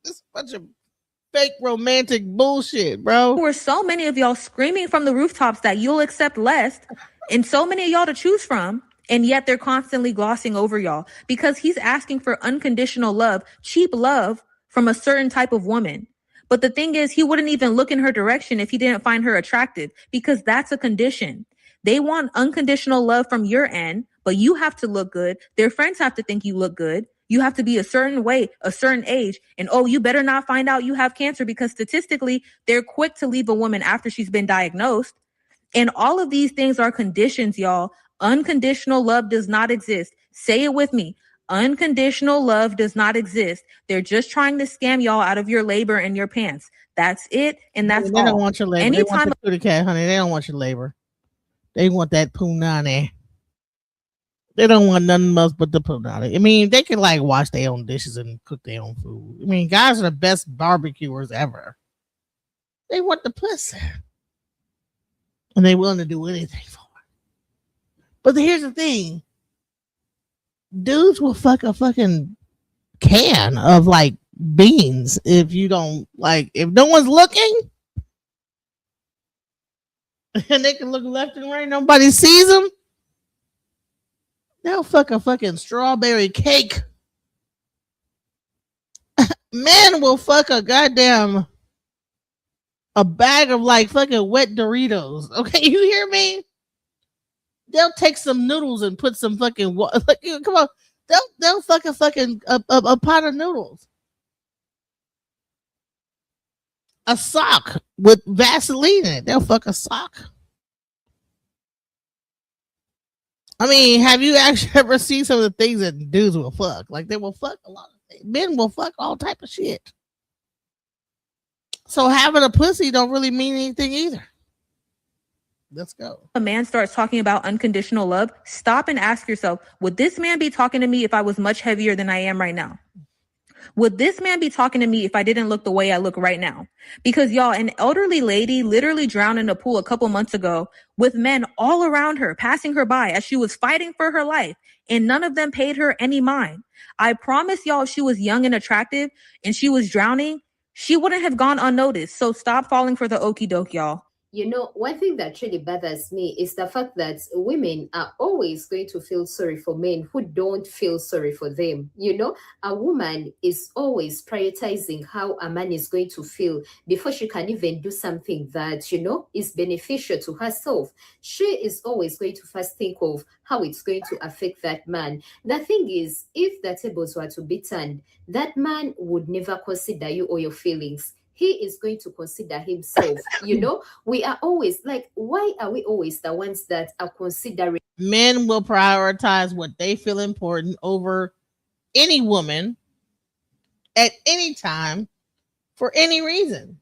Speaker 11: This bunch of fake romantic bullshit, bro.
Speaker 24: There were so many of y'all screaming from the rooftops that you'll accept less, and so many of y'all to choose from, and yet they're constantly glossing over y'all because he's asking for unconditional love, cheap love from a certain type of woman. But the thing is, he wouldn't even look in her direction if he didn't find her attractive, because that's a condition. They want unconditional love from your end, but you have to look good. Their friends have to think you look good. You have to be a certain way, a certain age. And oh, you better not find out you have cancer, because statistically, they're quick to leave a woman after she's been diagnosed. And all of these things are conditions, y'all. Unconditional love does not exist. Say it with me. Unconditional love does not exist. They're just trying to scam y'all out of your labor and your pants. That's it. And that's all.
Speaker 11: They don't want your labor. Anytime they want the booty cat, honey. They don't want your labor. They want that punani. They don't want nothing else but the punani. I mean, they can like wash their own dishes and cook their own food. I mean, guys are the best barbecuers ever. They want the pussy. And they're willing to do anything for it. But here's the thing. Dudes will fuck a fucking can of like beans if you don't like, if no one's looking and they can look left and right, nobody sees them, they'll fuck a fucking strawberry cake. Men will fuck a goddamn a bag of like fucking wet Doritos. Okay, you hear me? They'll take some noodles and put some fucking like, come on. They'll fuck a fucking a pot of noodles. A sock with Vaseline in it. They'll fuck a sock. I mean, have you actually ever seen some of the things that dudes will fuck? Like, they will fuck a lot of things. Men will fuck all type of shit. So having a pussy don't really mean anything either. Let's go.
Speaker 24: A man starts talking about unconditional love, stop and ask yourself, would this man be talking to me if I was much heavier than I am right now? Would this man be talking to me if I didn't look the way I look right now? Because y'all, an elderly lady literally drowned in a pool a couple months ago with men all around her, passing her by as she was fighting for her life, and none of them paid her any mind. I promise y'all, if she was young and attractive and she was drowning, she wouldn't have gone unnoticed. So stop falling for the okie doke, y'all.
Speaker 15: You know, one thing that really bothers me is the fact that women are always going to feel sorry for men who don't feel sorry for them. You know, a woman is always prioritizing how a man is going to feel before she can even do something that, you know, is beneficial to herself. She is always going to first think of how it's going to affect that man. The thing is, if the tables were to be turned, that man would never consider you or your feelings. He is going to consider himself. You know, we are always like, why are we always the ones that are considering?
Speaker 11: Men will prioritize what they feel important over any woman at any time for any reason.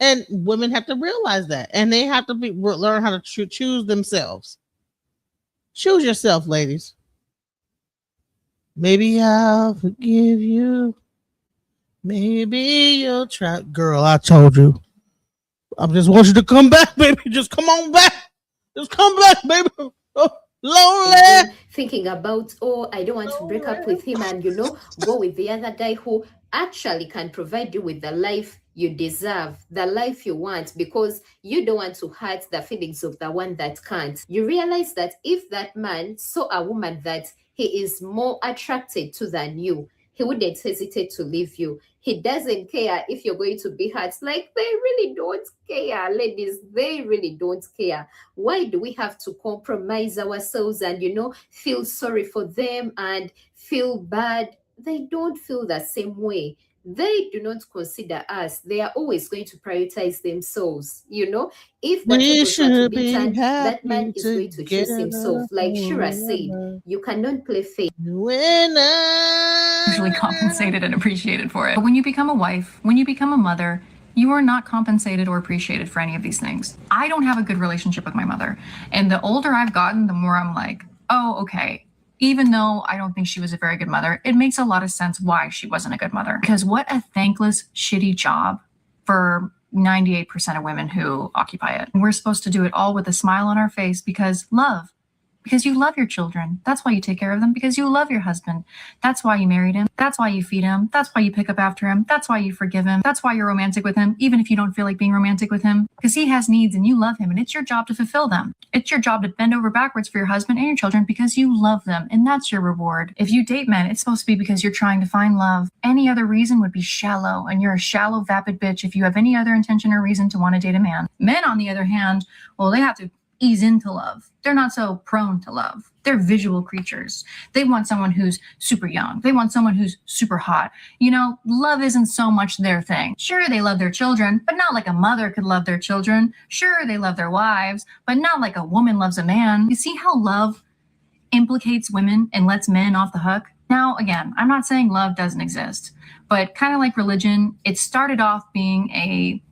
Speaker 11: And women have to realize that, and they have to learn how to choose themselves. Choose yourself, ladies. Maybe I'll forgive you. Maybe you'll try. Girl, I told you. I just want you to come back, baby. Just come on back. Just come back, baby. Oh, lonely.
Speaker 15: Thinking about, oh, I don't want to break up with him, and, you know, go with the other guy who actually can provide you with the life you deserve, the life you want, because you don't want to hurt the feelings of the one that can't. You realize that if that man saw a woman that he is more attracted to than you, he wouldn't hesitate to leave you. He doesn't care if you're going to be hurt. Like, they really don't care, ladies. They really don't care. Why do we have to compromise ourselves and, you know, feel sorry for them and feel bad? They don't feel the same way. They do not consider us. They are always going to prioritize themselves. You know, if that that man is going to choose himself. Like Shira said, you cannot play fate.
Speaker 2: Usually compensated and appreciated for it. But when you become a wife, when you become a mother, you are not compensated or appreciated for any of these things. I don't have a good relationship with my mother. And the older I've gotten, the more I'm like, oh, okay. Even though I don't think she was a very good mother, it makes a lot of sense why she wasn't a good mother. Because what a thankless, shitty job for 98% of women who occupy it. And we're supposed to do it all with a smile on our face because love. Because you love your children. That's why you take care of them. Because you love your husband. That's why you married him. That's why you feed him. That's why you pick up after him. That's why you forgive him. That's why you're romantic with him, even if you don't feel like being romantic with him. Because he has needs and you love him, and it's your job to fulfill them. It's your job to bend over backwards for your husband and your children because you love them, and that's your reward. If you date men, it's supposed to be because you're trying to find love. Any other reason would be shallow, and you're a shallow, vapid bitch if you have any other intention or reason to want to date a man. Men, on the other hand, well, they have to ease into love. They're not so prone to love. They're visual creatures. They want someone who's super young. They want someone who's super hot. You know, love isn't so much their thing. Sure, they love their children, but not like a mother could love their children. Sure, they love their wives, but not like a woman loves a man. You see how love implicates women and lets men off the hook? Now, again, I'm not saying love doesn't exist, but kind of like religion, it started off being a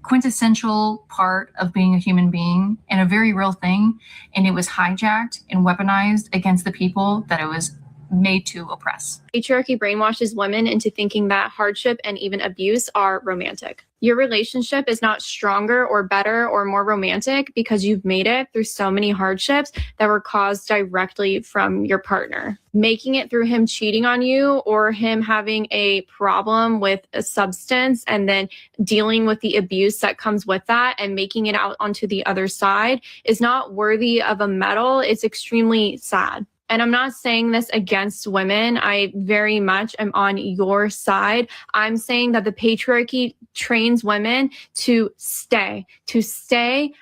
Speaker 2: quintessential part of being a human being and a very real thing, and it was hijacked and weaponized against the people that it was made to oppress.
Speaker 4: Patriarchy brainwashes women into thinking that hardship and even abuse are romantic. Your relationship is not stronger or better or more romantic because you've made it through so many hardships that were caused directly from your partner. Making it through him cheating on you or him having a problem with a substance and then dealing with the abuse that comes with that and making it out onto the other side is not worthy of a medal. It's extremely sad. And I'm not saying this against women. I very much am on your side. I'm saying that the patriarchy trains women to stay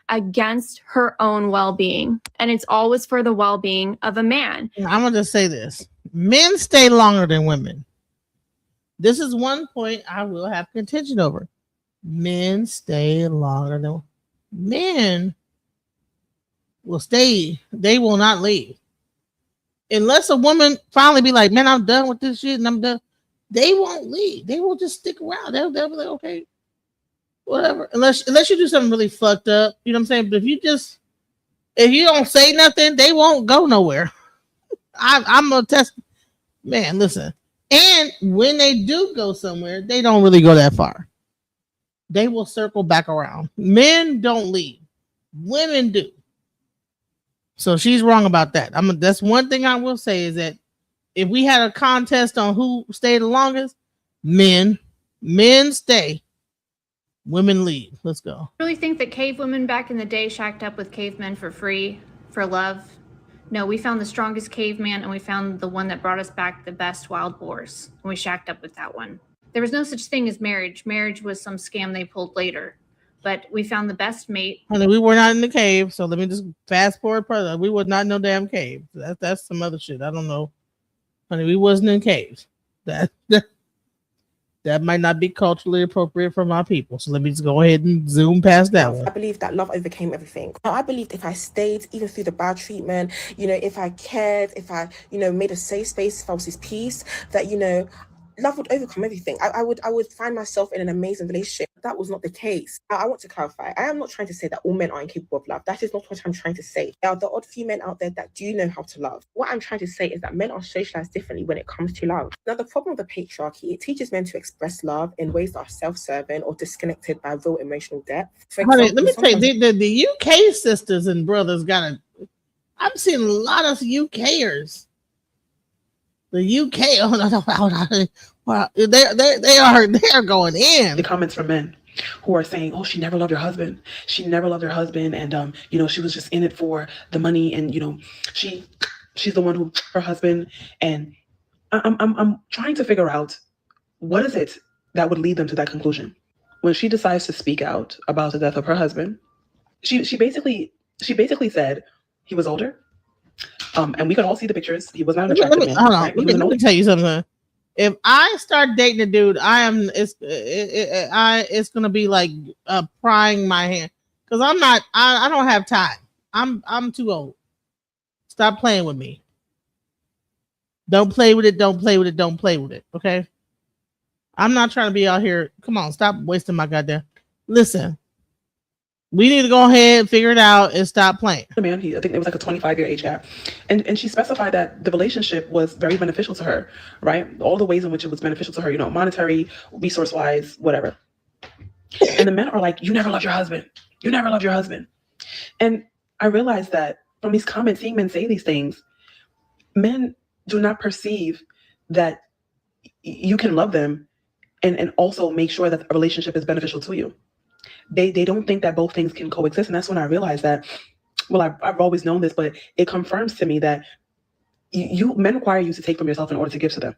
Speaker 4: against her own well-being. And it's always for the well-being of a man.
Speaker 11: I'm going to say this. Men stay longer than women. This is one point I will have contention over. Men stay longer than men will stay. They will not leave. Unless a woman finally be like, man, I'm done with this shit and I'm done. They won't leave. They will just stick around. They'll be like, okay, whatever. Unless you do something really fucked up. You know what I'm saying? But if you don't say nothing, they won't go nowhere. I'm gonna test. Man, listen. And when they do go somewhere, they don't really go that far. They will circle back around. Men don't leave. Women do. So she's wrong about that. That's one thing I will say is that if we had a contest on who stayed the longest, men stay. Women lead. Let's go.
Speaker 7: Really think that cave women back in the day shacked up with cavemen for free, for love? No, we found the strongest caveman and we found the one that brought us back the best wild boars. And we shacked up with that one. There was no such thing as marriage. Marriage was some scam they pulled later. But we found the best mate.
Speaker 11: Honey, we were not in the cave, so let me just fast forward further. We was not in no damn cave. That's some other shit. I don't know. Honey, we wasn't in caves. That might not be culturally appropriate for my people. So let me just go ahead and zoom past that one.
Speaker 16: I believe that love overcame everything. Now, I believed if I stayed, even through the bad treatment, if I cared, if I, made a safe space, if I was his peace, that, love would overcome everything. I would find myself in an amazing relationship. That was not the case. Now, I want to clarify. I am not trying to say that all men are incapable of love. That is not what I'm trying to say. There are the odd few men out there that do know how to love. What I'm trying to say is that men are socialized differently when it comes to love. Now, the problem with the patriarchy, it teaches men to express love in ways that are self-serving or disconnected by real emotional depth. For
Speaker 11: Honey,
Speaker 16: example,
Speaker 11: let me tell you, the UK sisters and brothers I'm seeing a lot of UKers. The UK, well, they are going in.
Speaker 6: The comments from men who are saying, "Oh, she never loved her husband. She never loved her husband, and she was just in it for the money, and she's the one who her husband." And I'm trying to figure out what is it that would lead them to that conclusion. When she decides to speak out about the death of her husband, she basically said he was older. And we could all see the pictures. He was not an attractive man.
Speaker 11: Hold on.
Speaker 6: Right?
Speaker 11: Let me tell you something. If I start dating a dude, it's gonna be like prying my hand, because I don't have time. I'm too old. Stop playing with me. Don't play with it. Don't play with it. Don't play with it. Okay. I'm not trying to be out here. Come on, stop wasting my goddamn. Listen. We need to go ahead and figure it out and stop playing.
Speaker 6: The man, I think it was like a 25-year age gap. And she specified that the relationship was very beneficial to her, right? All the ways in which it was beneficial to her, monetary, resource-wise, whatever. And the men are like, "You never loved your husband. You never loved your husband." And I realized that from these comments, seeing men say these things, men do not perceive that you can love them and also make sure that a relationship is beneficial to you. They don't think that both things can coexist. And that's when I realized that, well, I've always known this, but it confirms to me that men require you to take from yourself in order to give to them,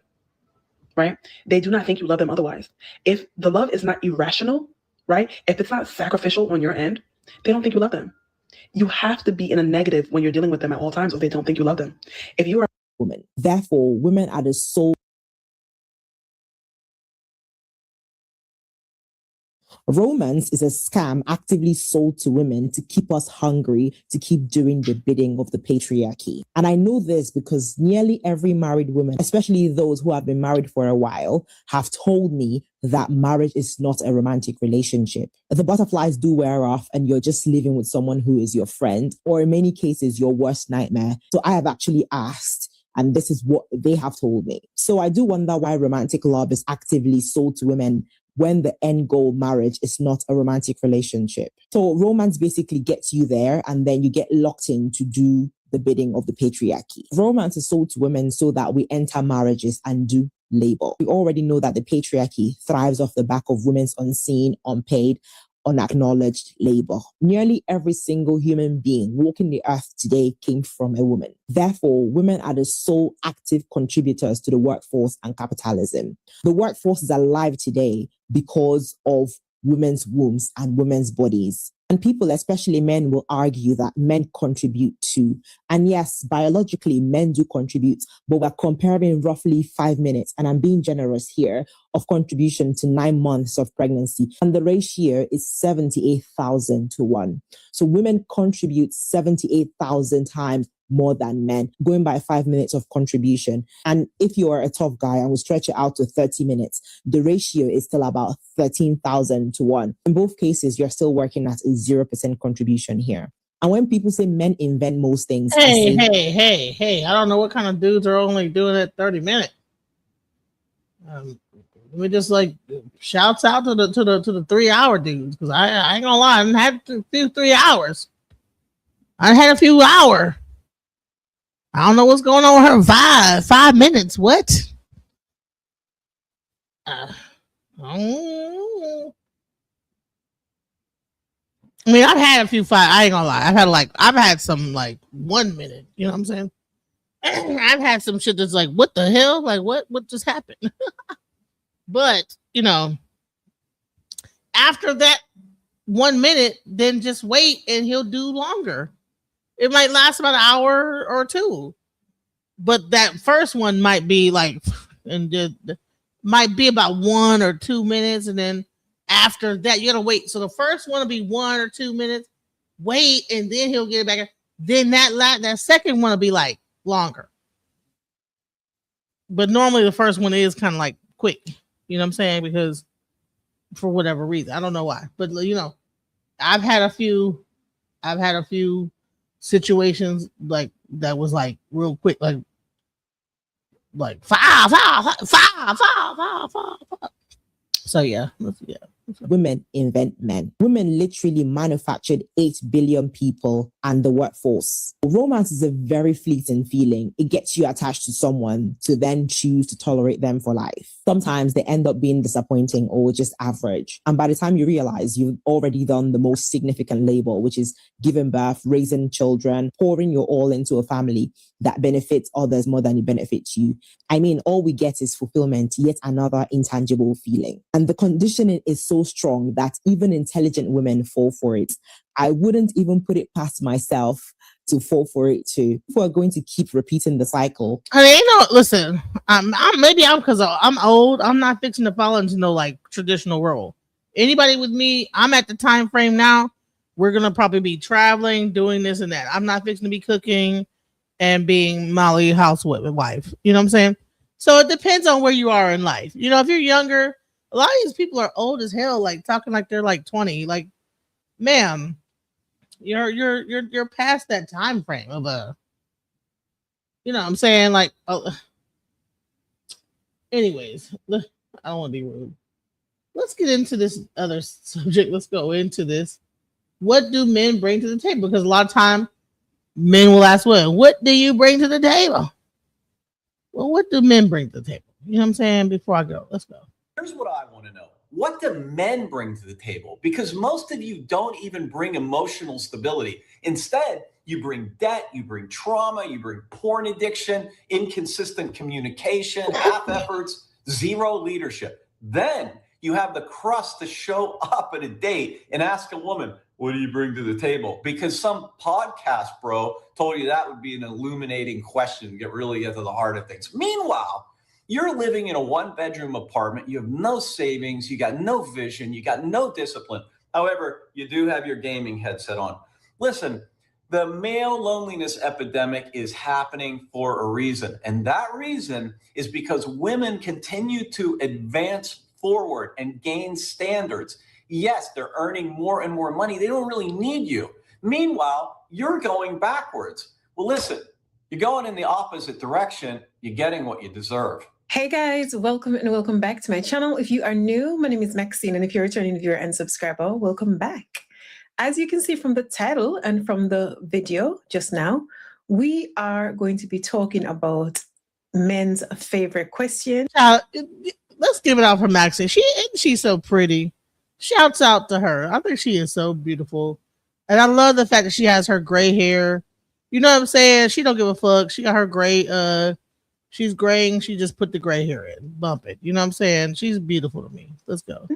Speaker 6: right? They do not think you love them otherwise. If the love is not irrational, right? If it's not sacrificial on your end, they don't think you love them. You have to be in a negative when you're dealing with them at all times, or they don't think you love them. If you are a
Speaker 8: woman, therefore, women are the sole. Romance is a scam actively sold to women to keep us hungry, to keep doing the bidding of the patriarchy. And I know this because nearly every married woman, especially those who have been married for a while, have told me that marriage is not a romantic relationship. The butterflies do wear off and you're just living with someone who is your friend, or in many cases, your worst nightmare. So I have actually asked, and this is what they have told me. So I do wonder why romantic love is actively sold to women when the end goal, marriage, is not a romantic relationship. So romance basically gets you there, and then you get locked in to do the bidding of the patriarchy. Romance is sold to women so that we enter marriages and do labor. We already know that the patriarchy thrives off the back of women's unseen, unpaid, unacknowledged labor. Nearly every single human being walking the earth today came from a woman. Therefore, women are the sole active contributors to the workforce and capitalism. The workforce is alive today because of women's wombs and women's bodies. And people, especially men, will argue that men contribute too. And yes, biologically, men do contribute, but we're comparing roughly 5 minutes, and I'm being generous here, of contribution to 9 months of pregnancy. And the ratio is 78,000 to 1. So women contribute 78,000 times more than men, going by 5 minutes of contribution. And if you are a tough guy and will stretch it out to 30 minutes, the ratio is still about 13,000 to 1. In both cases, you're still working at a 0% contribution here. And when people say men invent most things,
Speaker 11: hey, I don't know what kind of dudes are only doing it 30 minutes. We just shouts out to the 3 hour dudes, because I ain't gonna lie, I done had a few 3 hours. I had a few hours. I don't know what's going on with her. 5 minutes. What? I mean, I've had a few fights. I ain't gonna lie. I've had some like 1 minute. You know what I'm saying? I've had some shit that's like, what the hell? Like, what just happened? But, you know, after that 1 minute, then just wait and he'll do longer. It might last about an hour or two. But that first one might be like, and might be about 1 or 2 minutes. And then after that, you gotta wait. So the first one will be 1 or 2 minutes. Wait, and then he'll get it back. Then that second one will be like longer. But normally the first one is kind of like quick. You know what I'm saying? Because for whatever reason, I don't know why. But you know, I've had a few situations like that was like real quick, like five. So yeah.
Speaker 8: Women invent men. Women literally manufactured 8 billion people and the workforce. Romance is a very fleeting feeling. It gets you attached to someone to then choose to tolerate them for life. Sometimes they end up being disappointing or just average. And by the time you realize you've already done the most significant labor, which is giving birth, raising children, pouring your all into a family that benefits others more than it benefits you. I mean, all we get is fulfillment, yet another intangible feeling. And the conditioning is so strong that even intelligent women fall for it. I wouldn't even put it past myself to fall for it too. People are going to keep repeating the cycle.
Speaker 11: I mean, you know, listen, maybe because I'm old, I'm not fixing to fall into no like traditional role. Anybody with me, I'm at the time frame now. We're gonna probably be traveling, doing this and that. I'm not fixing to be cooking and being Molly housewife. You know what I'm saying? So it depends on where you are in life. You know, if you're younger, a lot of these people are old as hell, like talking like they're like 20. Like, ma'am, you're past that time frame of you know what I'm saying? Like, anyways, I don't want to be rude. Let's get into this other subject. Let's go into this. What do men bring to the table? Because a lot of time men will ask, well, what do you bring to the table? Well, what do men bring to the table? You know what I'm saying? Before I go, let's go.
Speaker 3: Here's what I want to know. What do men bring to the table? Because most of you don't even bring emotional stability. Instead, you bring debt, you bring trauma, you bring porn addiction, inconsistent communication, half efforts, zero leadership. Then you have the crust to show up at a date and ask a woman, what do you bring to the table? Because some podcast bro told you that would be an illuminating question to really get to the heart of things. Meanwhile, you're living in a 1-bedroom apartment. You have no savings. You got no vision. You got no discipline. However, you do have your gaming headset on. Listen, the male loneliness epidemic is happening for a reason. And that reason is because women continue to advance forward and gain standards. Yes, they're earning more and more money. They don't really need you. Meanwhile, you're going backwards. Well, listen, you're going in the opposite direction. You're getting what you deserve.
Speaker 9: Hey guys, welcome back to my channel. If you are new, my name is Maxine, and if you're a returning viewer and subscriber, welcome back. As you can see from the title and from the video just now, we are going to be talking about men's favorite question.
Speaker 11: Let's give it out for Maxine. She's so pretty. Shouts out to her. I think she is so beautiful. And I love the fact that she has her gray hair. You know what I'm saying? She don't give a fuck. She got her gray, she's graying. She just put the gray hair in. Bump it. You know what I'm saying? She's beautiful to me. Let's go.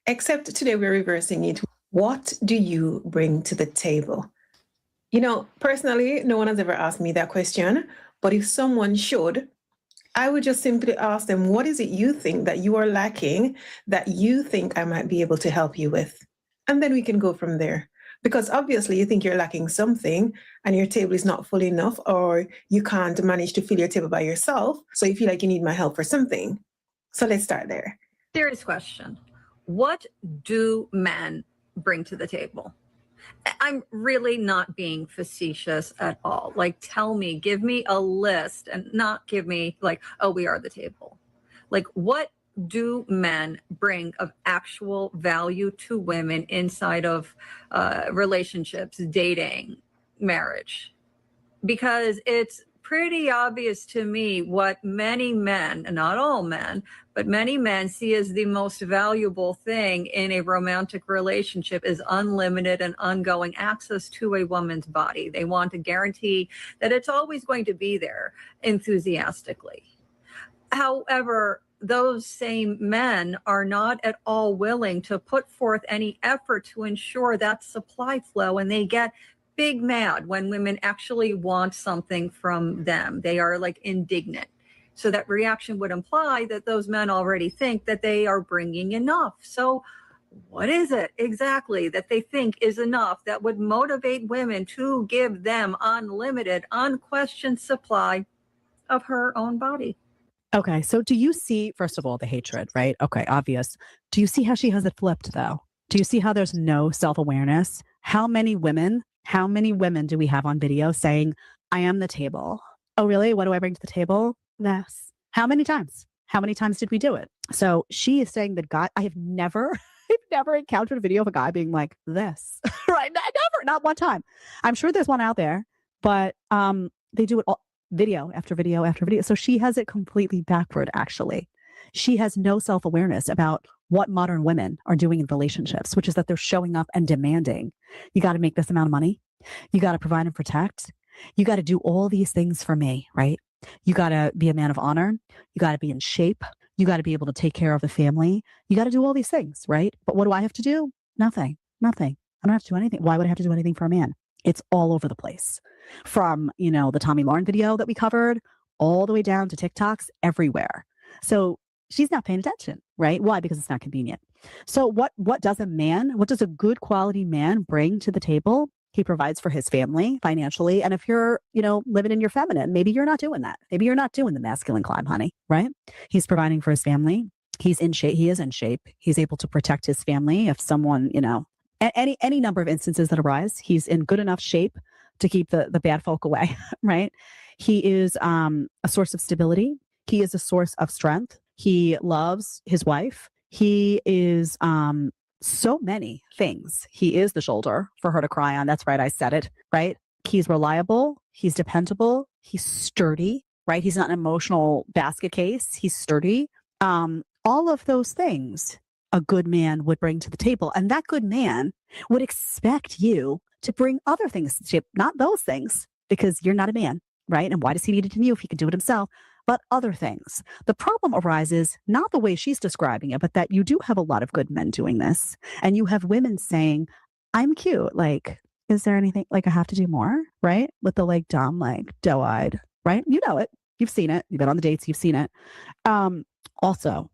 Speaker 9: Except today we're reversing it. What do you bring to the table? You know, personally, no one has ever asked me that question. But if someone should, I would just simply ask them, what is it you think that you are lacking that you think I might be able to help you with? And then we can go from there. Because obviously you think you're lacking something and your table is not full enough, or you can't manage to fill your table by yourself. So you feel like you need my help for something. So let's start there.
Speaker 17: Serious question. What do men bring to the table? I'm really not being facetious at all. Like, tell me, give me a list, and not give me like, oh, we are the table. Like, what do men bring of actual value to women inside of relationships, dating, marriage? Because it's pretty obvious to me what many men, and not all men, but many men see as the most valuable thing in a romantic relationship is unlimited and ongoing access to a woman's body. They want to guarantee that it's always going to be there enthusiastically. However, those same men are not at all willing to put forth any effort to ensure that supply flow, and they get big mad when women actually want something from them. They are like indignant. So that reaction would imply that those men already think that they are bringing enough. So what is it exactly that they think is enough that would motivate women to give them unlimited, unquestioned supply of her own body?
Speaker 10: Okay, so do you see, first of all, the hatred, right? Okay, obvious. Do you see how she has it flipped, though? Do you see how there's no self-awareness? How many women do we have on video saying, I am the table? Oh, really? What do I bring to the table? This. How many times? How many times did we do it? So she is saying that God, I've never encountered a video of a guy being like this, right? Never, not one time. I'm sure there's one out there, but they do it all, video after video after video. So she has it completely backward, actually. She has no self-awareness about what modern women are doing in relationships, which is that they're showing up and demanding, you got to make this amount of money. You got to provide and protect. You got to do all these things for me, right? You got to be a man of honor. You got to be in shape. You got to be able to take care of the family. You got to do all these things, right? But what do I have to do? Nothing. I don't have to do anything. Why would I have to do anything for a man? It's all over the place. From, the Tommy Lauren video that we covered all the way down to TikToks everywhere. So she's not paying attention, right? Why? Because it's not convenient. So what does a good quality man bring to the table? He provides for his family financially. And if you're, living in your feminine, maybe you're not doing that. Maybe you're not doing the masculine climb, honey, right? He's providing for his family. He's in shape. He is in shape. He's able to protect his family. If someone, any number of instances that arise, he's in good enough shape to keep the bad folk away, right? He is a source of stability. He is a source of strength. He loves his wife. He is so many things. He is the shoulder for her to cry on. That's right. I said it, right? He's reliable. He's dependable. He's sturdy, right? He's not an emotional basket case. He's sturdy. All of those things a good man would bring to the table. And that good man would expect you to bring other things to the table, not those things, because you're not a man, right? And why does he need it from you if he can do it himself? But other things. The problem arises not the way she's describing it, but that you do have a lot of good men doing this. And you have women saying, I'm cute. Like, is there anything like I have to do more? Right? With the like dumb, like doe-eyed, right? You know it. You've seen it. You've been on the dates. You've seen it. Also,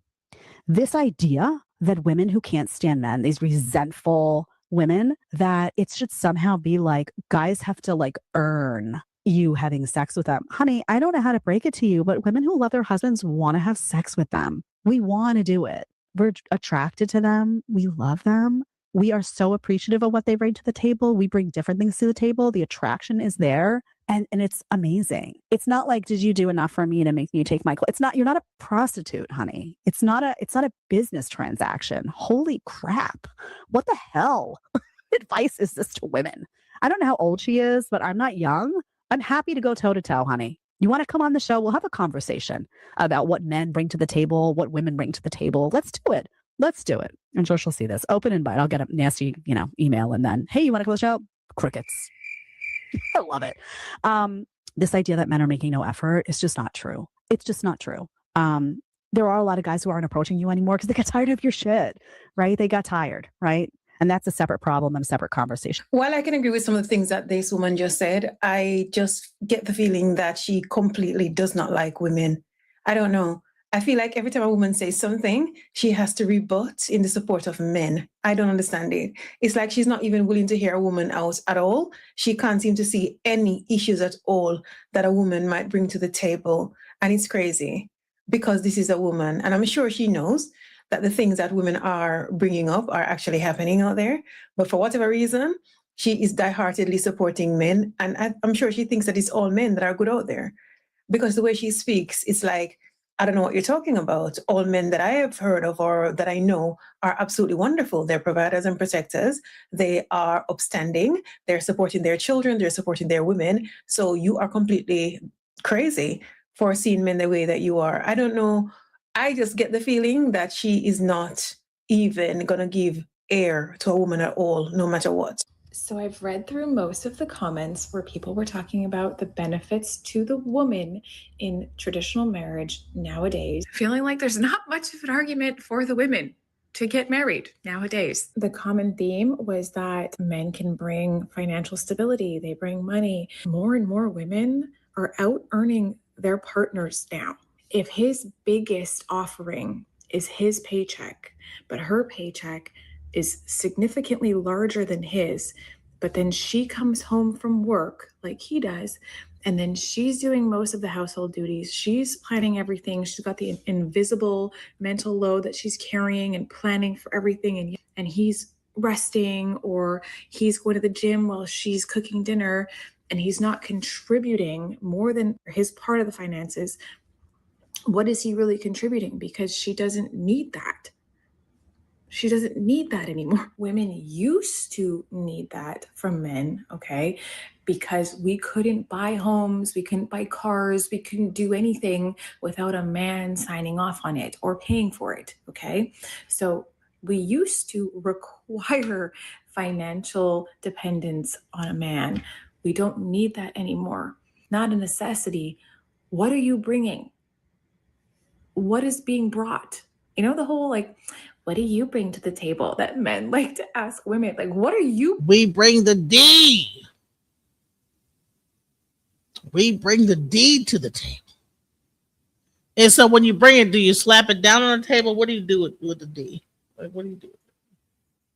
Speaker 10: this idea that women who can't stand men, these resentful women, that it should somehow be like guys have to like earn you having sex with them. Honey, I don't know how to break it to you, but women who love their husbands want to have sex with them. We want to do it. We're attracted to them. We love them. We are so appreciative of what they bring to the table. We bring different things to the table. The attraction is there. And it's amazing. It's not like, did you do enough for me to make you take my clothes? It's not, you're not a prostitute, honey. It's not a business transaction. Holy crap. What the hell advice is this to women? I don't know how old she is, but I'm not young. I'm happy to go toe to toe, honey. You want to come on the show? We'll have a conversation about what men bring to the table, what women bring to the table. Let's do it. Let's do it. I'm sure she'll see this. Open invite. I'll get a nasty, email and then, hey, you want to come on the show? Crickets. I love it. This idea that men are making no effort is just not true. It's just not true. There are a lot of guys who aren't approaching you anymore because they got tired of your shit, right? They got tired, right? And that's a separate problem and a separate conversation.
Speaker 9: While I can agree with some of the things that this woman just said, I just get the feeling that she completely does not like women. I don't know. I feel like every time a woman says something, she has to rebut in the support of men. I don't understand it. It's like she's not even willing to hear a woman out at all. She can't seem to see any issues at all that a woman might bring to the table. And it's crazy because this is a woman. And I'm sure she knows that the things that women are bringing up are actually happening out there. But for whatever reason, she is diehardedly supporting men. And I'm sure she thinks that it's all men that are good out there. Because the way she speaks, it's like, I don't know what you're talking about. All men that I have heard of or that I know are absolutely wonderful. They're providers and protectors. They are upstanding. They're supporting their children. They're supporting their women. So you are completely crazy for seeing men the way that you are. I don't know I just get the feeling that she is not even going to give air to a woman at all, no matter what.
Speaker 12: So I've read through most of the comments where people were talking about the benefits to the woman in traditional marriage nowadays, feeling like there's not much of an argument for the women to get married nowadays. The common theme was that men can bring financial stability, they bring money. More and more women are out earning their partners now. If his biggest offering is his paycheck, but her paycheck is significantly larger than his, but then she comes home from work like he does, and then she's doing most of the household duties. She's planning everything. She's got the invisible mental load that she's carrying and planning for everything. And he's resting, or he's going to the gym while she's cooking dinner, and he's not contributing more than his part of the finances. What is he really contributing? Because she doesn't need that. She doesn't need that anymore. Women used to need that from men, okay? Because we couldn't buy homes, we couldn't buy cars, we couldn't do anything without a man signing off on it or paying for it, okay? So we used to require financial dependence on a man. We don't need that anymore. Not a necessity. What are you bringing? What is being brought? You know, the whole like, what do you bring to the table that men like to ask women? Like, what are you?
Speaker 11: We bring the D. We bring the D to the table. And so when you bring it, do you slap it down on the table? What do you do with the D? Like, what do you do?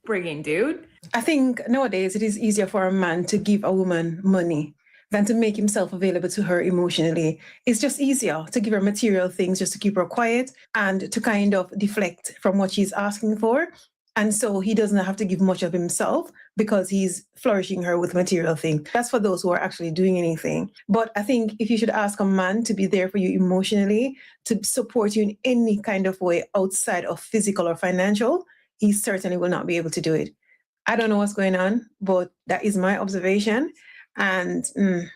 Speaker 12: Bringing, dude.
Speaker 9: I think nowadays it is easier for a man to give a woman money than to make himself available to her emotionally. It's just easier to give her material things just to keep her quiet and to kind of deflect from what she's asking for. And so he doesn't have to give much of himself because he's flourishing her with material things. That's for those who are actually doing anything. But I think if you should ask a man to be there for you emotionally, to support you in any kind of way outside of physical or financial, he certainly will not be able to do it. I don't know what's going on, but that is my observation. And
Speaker 13: in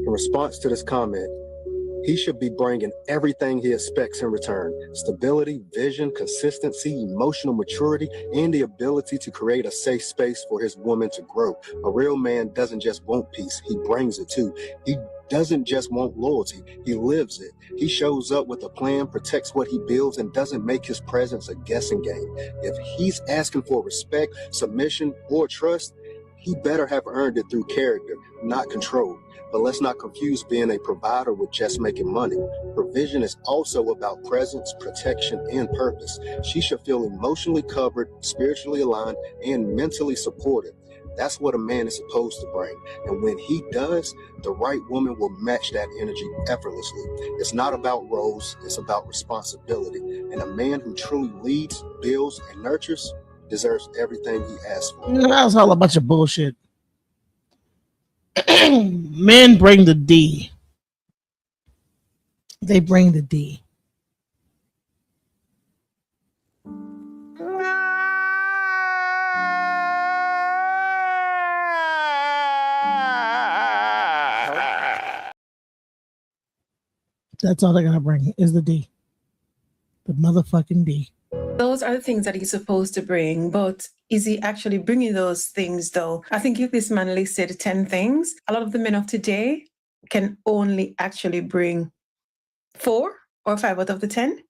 Speaker 13: response to this comment, he should be bringing everything he expects in return: stability, vision, consistency, emotional maturity, and the ability to create a safe space for his woman to grow. A real man doesn't just want peace, he brings it too. He doesn't just want loyalty, he lives it. He shows up with a plan, protects what he builds, and doesn't make his presence a guessing game. If he's asking for respect, submission, or trust, he better have earned it through character, not control. But let's not confuse being a provider with just making money. Provision is also about presence, protection, and purpose. She should feel emotionally covered, spiritually aligned, and mentally supported. That's what a man is supposed to bring. And when he does, the right woman will match that energy effortlessly. It's not about roles, it's about responsibility. And a man who truly leads, builds, and nurtures deserves everything he asks for.
Speaker 11: That's all a bunch of bullshit. Men bring the D. They bring the D. That's all they're gonna bring is the D. The motherfucking D.
Speaker 9: those are the things that he's supposed to bring, but is he actually bringing those things though? I think if this man listed 10 things, a lot of the men of today can only actually bring 4 or 5 out of the 10.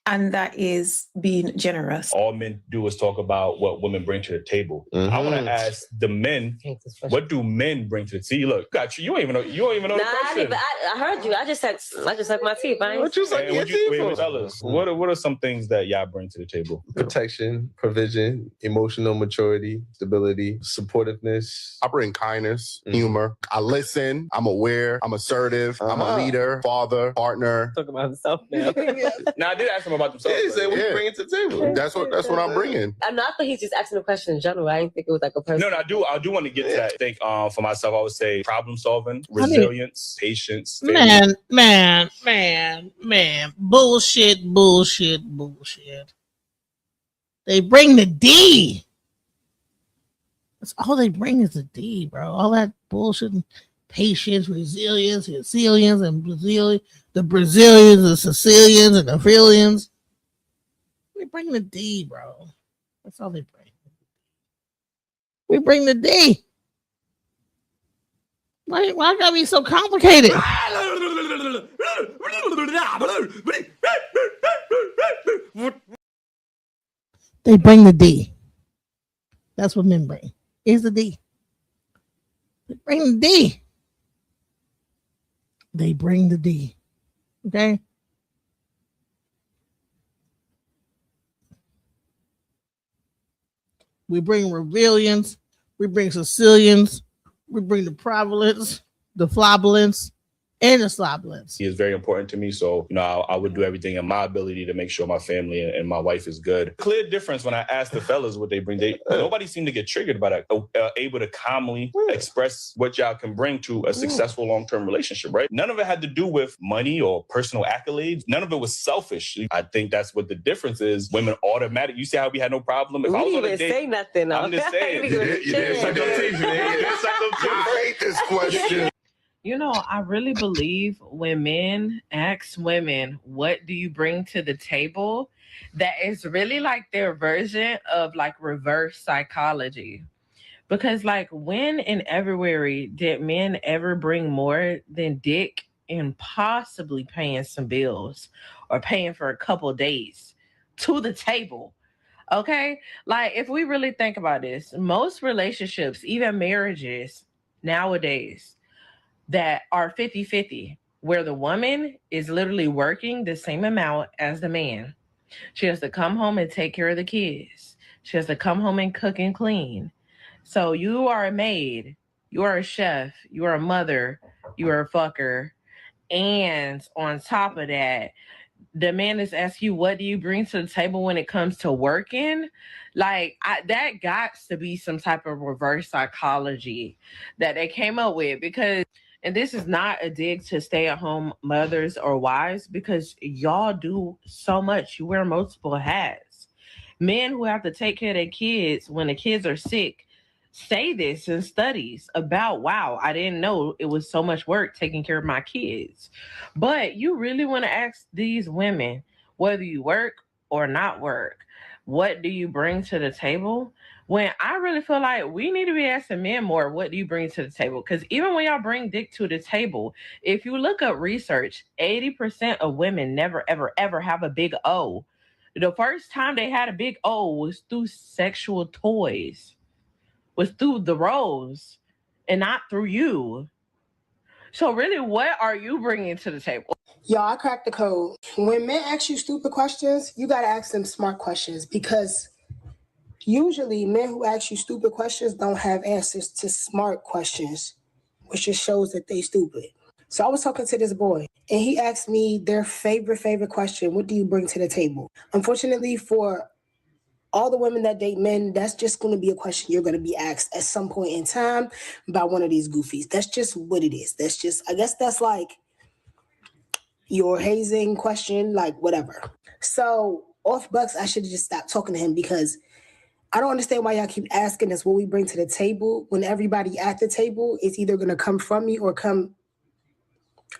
Speaker 9: And that is being generous.
Speaker 14: All men do is talk about what women bring to the table. I want to ask the men, what do men bring to the table? Look, got you. You don't even know the question.
Speaker 18: I heard you. I just sucked my teeth.
Speaker 14: What you suck your teeth for? Tell us. What are some things that y'all bring to the table?
Speaker 25: Protection, provision, emotional maturity, stability, supportiveness.
Speaker 26: I bring kindness, humor. I listen. I'm aware. I'm assertive. I'm a leader, father, partner.
Speaker 18: Talk about himself now.
Speaker 14: Now I did ask him about themselves.
Speaker 26: Yeah, he said, what you bring to the table? That's what I'm bringing.
Speaker 18: I thought he's just asking a question in general. I didn't think it was like a person.
Speaker 14: No, I do want to get to that. I think for myself, I would say problem solving, resilience, patience.
Speaker 11: Man. Bullshit. They bring the D. That's all they bring is the D, bro. All that bullshit and Haitians, Brazilians, Sicilians, and the Brazilians, the Sicilians, and the Philians. They bring the D, bro. That's all they bring. We bring the D. Why gotta be so complicated? They bring the D. That's what men bring. Is the D. They bring the D. They bring the D. Okay? We bring Ravilians. We bring Sicilians. We bring the Provolents, the Flobolents, and the Slobolents.
Speaker 14: He is very important to me. So, I would do everything in my ability to make sure my family and my wife is good. Clear difference when I asked the fellas what they bring. Nobody seemed to get triggered by that. Able to calmly express what y'all can bring to a successful long-term relationship, right? None of it had to do with money or personal accolades. None of it was selfish. I think that's what the difference is. Women automatic. You see how we had no problem? If
Speaker 18: We
Speaker 14: I was
Speaker 18: didn't
Speaker 14: on a
Speaker 18: even
Speaker 14: date,
Speaker 18: say nothing.
Speaker 14: I'm just saying.
Speaker 26: I hate this question.
Speaker 1: You know, I really believe when men ask women, what do you bring to the table? That is really like their version of like reverse psychology. Because like when and everywhere did men ever bring more than dick and possibly paying some bills or paying for a couple days to the table? Okay? Like if we really think about this, most relationships, even marriages nowadays, that are 50-50, where the woman is literally working the same amount as the man. She has to come home and take care of the kids. She has to come home and cook and clean. So you are a maid, you are a chef, you are a mother, you are a fucker. And on top of that, the man is asking you, what do you bring to the table when it comes to working? Like that got to be some type of reverse psychology that they came up with because, and this is not a dig to stay-at-home mothers or wives because y'all do so much. You wear multiple hats. Men who have to take care of their kids when the kids are sick say this in studies about, wow, I didn't know it was so much work taking care of my kids. But you really want to ask these women, whether you work or not work, what do you bring to the table? When I really feel like we need to be asking men more, what do you bring to the table? Because even when y'all bring dick to the table, if you look up research, 80% of women never, ever, ever have a big O. The first time they had a big O was through sexual toys, was through the rose, and not through you. So really, what are you bringing to the table?
Speaker 5: Y'all, I cracked the code. When men ask you stupid questions, you got to ask them smart questions because usually men who ask you stupid questions don't have answers to smart questions, which just shows that they stupid. So I was talking to this boy and he asked me their favorite question. What do you bring to the table? Unfortunately for all the women that date men, that's just going to be a question you're going to be asked at some point in time by one of these goofies. That's just what it is. That's just, I guess that's like your hazing question, like whatever. So off bucks, I should have just stopped talking to him because I don't understand why y'all keep asking us what we bring to the table when everybody at the table is either going to come from me or come.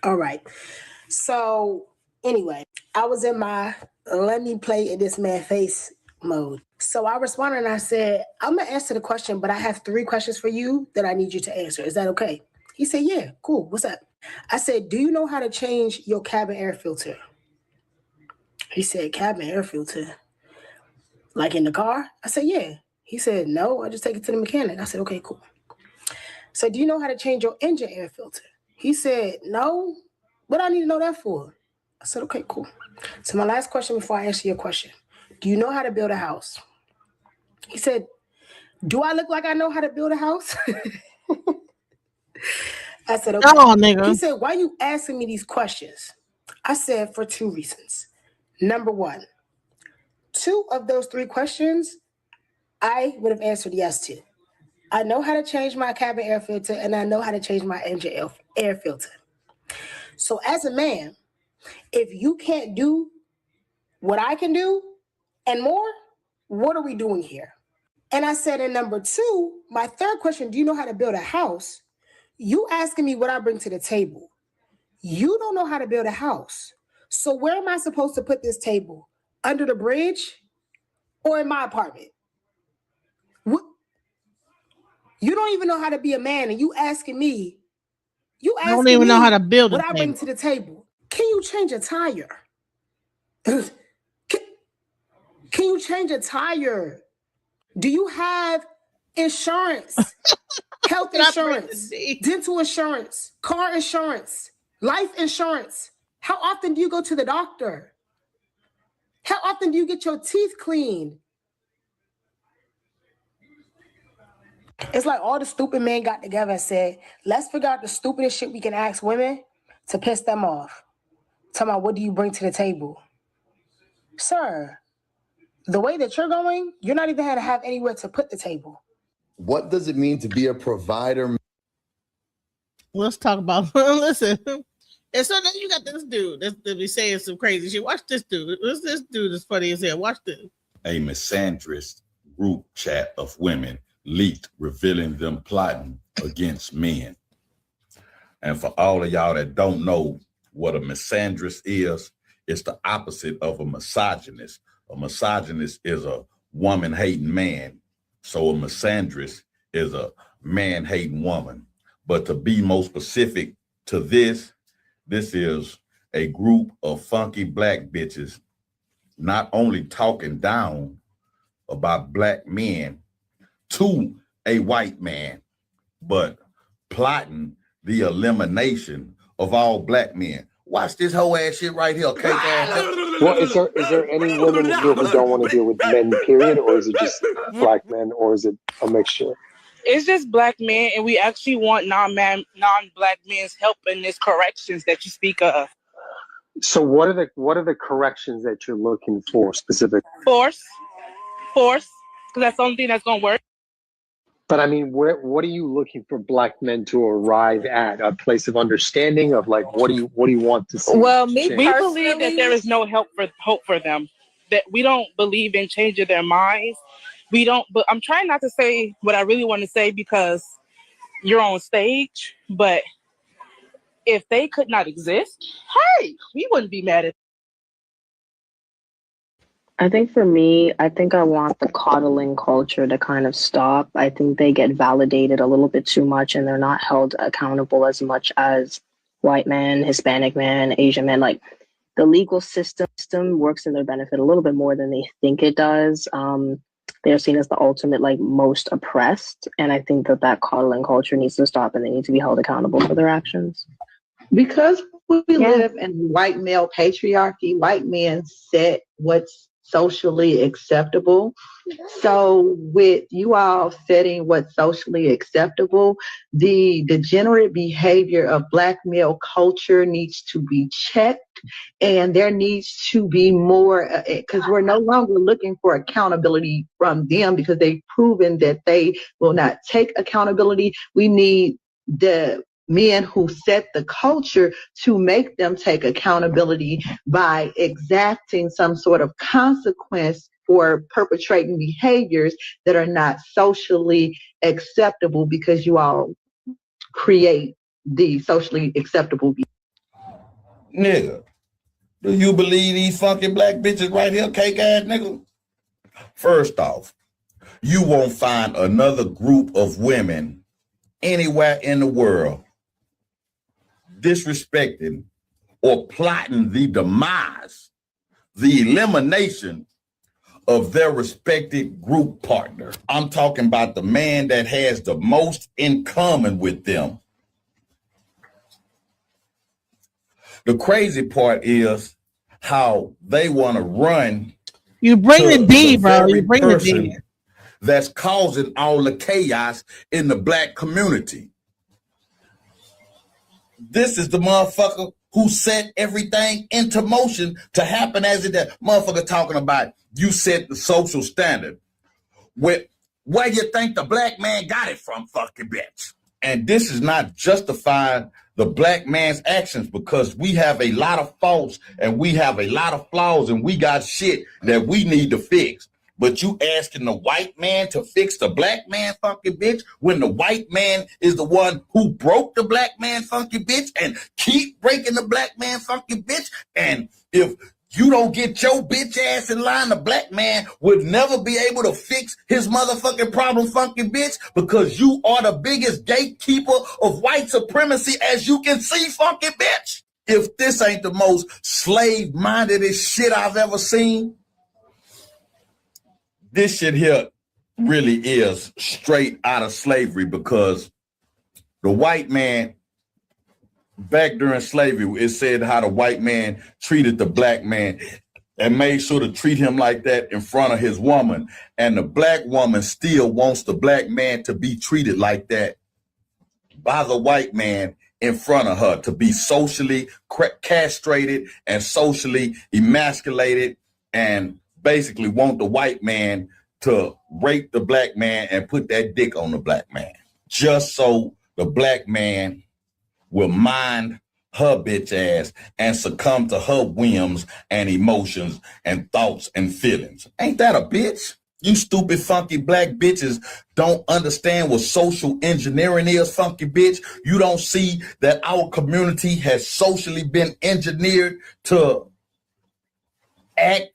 Speaker 5: All right. So anyway, I was in my let me play in this man's face mode. So I responded and I said, I'm going to answer the question, but I have 3 questions for you that I need you to answer. Is that okay? He said, yeah, cool. What's up? I said, do you know how to change your cabin air filter? He said, cabin air filter? Like in the car? I said, yeah. He said, no, I just take it to the mechanic. I said, okay, cool. So do you know how to change your engine air filter? He said, no. What do I need to know that for? I said, okay, cool. So my last question before I answer your question. Do you know how to build a house? He said, do I look like I know how to build a house? I said, okay.
Speaker 11: Come on, nigga.
Speaker 5: He said, why are you asking me these questions? I said, for 2 reasons. Number 1, 2 of those 3 questions, I would have answered yes to. I know how to change my cabin air filter and I know how to change my engine air filter. So as a man, if you can't do what I can do and more, what are we doing here? And I said in number 2, my third question, do you know how to build a house? You asking me what I bring to the table. You don't know how to build a house. So where am I supposed to put this table? Under the bridge or in my apartment? What? You don't even know how to be a man, and you asking me.
Speaker 11: I don't even know how to build
Speaker 5: what
Speaker 11: a
Speaker 5: I bring
Speaker 11: table.
Speaker 5: to the table. Can you change a tire? Can you change a tire? Do you have insurance? Health insurance, dental insurance, car insurance, life insurance. How often do you go to the doctor? How often do you get your teeth cleaned? It's like all the stupid men got together and said, let's figure out the stupidest shit we can ask women to piss them off. Talking about, what do you bring to the table? Sir, the way that you're going, you're not even going to have anywhere to put the table.
Speaker 26: What does it mean to be a provider?
Speaker 11: Let's talk about, listen. And so then you got this dude that's be saying some crazy shit. Watch this dude. This dude is funny as hell. Watch this.
Speaker 19: A misandrist group chat of women leaked, revealing them plotting against men. And for all of y'all that don't know what a misandrist is, it's the opposite of a misogynist. A misogynist is a woman-hating man. So a misandrist is a man-hating woman. But to be more specific to this is a group of funky black bitches not only talking down about black men to a white man, but plotting the elimination of all black men. Watch this whole ass shit right here, okay?
Speaker 20: Well, is there any women in here who don't want to deal with men, period, or is it just black men, or is it a mixture?
Speaker 21: It's just black men, and we actually want non-black men's help in these corrections that you speak of.
Speaker 20: So what are the corrections that you're looking for specifically?
Speaker 21: Force, because that's the only thing that's gonna work.
Speaker 20: But I mean, what are you looking for black men to arrive at? A place of understanding of like, what do you want to see?
Speaker 21: Well, we believe that there is no hope for them. That we don't believe in changing their minds. We don't. But I'm trying not to say what I really want to say because you're on stage. But if they could not exist, hey, we wouldn't be mad at.
Speaker 22: I think for me, I want the coddling culture to kind of stop. I think they get validated a little bit too much and they're not held accountable as much as white men, Hispanic men, Asian men. Like the legal system works in their benefit a little bit more than they think it does. They're seen as the ultimate, like most oppressed. And I think that coddling culture needs to stop and they need to be held accountable for their actions.
Speaker 23: Because we live in white male patriarchy, white men set what's socially acceptable. So with you all setting what's socially acceptable, the degenerate behavior of black male culture needs to be checked, and there needs to be more, because we're no longer looking for accountability from them because they've proven that they will not take accountability. We need the men who set the culture to make them take accountability by exacting some sort of consequence for perpetrating behaviors that are not socially acceptable because you all create the socially acceptable
Speaker 19: Nigga, do you believe these funky black bitches right here, cake ass nigga? First off, you won't find another group of women anywhere in the world disrespecting or plotting the demise, the elimination of their respected group partner. I'm talking about the man that has the most in common with them. The crazy part is how they want to run.
Speaker 11: You bring the D, bro. You bring the D.
Speaker 19: That's causing all the chaos in the black community. This is the motherfucker who set everything into motion to happen as it does. Motherfucker talking about you set the social standard. Where you think the black man got it from, fucking bitch? And this is not justifying the black man's actions because we have a lot of faults and we have a lot of flaws and we got shit that we need to fix. But you asking the white man to fix the black man funky bitch when the white man is the one who broke the black man funky bitch and keep breaking the black man funky bitch. And if you don't get your bitch ass in line, the black man would never be able to fix his motherfucking problem, funky bitch, because you are the biggest gatekeeper of white supremacy, as you can see, funky bitch. If this ain't the most slave-mindedest shit I've ever seen, this shit here really is straight out of slavery, because the white man, back during slavery, it said how the white man treated the black man and made sure to treat him like that in front of his woman. And the black woman still wants the black man to be treated like that by the white man in front of her, to be socially castrated and socially emasculated, and basically want the white man to rape the black man and put that dick on the black man, just so the black man will mind her bitch ass and succumb to her whims and emotions and thoughts and feelings. Ain't that a bitch? You stupid funky black bitches don't understand what social engineering is, funky bitch. You don't see that our community has socially been engineered to act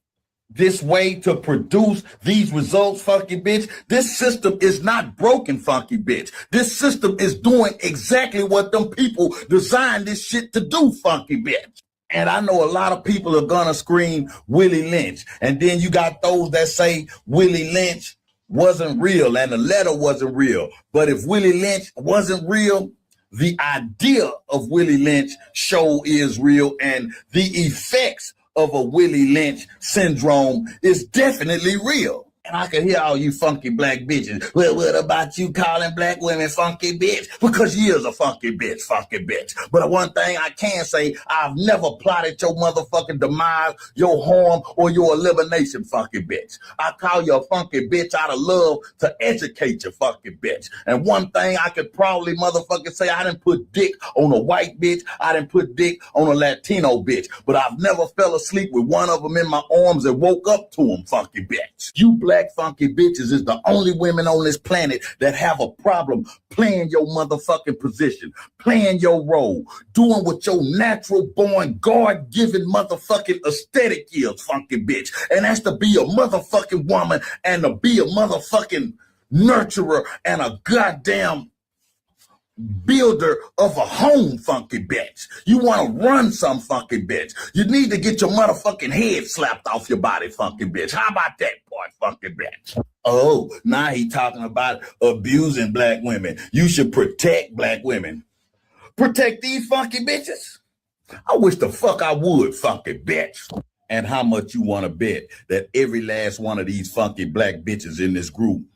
Speaker 19: this way, to produce these results, funky bitch. This system is not broken, funky bitch. This system is doing exactly what them people designed this shit to do, funky bitch. And I know a lot of people are gonna scream Willie Lynch. And then you got those that say Willie Lynch wasn't real and the letter wasn't real. But if Willie Lynch wasn't real, the idea of Willie Lynch show is real, and the effects of a Willie Lynch syndrome is definitely real. And I can hear all you funky black bitches. Well, what about you calling black women funky bitch? Because you is a funky bitch, funky bitch. But one thing I can say, I've never plotted your motherfucking demise, your harm, or your elimination, funky bitch. I call you a funky bitch out of love to educate you, funky bitch. And one thing I could probably motherfucking say, I didn't put dick on a white bitch. I didn't put dick on a Latino bitch. But I've never fell asleep with one of them in my arms and woke up to them, funky bitch. You black funky bitches is the only women on this planet that have a problem playing your motherfucking position, playing your role, doing what your natural born God-given motherfucking aesthetic is, funky bitch. And that's to be a motherfucking woman and to be a motherfucking nurturer and a goddamn builder of a home, funky bitch. You want to run some, funky bitch. You need to get your motherfucking head slapped off your body, funky bitch. How about that part, funky bitch? Oh, now he talking about abusing black women. You should protect black women. Protect these funky bitches? I wish the fuck I would, funky bitch. And how much you want to bet that every last one of these funky black bitches in this group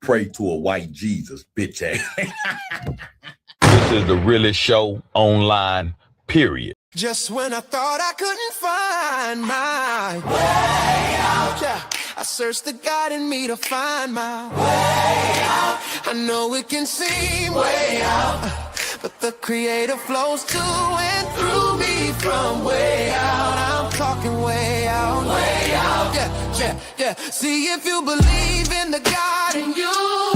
Speaker 19: pray to a white Jesus, bitch ass. This is the realest show online, period.
Speaker 2: Just when I thought I couldn't find my way out, yeah, I searched the God in me to find my way out. I know it can seem way out, but the Creator flows to and through me from way out. I'm talking way out, yeah, yeah, yeah. See, if you believe in the God in you,